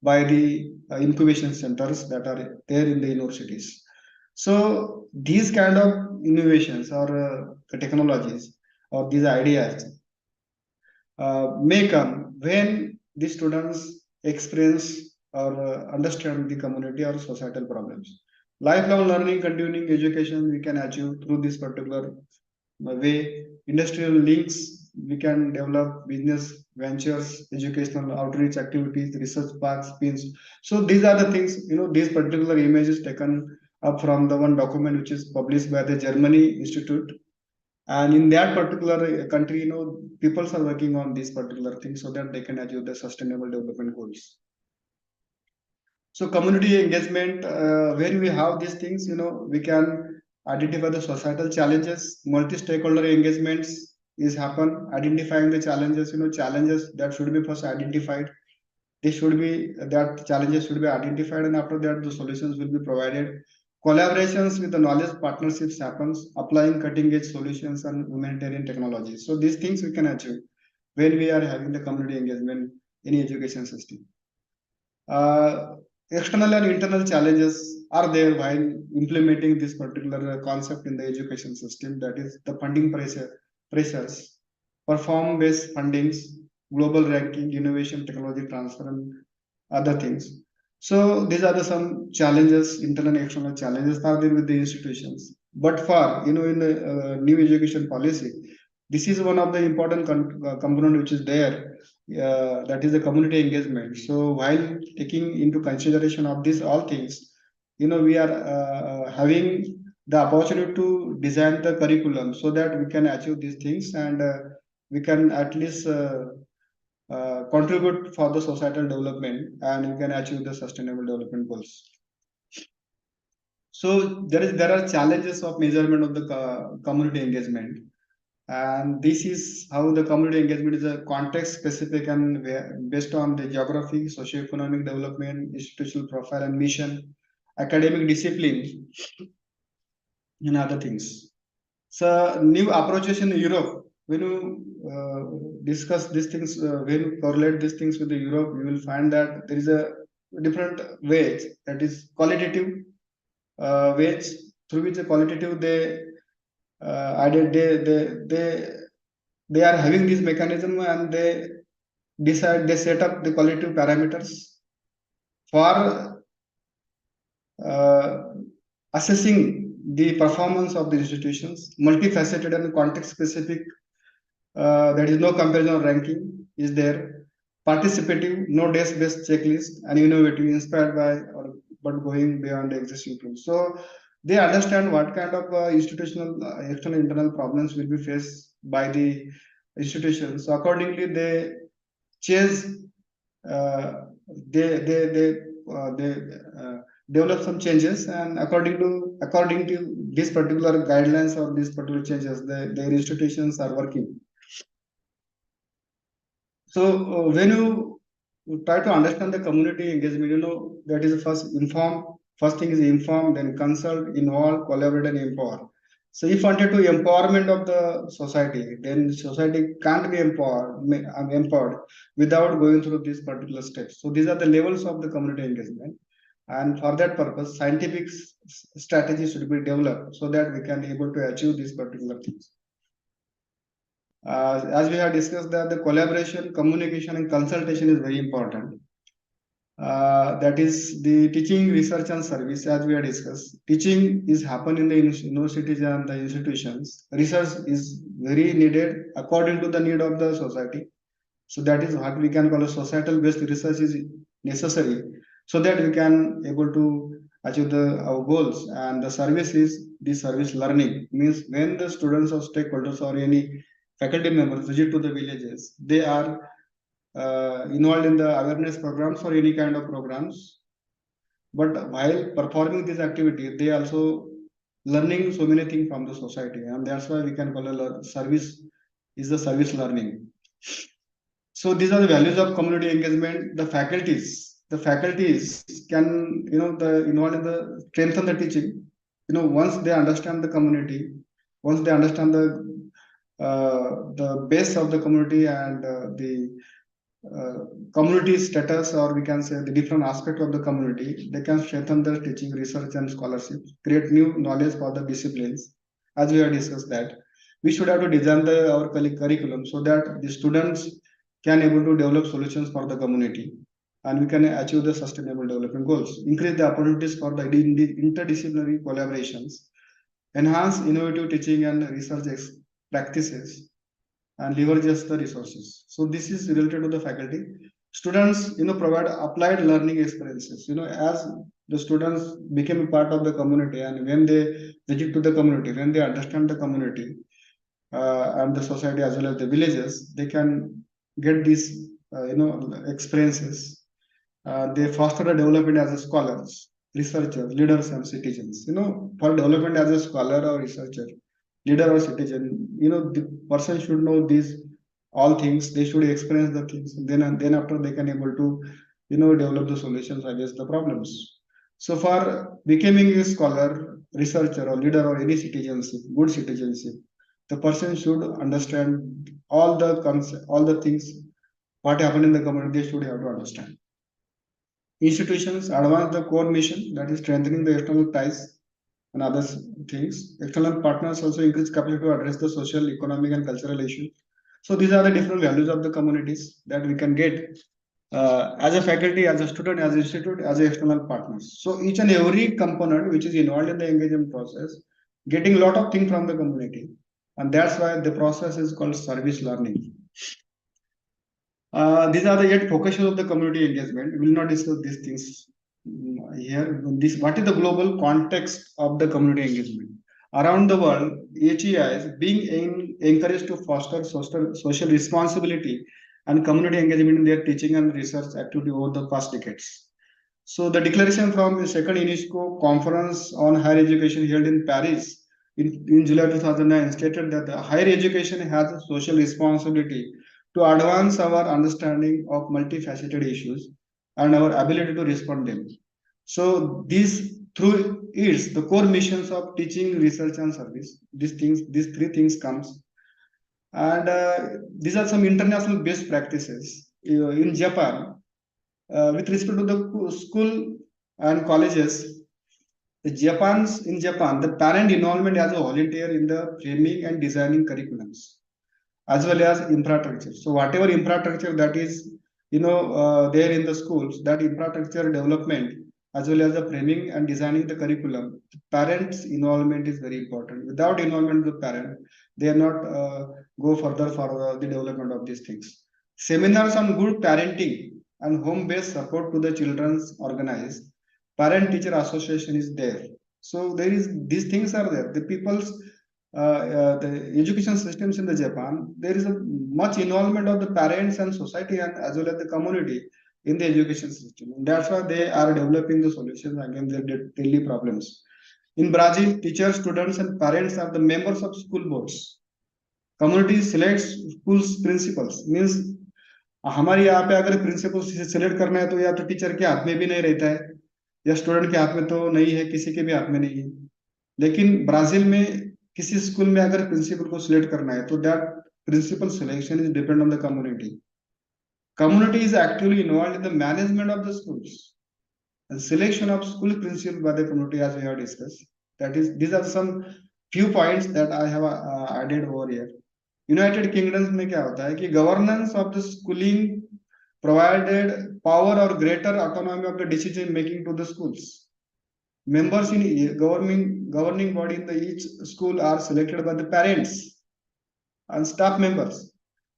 by the incubation centers that are there in the universities. So these kind of innovations or technologies or these ideas may come when the students experience or understand the community or societal problems. Lifelong learning, continuing education, we can achieve through this particular way. Industrial links, we can develop business ventures, educational outreach activities, research parks, pins. So these are the things, these particular images taken up from the one document which is published by the Germany Institute And in that particular country, people are working on these particular things so that they can achieve the sustainable development goals. So community engagement, when we have these things, we can identify the societal challenges. Multi-stakeholder engagements is happen, identifying the challenges, challenges that should be first identified. That challenges should be identified, and after that the solutions will be provided. Collaborations with the knowledge partnerships happens, applying cutting edge solutions and humanitarian technologies. So these things we can achieve when we are having the community engagement in education system. External and internal challenges are there while implementing this particular concept in the education system. That is the funding pressures, perform-based fundings, global ranking, innovation, technology transfer, and other things. So these are some challenges, internal and external challenges are there with the institutions. But for in the new education policy, this is one of the important component which is there, that is the community engagement. So while taking into consideration of these all things, we are having the opportunity to design the curriculum so that we can achieve these things, and we can at least contribute for the societal development, and we can achieve the sustainable development goals. So there are challenges of measurement of the community engagement. And this is how the community engagement is a context specific and based on the geography, socioeconomic development, institutional profile and mission, academic discipline, and other things. So new approaches in Europe, when you discuss these things, when you correlate these things with the Europe, you will find that there is a different ways, that is qualitative ways, through which the qualitative they are having this mechanism, and they set up the qualitative parameters for assessing the performance of the institutions. Multifaceted and context specific, there is no comparison or ranking is there. Participative, no desk-based checklist, and innovative, inspired by but going beyond the existing tools. So they understand what kind of institutional, external, internal problems will be faced by the institutions. So accordingly, they chase, they develop some changes, and according to these particular guidelines or these particular changes, their institutions are working. So when you try to understand the community engagement, that is the first thing is inform, then consult, involve, collaborate, and empower. So if wanted to empowerment of the society, then society can't be empowered without going through these particular steps. So these are the levels of the community engagement. And for that purpose, scientific strategies should be developed so that we can able to achieve these particular things. As we have discussed, that the collaboration, communication, and consultation is very important. That is the teaching, research, and service. As we have discussed, teaching is happen in the universities and the institutions. Research is very needed according to the need of the society. So that is what we can call a societal based research is necessary, so that we can able to achieve our goals. And the service is the service learning, means when the students or stakeholders or any faculty members visit to the villages, they are involved in the awareness programs or any kind of programs. But while performing this activity, they also learning so many things from the society, and that's why we can call a service is the service learning. So these are the values of community engagement. The faculties can involved in the strengthen the teaching. Once they understand the community, once they understand the base of the community and the community status, or we can say the different aspect of the community, they can strengthen their teaching, research, and scholarship, create new knowledge for the disciplines. As we have discussed that, we should have to design our curriculum so that the students can able to develop solutions for the community, and we can achieve the sustainable development goals, increase the opportunities for the interdisciplinary collaborations, enhance innovative teaching and research practices, and leverages the resources. So this is related to the faculty. Students, provide applied learning experiences. As the students became a part of the community, and when they visit to the community, when they understand the community, and the society as well as the villages, they can get these experiences. They foster the development as a scholars, researchers, leaders, and citizens. For development as a scholar or researcher, leader or citizen, the person should know these all things. They should experience the things. Then after they can able to, develop the solutions against the problems. So for becoming a scholar, researcher, or leader or any citizenship, good citizenship, the person should understand all the concept, all the things what happened in the community. They should have to understand. Institutions advance the core mission, that is strengthening the external ties and other things. External partners also increase capacity to address the social, economic, and cultural issues. So these are the different values of the communities that we can get as a faculty, as a student, as an institute, as a external partners. So each and every component which is involved in the engagement process, getting a lot of things from the community, and that's why the process is called service learning. These are the yet focuses of the community engagement. We will not discuss these things here. What is the global context of the community engagement? Around the world, HEI is being encouraged to foster social responsibility and community engagement in their teaching and research activity over the past decades. So the declaration from the second UNESCO conference on higher education held in Paris in July 2009 stated that the higher education has a social responsibility to advance our understanding of multifaceted issues and our ability to respond them. So these through its the core missions of teaching, research, and service. These three things comes, and these are some international best practices. In Japan, with respect to the school and colleges, in Japan, the parent involvement as a volunteer in the framing and designing curriculums, as well as infrastructure. So whatever infrastructure that is, there in the schools, that infrastructure development as well as the framing and designing the curriculum, the parents' involvement is very important. Without involvement of the parent, they are not go further for the development of these things. Seminars on good parenting and home-based support to the children's organized. Parent-teacher association is there. So there is these things are there. The people's the education systems in the Japan, there is a much involvement of the parents and society and as well as the community in the education system. And that's why they are developing the solutions against their daily problems. In Brazil, teachers, students, and parents are the members of school boards. Community selects schools principals. Means हमारे यहाँ पे अगर principal select करना है तो या तो teacher के हाथ में भी नहीं रहता है या स्टूडेंट के हाथ में तो नहीं है, किसी के भी हाथ में नहीं है. लेकिन ब्राजील में किसी स्कूल में अगर प्रिंसिपल को सिलेक्ट करना है तो that principal selection is depend on the community. Community is actively involved in the management of the schools and selection of school principal by the community, as we have discussed. That is, these are some few points that I have added over here. United Kingdom में क्या होता है कि governance of the schooling provided power or greater autonomy of the decision making to the schools. Members in governing body in the each school are selected by the parents and staff members.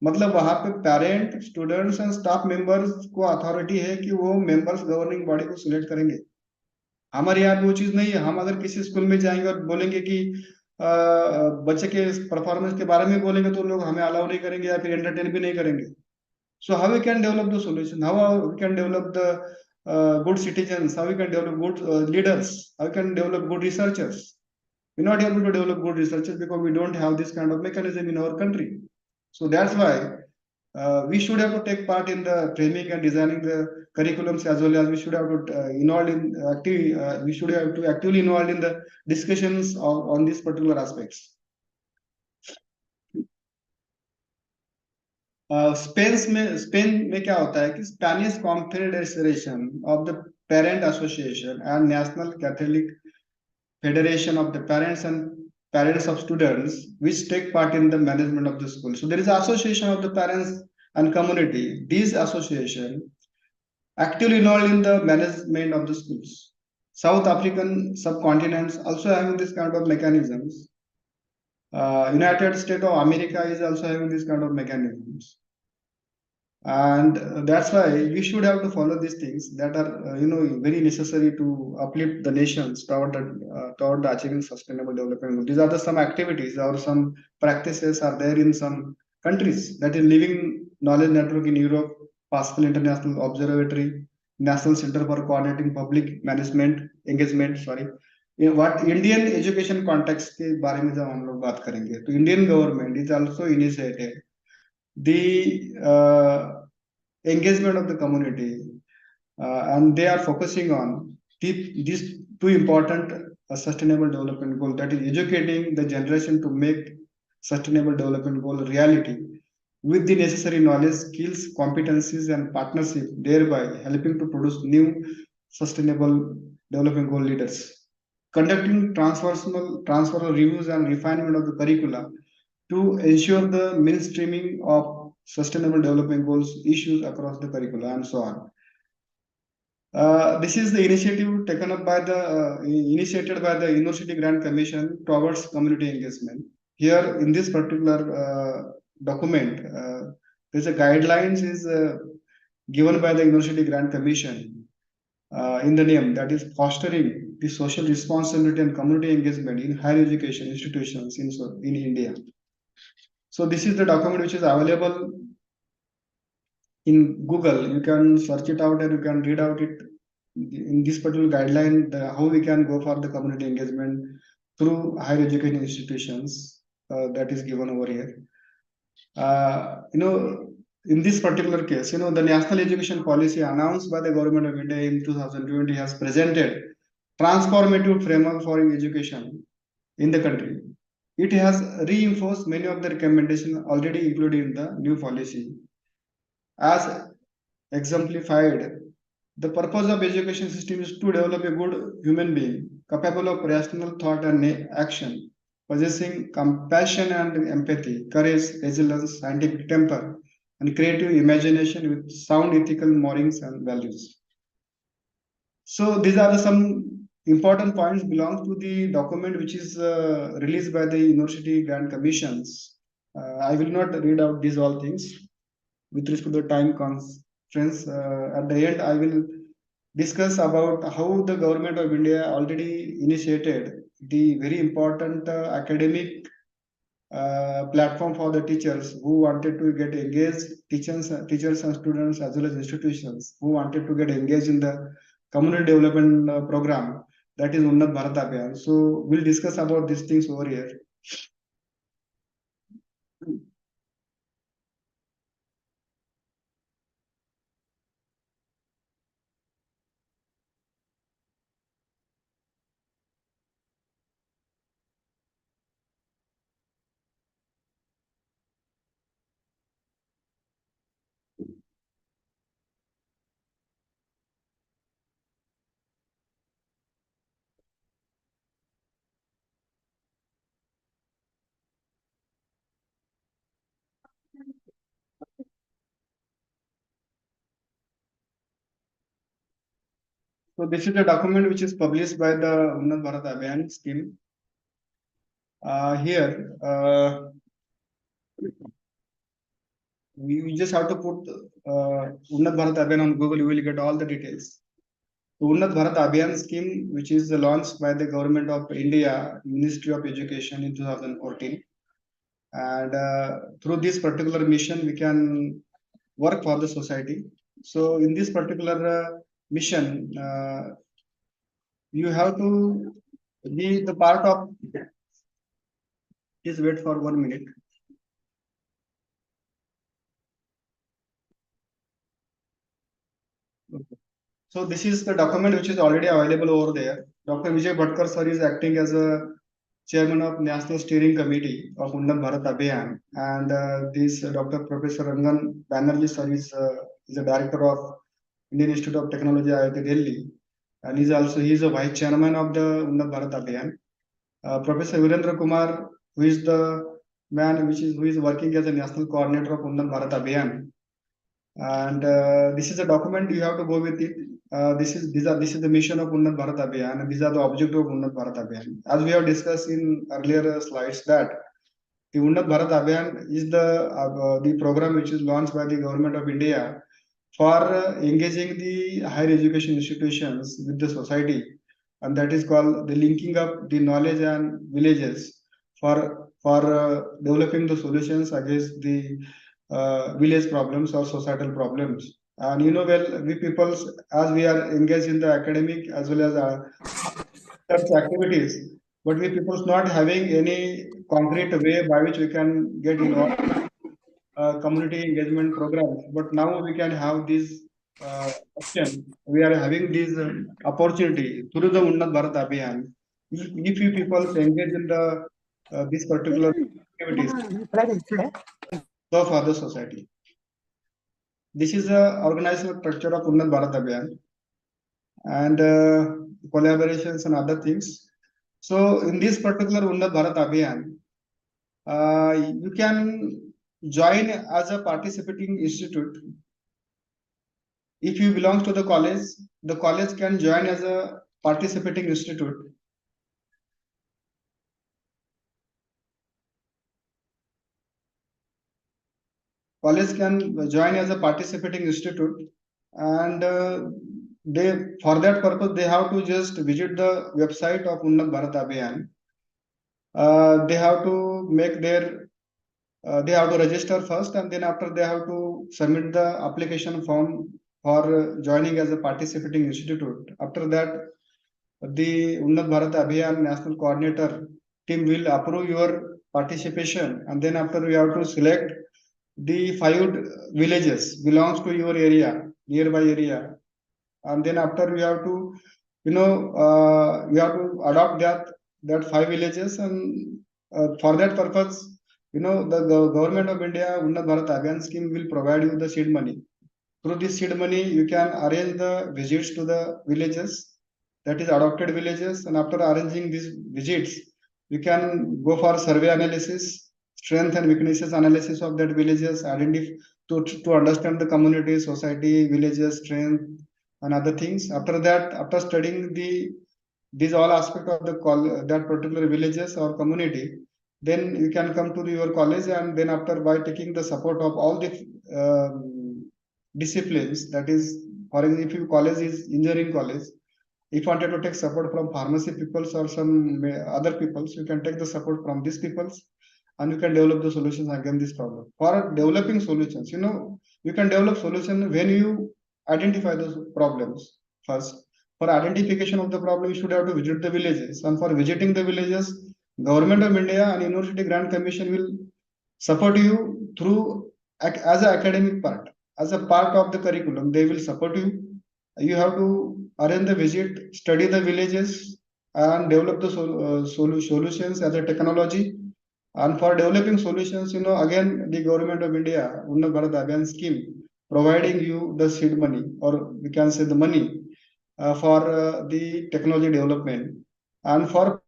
मतलब वहां पे parent, students and staff members को authority है कि वो members governing body को select करेंगे. हमारे यहाँ पे वो चीज नहीं है. हम अगर किसी स्कूल में जाएंगे और बोलेंगे कि बच्चे के परफॉर्मेंस के बारे में बोलेंगे तो लोग हमें अलाउ नहीं करेंगे या फिर एंटरटेन भी नहीं करेंगे. So how we can develop the solution, how we can develop the good citizens, how we can develop good leaders, how we can develop good researchers. We're not able to develop good researchers because we don't have this kind of mechanism in our country. So that's why we should have to take part in the framing and designing the curriculums, as well as we should have to involved in we should have to actively involved in the discussions on these particular aspects. Spain में क्या होता है कि Spanish confederation of the parent association and national Catholic federation of the parents and parents of students which take part in the management of the school. So there is an association of the parents and community. These association actively involved in the management of the schools. South African subcontinents also having this kind of mechanisms. United States of America is also having this kind of mechanisms. And that's why we should have to follow these things that are very necessary to uplift the nations toward the achieving sustainable development goals. These are the some activities or some practices are there in some countries, that is living knowledge network in Europe, Pascal International Observatory, National Center for Coordinating Public Management Engagement, sorry. What Indian education context के बारे में जब हम लोग बात करेंगे, तो Indian government is also initiated the engagement of the community, and they are focusing on these two important sustainable development goals, that is educating the generation to make sustainable development goal reality with the necessary knowledge, skills, competencies, and partnership, thereby helping to produce new sustainable development goal leaders. Conducting transferal reviews and refinement of the curricula to ensure the mainstreaming of sustainable development goals issues across the curricula and so on. This is the initiative taken up by initiated by the University Grant Commission towards community engagement. Here in this particular document, there's a guidelines is given by the University Grant Commission in the name, that is fostering the social responsibility and community engagement in higher education institutions in India. So this is the document which is available in Google. You can search it out and you can read out it in this particular guideline, how we can go for the community engagement through higher education institutions, that is given over here. In this particular case, the national education policy announced by the government of India in 2020 has presented transformative framework for education in the country. It has reinforced many of the recommendations already included in the new policy. As exemplified, the purpose of education system is to develop a good human being, capable of rational thought and action, possessing compassion and empathy, courage, resilience, scientific temper, and creative imagination with sound ethical morals and values. So these are some important points belong to the document which is released by the University Grant Commissions. I will not read out these all things with respect to the time constraints. At the end, I will discuss about how the government of India already initiated the very important academic platform for the teachers who wanted to get engaged, teachers and students as well as institutions who wanted to get engaged in the community development program, that is Unnat Bharat Abhiyan. So we'll discuss about these things over here. So this is the document which is published by the Unnat Bharat Abhiyan scheme. Here, we just have to put Unnat Bharat Abhiyan on Google. You will get all the details. The Unnat Bharat Abhiyan scheme, which is launched by the government of India, Ministry of Education in 2014, and through this particular mission, we can work for the society. So in this particular mission, you have to be the part of. Please wait for 1 minute. Okay. So this is the document which is already available over there. Dr. Vijay Bhatkar sir is acting as a chairman of National Steering Committee of Unnat Bharat Abhiyan, and this Dr. Professor Rangan Banerjee sir is the director of Indian Institute of Technology, IIT Delhi, and he is a vice chairman of the Unnat Bharat Abhiyan. Professor Virendra Kumar, who is the man who is working as a national coordinator of Unnat Bharat Abhiyan, and this is a document you have to go with it. This is the mission of Unnat Bharat Abhiyan, and these are the objectives of Unnat Bharat Abhiyan. As we have discussed in earlier slides, that The Unnat Bharat Abhiyan is the program which is launched by the Government of India for engaging the higher education institutions with the society, and that is called the linking up the knowledge and villages for developing the solutions against the village problems or societal problems. And well, we peoples, as we are engaged in the academic as well as such activities, but we peoples not having any concrete way by which we can get involved community engagement programs. But now we can have this option. We are having this opportunity through the Unnat Bharat Abhiyan. If you people engage in the this particular activities, so for the society. This is the organizational structure of Unnat Bharat Abhiyan and collaborations and other things. So in this particular Unnat Bharat Abhiyan, you can join as a participating institute. If you belong to the college can join as a participating institute. College can join as a participating institute, and they for that purpose they have to just visit the website of Unnat Bharat Abhiyan. They have to make their they have to register first, and then after they have to submit the application form for joining as a participating institute. After that, the Unnat Bharat Abhiyan National Coordinator team will approve your participation, and then after you have to select the 5 villages belongs to your area, nearby area, and then after you have to, you have to adopt that 5 villages, and for that purpose, the government of India Unnat Bharat Abhiyan scheme will provide you the seed money. Through this seed money, you can arrange the visits to the villages, that is adopted villages, and after arranging these visits, you can go for survey analysis, strength and weaknesses analysis of that villages, identify to understand the community, society, villages, strength, and other things. After that, after studying these all aspect of that particular villages or community, then you can come to your college, and then after by taking the support of all the disciplines, that is, for example, if your college is engineering college, if you wanted to take support from pharmacy peoples or some other peoples, you can take the support from these peoples, and you can develop the solutions against this problem. For developing solutions, you can develop solution when you identify those problems first. For identification of the problem, you should have to visit the villages, and for visiting the villages, Government of India and University Grant Commission will support you through as an academic part, as a part of the curriculum. They will support you. You have to arrange the visit, study the villages, and develop the solutions as a technology. And for developing solutions, again, the Government of India Unnat Bharat Abhiyan scheme providing you the seed money, or we can say the money for the technology development, and for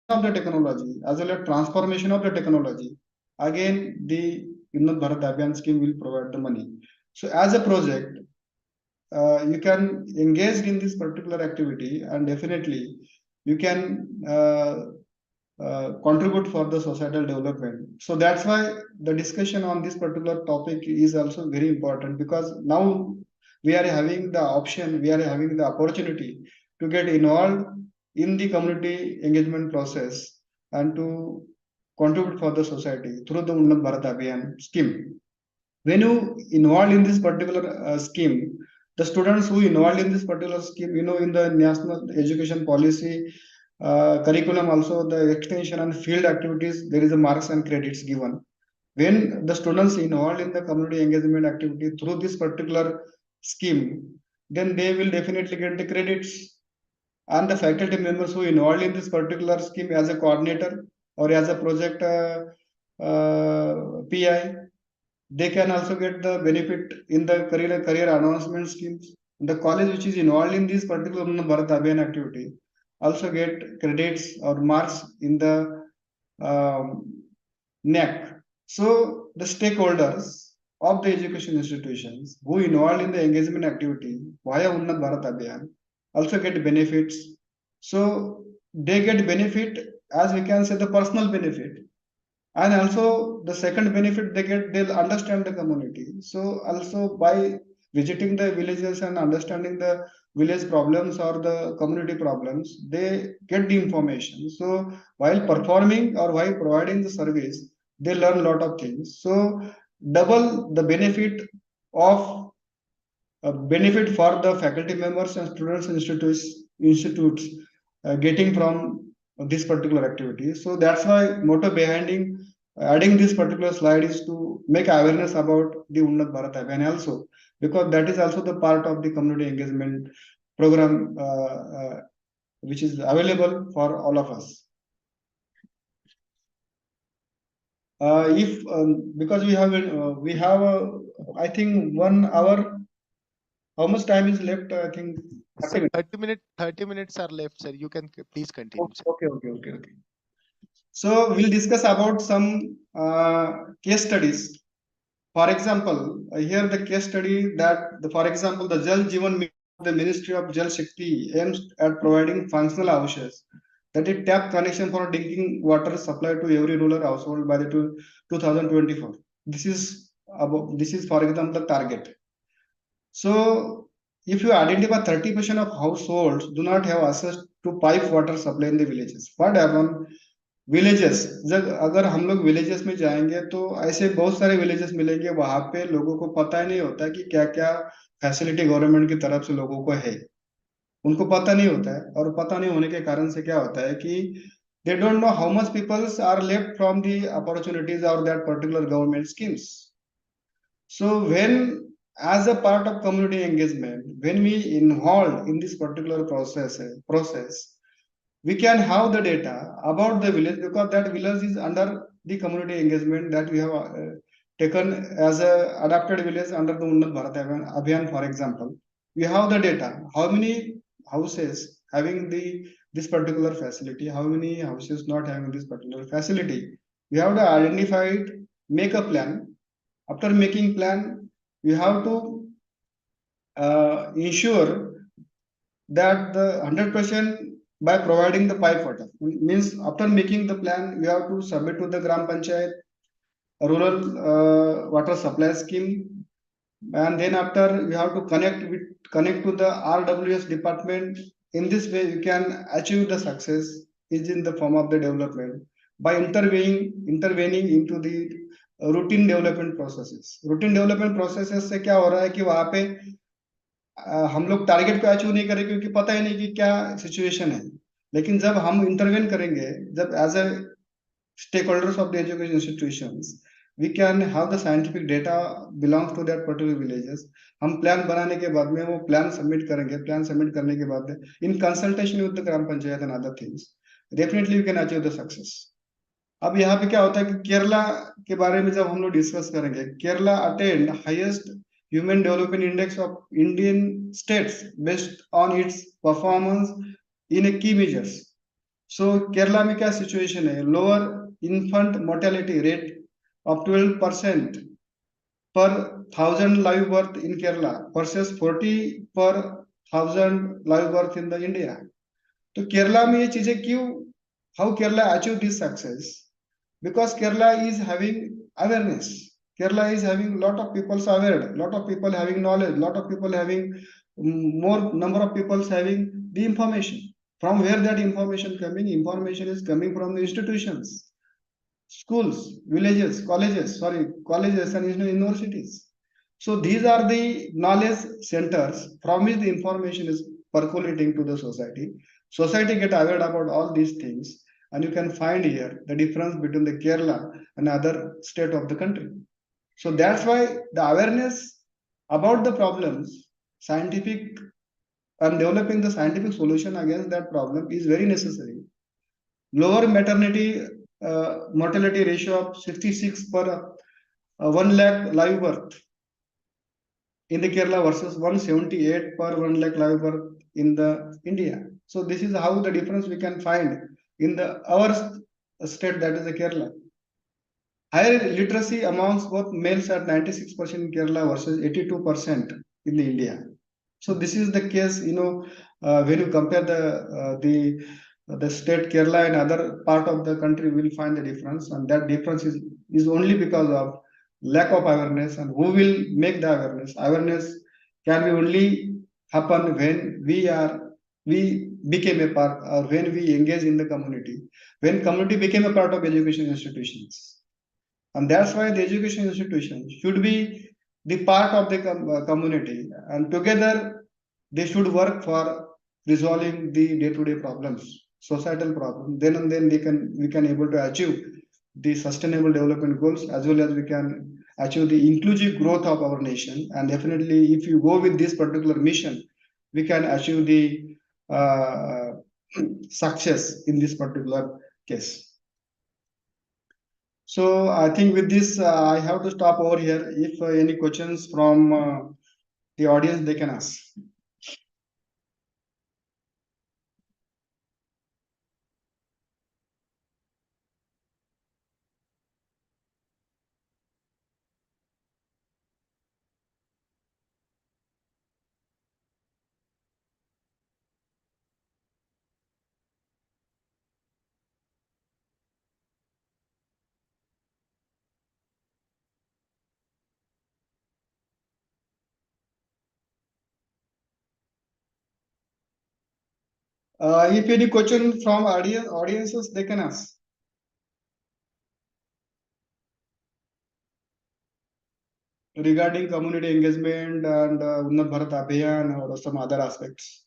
of the technology as well as transformation of the technology. Again, the Unnat Bharat Abhiyan scheme will provide the money. So as a project, you can engage in this particular activity, and definitely you can contribute for the societal development. So that's why the discussion on this particular topic is also very important, because now we are having the option, we are having the opportunity to get involved in the community engagement process and to contribute for the society through the Unnat Bharat Abhiyan scheme. When you involved in this particular scheme, the students who involved in this particular scheme, in the national education policy curriculum, also the extension and field activities, there is a marks and credits given. When the students involved in the community engagement activity through this particular scheme, then they will definitely get the credits. And the faculty members who involved in this particular scheme as a coordinator or as a project PI, they can also get the benefit in the career advancement schemes. The college which is involved in this particular Bharat Abhiyan activity also get credits or marks in the NEP. So the stakeholders of the education institutions who involved in the engagement activity via Unnat Bharat Abhiyan also get benefits. So they get benefit, as we can say, the personal benefit. And also the second benefit they get, they'll understand the community. So also by visiting the villages and understanding the village problems or the community problems, they get the information. So while performing or while providing the service, they learn a lot of things. So double the of benefit for the faculty members and students institutes getting from this particular activity. So that's why motto behind adding this particular slide is to make awareness about the Unnat Bharat Abhiyan also, because that is also the part of the community engagement program which is available for all of us. If because we have I think 1 hour. How much time is left? I think 30 Sir, minutes. 30 minutes are left, sir. You can please continue, sir. Okay. So we'll discuss about some case studies. For example, here the case study that, for example, the Jal Jeevan Mission of the Ministry of Jal Shakti aims at providing functional houses, that is tap connection for drinking water supply to every rural household by the 2024. This is for example the target. So if you identify 30% of households do not have access to pipe water supply in the villages, what happen? Villages जब अगर हम लोग villages में जाएंगे तो ऐसे बहुत सारे विलेजेस मिलेंगे, वहां पे लोगों को पता ही नहीं होता कि क्या क्या फैसिलिटी गवर्नमेंट की तरफ से लोगों को है, उनको पता नहीं होता है। और पता नहीं होने के कारण से क्या होता है कि they don't know how much peoples are left from the opportunities और that particular government schemes. So when, as a part of community engagement, when we involved in this particular process, we can have the data about the village, because that village is under the community engagement that we have taken as a adapted village under the Unnat Bharat Abhiyan, for example. We have the data, how many houses having this particular facility, how many houses not having this particular facility. We have to identify it, make a plan. After making plan, you have to ensure that the 100% by providing the pipe water. Means after making the plan, you have to submit to the Gram Panchayat rural water supply scheme, and then after you have to connect to the RWS department. In this way, you can achieve the success is in the form of the development by intervening into the routine development processes से क्या हो रहा है कि वहां पे हम लोग टारगेट को अचीव नहीं करें क्योंकि पता ही नहीं कि क्या सिचुएशन है। लेकिन जब हम इंटरवेन करेंगे, जब as a stakeholders of the education institutions, we can have the scientific data belongs to that particular villages. हम प्लान बनाने के बाद में वो प्लान सबमिट करेंगे। प्लान सबमिट करने के बाद in consultation with the gram panchayat and other things, definitely we can achieve the success. अब यहाँ पे क्या होता है कि केरला के बारे में जब हम लोग डिस्कस करेंगे, Kerala attend highest human development index of Indian states based on its performance in a key measures. So Kerala में क्या सिचुएशन है? Lower infant mortality rate of 12% per 1,000 live birth in Kerala versus 40 per 1,000 live birth in the India. तो केरला में ये चीजें क्यों, how Kerala achieve this success? Because Kerala is having awareness. Kerala is having lot of people aware, lot of people having knowledge, lot of people having more number of people having the information. From where that information coming? Information is coming from the institutions, schools, villages, colleges and universities. So these are the knowledge centers from which the information is percolating to the society. Society get aware about all these things, and you can find here the difference between the Kerala and other state of the country. So that's why the awareness about the problems, scientific, and developing the scientific solution against that problem is very necessary. Lower maternity mortality ratio of 66 per 1 lakh live birth in the Kerala versus 178 per 1 lakh live birth in the India. So this is how the difference we can find in the our state, that is the Kerala. Higher literacy amounts both males at 96% in Kerala versus 82% in the India. So this is the case, when you compare the the state Kerala and other part of the country will find the difference, and that difference is only because of lack of awareness. And who will make the awareness? Awareness can be only happen when we became a part, or when we engage in the community, when community became a part of education institutions. And that's why the education institution should be the part of the community, and together they should work for resolving the day-to-day problems, societal problems. Then and then we can able to achieve the sustainable development goals, as well as we can achieve the inclusive growth of our nation. And definitely, if you go with this particular mission, we can achieve the success in this particular case. So I think with this, I have to stop over here. If any questions from the audience, they can ask. If any question from audiences, they can ask. Regarding community engagement and Unnat Bharat Abhiyan or some other aspects.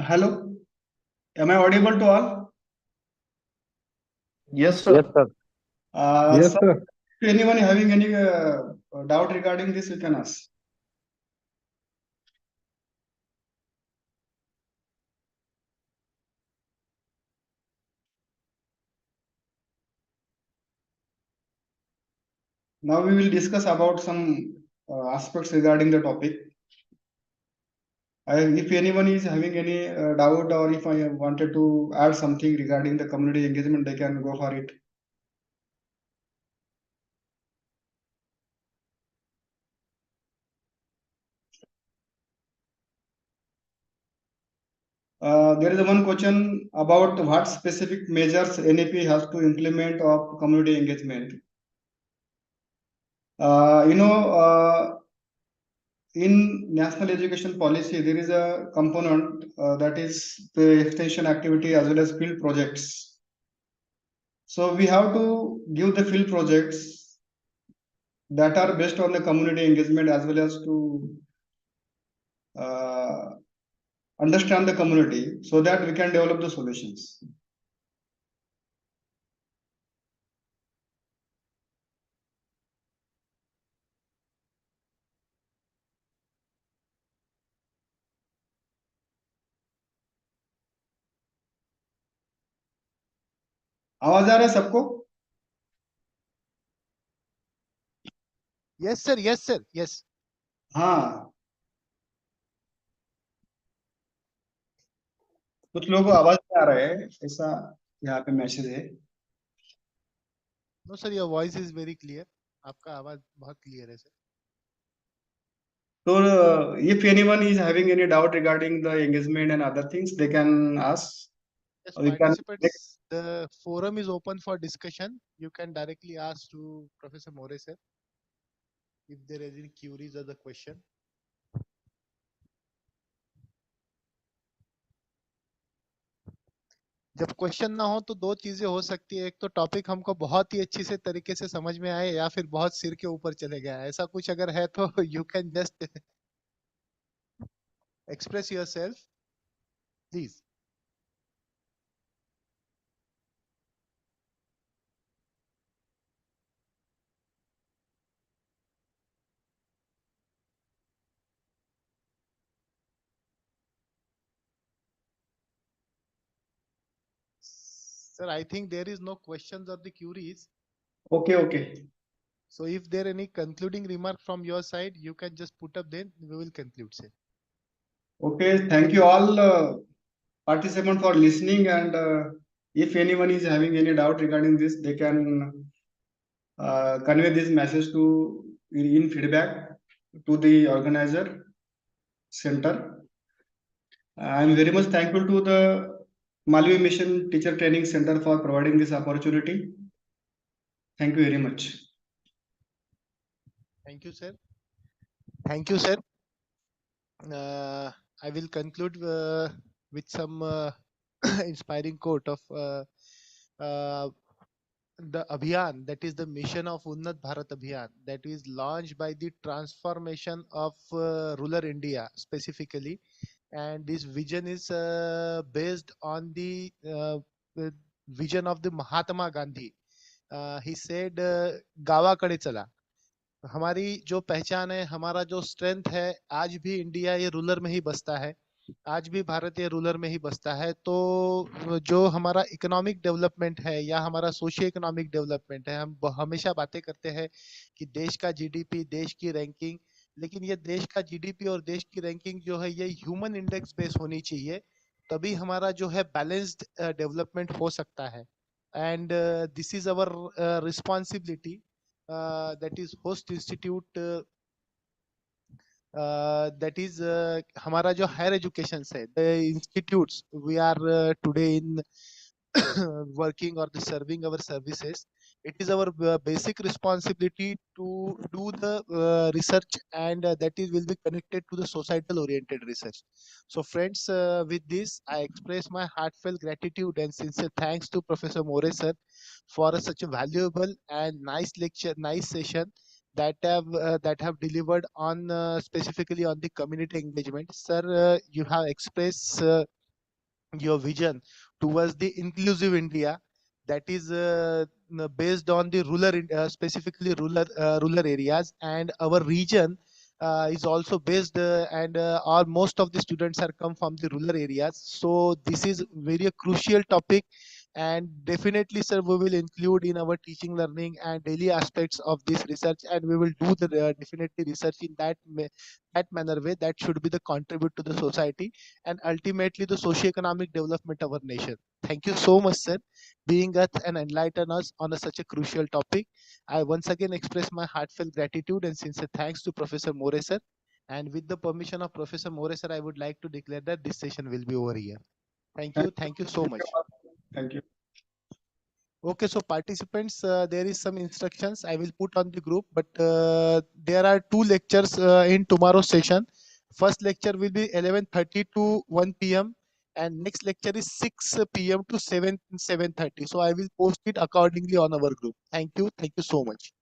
Hello, am I audible to all? Yes, sir. Yes, sir. Yes, Sir, sir. if anyone having any doubt regarding this, you can ask. Now we will discuss about some aspects regarding the topic. If anyone is having any doubt, or if I wanted to add something regarding the community engagement, they can go for it. There is one question about what specific measures NEP has to implement of community engagement. In national education policy, there is a component that is the extension activity as well as field projects. So we have to give the field projects that are based on the community engagement, as well as to understand the community, so that we can develop the solutions. आवाज आ रहा है सबको? Yes, sir. Yes, sir. Yes. हाँ, कुछ लोगों को आवाज नहीं आ रहा है ऐसा। यहाँ पे मैसेज है. No sir, your voice is very clear. आपका आवाज बहुत क्लियर है sir. So, if anyone is having any doubt regarding the engagement and other things, they can ask. Yes, Or we can. participants, the forum is open for discussion. You can directly ask to Professor More sir if there is any queries or the question. जब question ना हो तो दो चीजें हो सकती है. एक तो टॉपिक हमको बहुत ही अच्छी से तरीके से समझ में आए, या फिर बहुत सिर के ऊपर चले गया. ऐसा कुछ अगर है तो you can just express yourself, please. Sir, I think there is no questions or the queries. Okay. So if there any concluding remark from your side, you can just put up, then we will conclude, sir. Okay. Thank you all participants for listening. And if anyone is having any doubt regarding this, they can convey this message to in feedback to the organizer center. I am very much thankful to the Malvi Mission Teacher Training Center for providing this opportunity. Thank you very much. Thank you, sir. Thank you, sir. I will conclude with some inspiring quote of the Abhiyan, that is the mission of Unnat Bharat Abhiyan, that is launched by the transformation of rural India specifically. And this vision is based on the vision of the Mahatma Gandhi. He said, गावाकडे चला. हमारी जो पहचान है, हमारा जो strength है, आज भी इंडिया ये रूलर में ही बसता है. आज भी भारत ये रूलर में ही बसता है. तो जो हमारा इकोनॉमिक डेवलपमेंट है या हमारा सोशियो इकोनॉमिक डेवलपमेंट है, हम हमेशा बातें करते हैं कि देश का जीडीपी, देश की रैंकिंग, लेकिन ये देश का जीडीपी और देश की रैंकिंग जो है ये ह्यूमन इंडेक्स बेस होनी चाहिए. तभी हमारा जो है बैलेंस्ड डेवलपमेंट हो सकता है. And this is our responsibility, that is host institute, that is हमारा जो हायर एजुकेशन है, the institutes we are today in working or the serving our services, it is our basic responsibility to do the research, and that is will be connected to the societal oriented research. So friends, with this I express my heartfelt gratitude and sincere thanks to Professor More sir for such a valuable and nice lecture, nice session that have delivered on specifically on the community engagement. Sir, you have expressed your vision towards the inclusive India, that is based on the specifically rural areas, and our region is also based, and all most of the students are come from the rural areas. So this is very a crucial topic, and definitely, sir, we will include in our teaching, learning, and daily aspects of this research, and we will do the definitely research in that manner way that should be the contribute to the society and ultimately the socio-economic development of our nation. Thank you so much, sir, being us and enlighten us on such a crucial topic. I once again express my heartfelt gratitude and sincere thanks to Professor More sir. And with the permission of Professor More sir, I would like to declare that this session will be over here. Thank you. Thank you so much. Thank you. Okay, so participants, there is some instructions I will put on the group, but there are two lectures in tomorrow's session. First lecture will be 11:30 to 1 p.m. and next lecture is 6 p.m. to 7:30. So I will post it accordingly on our group. Thank you. Thank you so much.